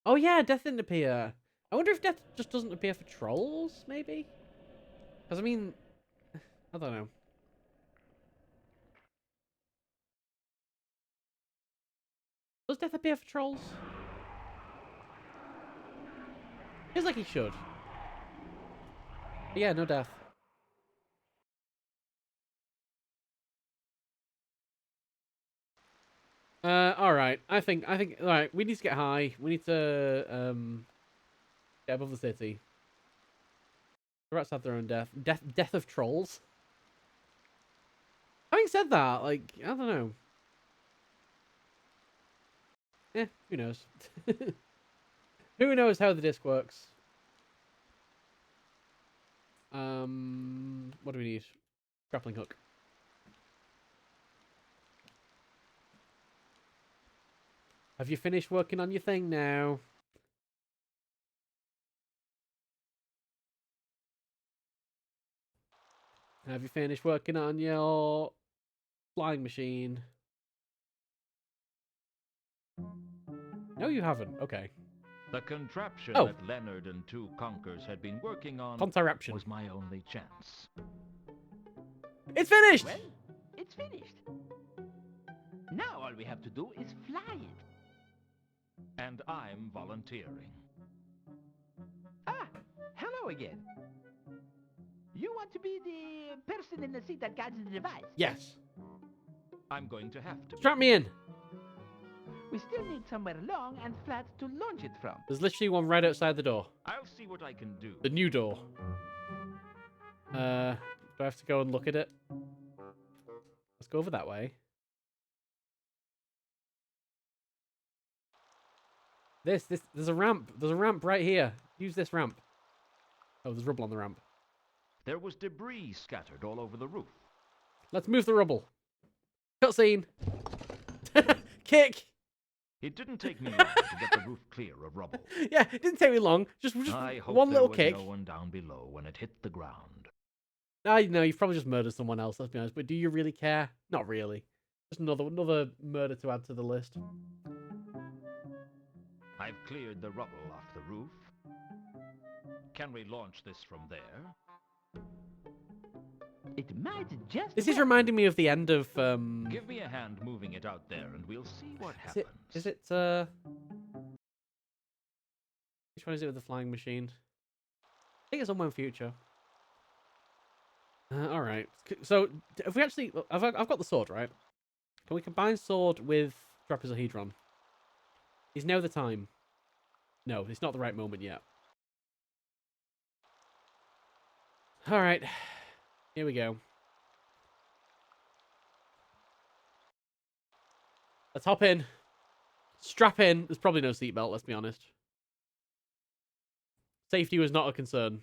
Oh yeah, death didn't appear. I wonder if death just doesn't appear for trolls, maybe? Because, I mean, I don't know. Does death appear for trolls? Feels like he should. But yeah, no death. Alright. I think, alright, we need to get high. We need to, get above the city. The rats have their own death. Death of trolls. Having said that, like, I don't know. Who knows? Who knows how the disc works? What do we need? Grappling hook. Have you finished working on your thing now? Have you finished working on your flying machine? No, you haven't. Okay. The contraption Oh. that Leonard and two conkers had been working on Contraption. was my only chance. It's finished! Well, it's finished. Now all we have to do is fly it. And I'm volunteering. Ah, hello again. You want to be the person in the seat that guides the device? Yes. I'm going to have to. Strap me in. We still need somewhere long and flat to launch it from. There's literally one right outside the door. I'll see what I can do. The new door. Do I have to go and look at it? Let's go over that way. There's a ramp. There's a ramp right here. Use this ramp. Oh, there's rubble on the ramp. There was debris scattered all over the roof. Let's move the rubble. Cutscene. Kick. It didn't take me long to get the roof clear of rubble. Yeah, it didn't take me long. Just I hope one there little was kick. no one down below when it hit the ground. I know you've probably just murdered someone else. Let's be honest. But do you really care? Not really. Just another murder to add to the list. I've cleared the rubble off the roof. Can we launch this from there? It might just This is work. reminding me of the end of Give me a hand moving it out there and we'll see what Is happens. it which one is it with the flying machine? I think it's Unknown Future. All right. So if we actually, I've got the sword, right? Can we combine sword with Trapezohedron? Is now the time? No, it's not the right moment yet. All right. Here we go. Let's hop in. Strap in. There's probably no seatbelt, let's be honest. Safety was not a concern.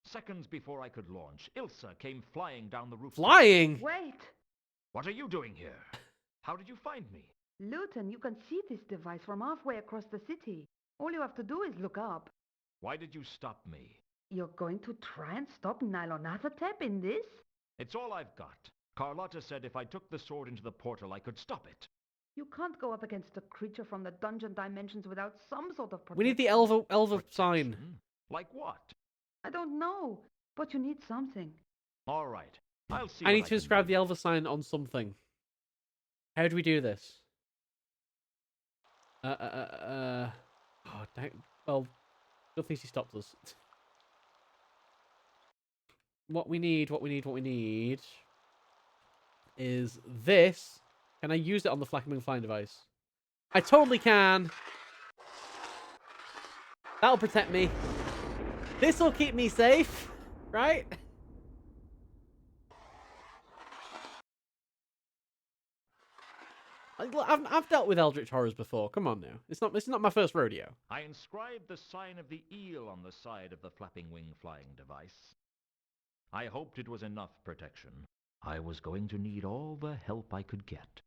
Seconds before I could launch, Ilsa came flying down the roof. Flying? Wait! What are you doing here? How did you find me? Luton, you can see this device from halfway across the city. All you have to do is look up. Why did you stop me? You're going to try and stop Nylonathatep in this? It's all I've got. Carlotta said if I took the sword into the portal, I could stop it. You can't go up against a creature from the dungeon dimensions without some sort of protection. We need the Elva sign. Protection? Like what? I don't know, but you need something. All right. I'll see. I what need to can inscribe do. the Elva sign on something. How do we do this? Oh, dang. Well, good thing she stopped us. What we need is this. Can I use it on the Flapping flying device? I totally can. That'll protect me. This will keep me safe, right? I've dealt with Eldritch horrors before. Come on now. This is not my first rodeo. I inscribed the sign of the eel on the side of the flapping wing flying device. I hoped it was enough protection. I was going to need all the help I could get.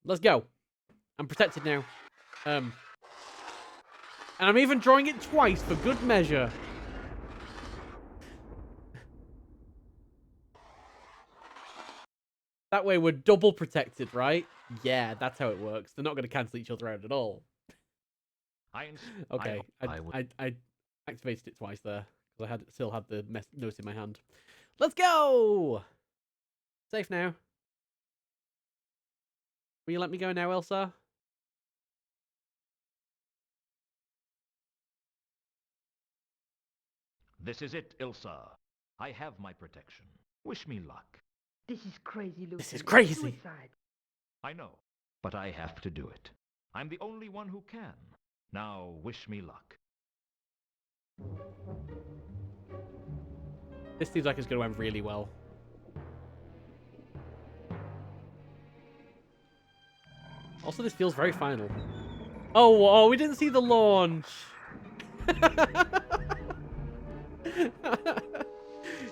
Let's go. I'm protected now. And I'm even drawing it twice for good measure. That way we're double protected, right? Yeah, that's how it works. They're not going to cancel each other out at all. Okay, I activated it twice there because I still had the note in my hand. Let's go. Safe now. Will you let me go now, Elsa? This is it, Ilsa. I have my protection. Wish me luck. This is crazy, Luton. This is crazy. Suicide. I know, but I have to do it. I'm the only one who can. Now, wish me luck. This seems like it's going to end really well. Also, this feels very final. Oh, we didn't see the launch.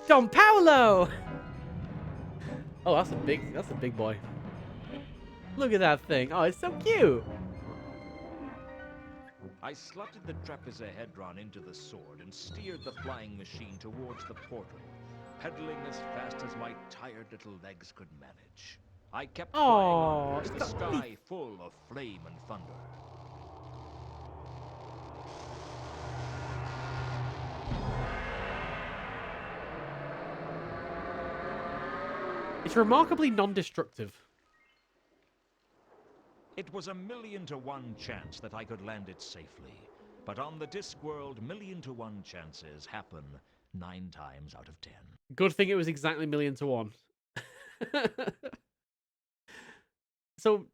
Don Paolo. Oh, that's a big boy. Look at that thing. Oh, it's so cute. I slotted the trapezohedron into the sword and steered the flying machine towards the portal, pedaling as fast as my tired little legs could manage. I kept flying onwards, the sky full of flame and thunder. It's remarkably non-destructive. It was a 1,000,000 to 1 chance that I could land it safely. But on the Discworld, 1,000,000 to 1 chances happen 9 times out of 10. Good thing it was exactly 1,000,000 to 1. So, do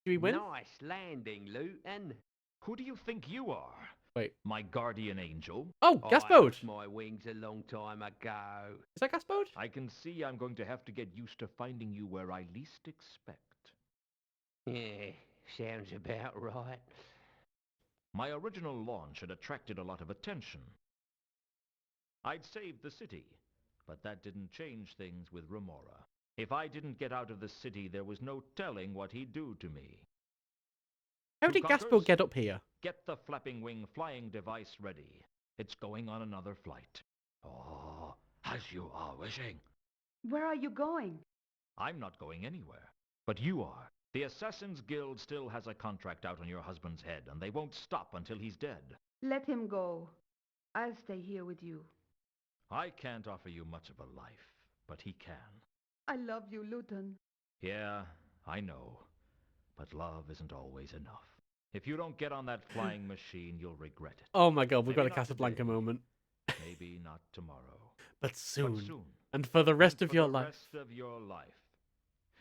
we win? Nice landing, Luton. Who do you think you are? Wait. My guardian angel? Oh, gas boat. I lost my wings a long time ago. Is that gas boat? I can see I'm going to have to get used to finding you where I least expect. Yeah, sounds about right. My original launch had attracted a lot of attention. I'd saved the city, but that didn't change things with Remora. If I didn't get out of the city, there was no telling what he'd do to me. How did gas boat get up here? Get the flapping wing flying device ready. It's going on another flight. Oh, as you are wishing. Where are you going? I'm not going anywhere, but you are. The Assassin's Guild still has a contract out on your husband's head, and they won't stop until he's dead. Let him go. I'll stay here with you. I can't offer you much of a life, but he can. I love you, Luton. Yeah, I know. But love isn't always enough. If you don't get on that flying machine, you'll regret it. Oh my god, we've got a Maybe not Casablanca today. moment. Maybe not tomorrow. But soon. But soon. And for the rest And of for your the life. rest of your life.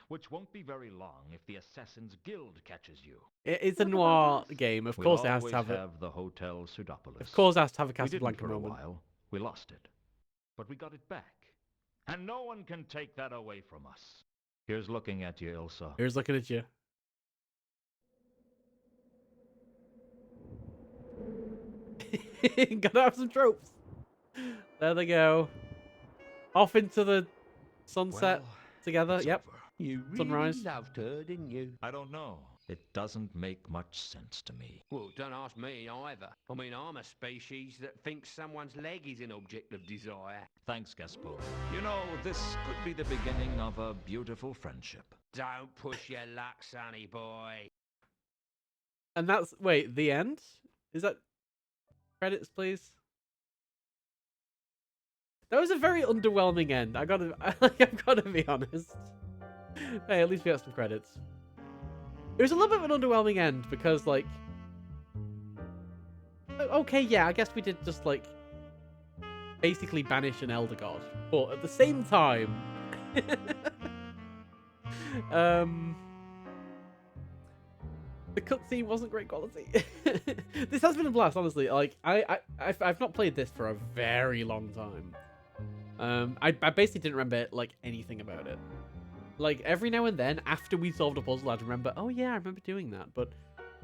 Which won't be very long if the Assassin's Guild catches you. It's a noir game. Of course it has to have it. the Hotel Pseudopolis. Of course it has to have a We didn't Casablanca for a moment. while. We lost it. But we got it back. And no one can take that away from us. Here's looking at you, Ilsa. Here's looking at you. Gotta have some tropes. There they go. Off into the sunset together. it's Yep. over. You really Sunrise. loved her, didn't you? I don't know. It doesn't make much sense to me. Well, don't ask me either. I mean, I'm a species that thinks someone's leg is an object of desire. Thanks, Gaspo. You know, this could be the beginning of a beautiful friendship. Don't push your luck, sonny boy. And that's wait, the end? Is that credits, please? That was a very underwhelming end. I've gotta be honest. Hey, at least we got some credits. It was a little bit of an underwhelming end because, like, okay, yeah, I guess we did just like basically banish an elder god, but at the same time, the cutscene wasn't great quality. This has been a blast, honestly. Like, I've not played this for a very long time. I basically didn't remember like anything about it. Like, every now and then, after we solved a puzzle, I'd remember, oh yeah, I remember doing that. But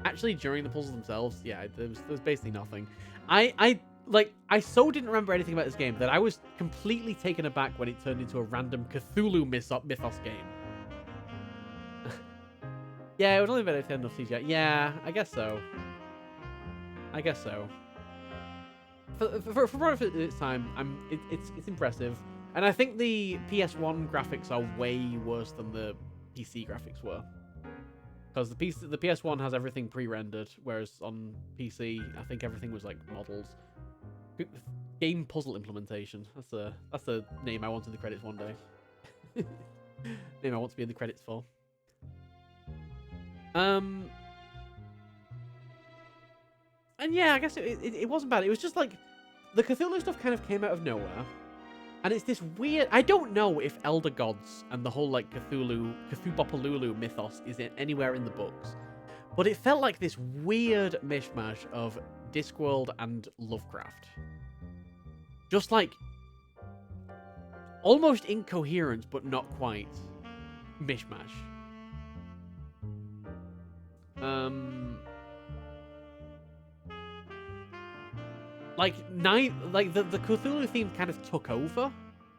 actually, during the puzzles themselves, yeah, there was basically nothing. I so didn't remember anything about this game that I was completely taken aback when it turned into a random Cthulhu mythos game. Yeah, it was only about 10 enough CGI. Yeah, I guess so. For its time, it's impressive. And I think the PS1 graphics are way worse than the PC graphics were. Because the PS1 has everything pre-rendered, whereas on PC, I think everything was like models. Game puzzle implementation. That's a name I want in the credits one day. Name I want to be in the credits for. And yeah, I guess it wasn't bad. It was just like the Cthulhu stuff kind of came out of nowhere. And it's this weird... I don't know if Elder Gods and the whole, like, Cthulhu mythos is anywhere in the books. But it felt like this weird mishmash of Discworld and Lovecraft. Just, like, almost incoherent, but not quite. Mishmash. Like the Cthulhu theme kind of took over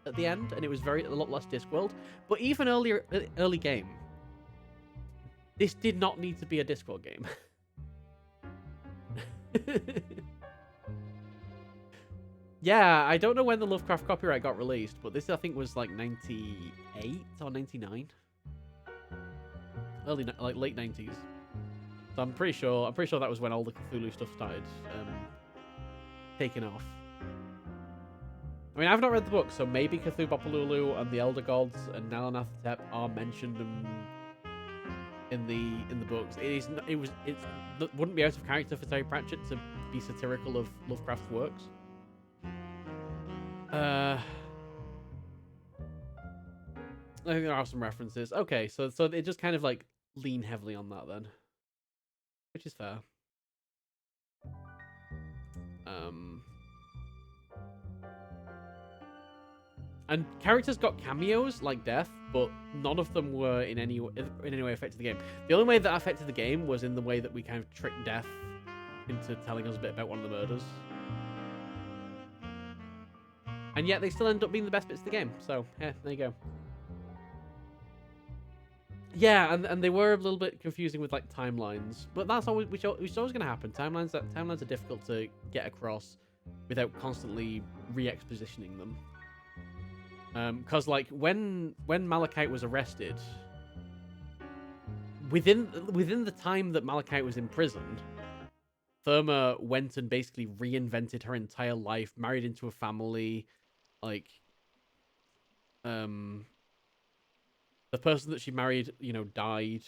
at the end, and it was a lot less Discworld. But even early game, this did not need to be a Discworld game. Yeah, I don't know when the Lovecraft copyright got released, but this I think was like 98 or 99, late 90s. So I'm pretty sure that was when all the Cthulhu stuff started taking off. I mean, I've not read the book, so maybe Cthulhu Bopalulu and the Elder Gods and Nalanathotep are mentioned in the books. It wouldn't be out of character for Terry Pratchett to be satirical of Lovecraft's works. I think there are some references. Okay, so they just kind of like lean heavily on that then, which is fair. And characters got cameos like Death, but none of them were in any way affected the game. The only way that affected the game was in the way that we kind of tricked Death into telling us a bit about one of the murders. And yet they still end up being the best bits of the game. So, yeah, there you go. Yeah, and they were a little bit confusing with like timelines, but that's always which is always going to happen. Timelines are difficult to get across without constantly re-expositioning them. Because like when Malachite was arrested, within the time that Malachite was imprisoned, Therma went and basically reinvented her entire life, married into a family, like the person that she married, died,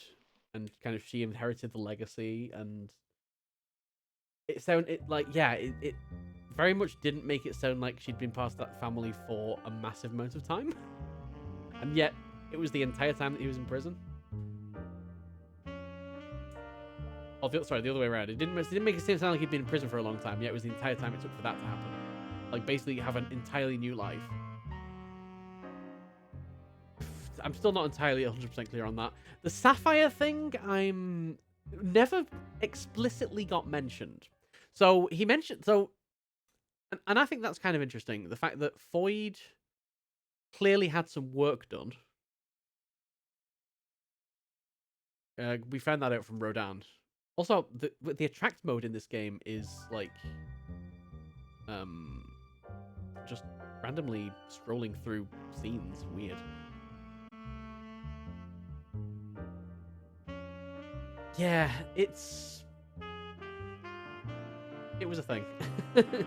and kind of she inherited the legacy, and it very much didn't make it sound like she'd been part of that family for a massive amount of time. And yet, it was the entire time that he was in prison. Oh, the other way around. It didn't make it sound like he'd been in prison for a long time, yet it was the entire time it took for that to happen. Like, basically have an entirely new life. I'm still not entirely 100% clear on that. The Sapphire thing, I'm never explicitly got mentioned. So, he mentioned... And I think that's kind of interesting. The fact that Foyd clearly had some work done. We found that out from Rodan. Also, the attract mode in this game is like, just randomly scrolling through scenes. Weird. Yeah, it was a thing.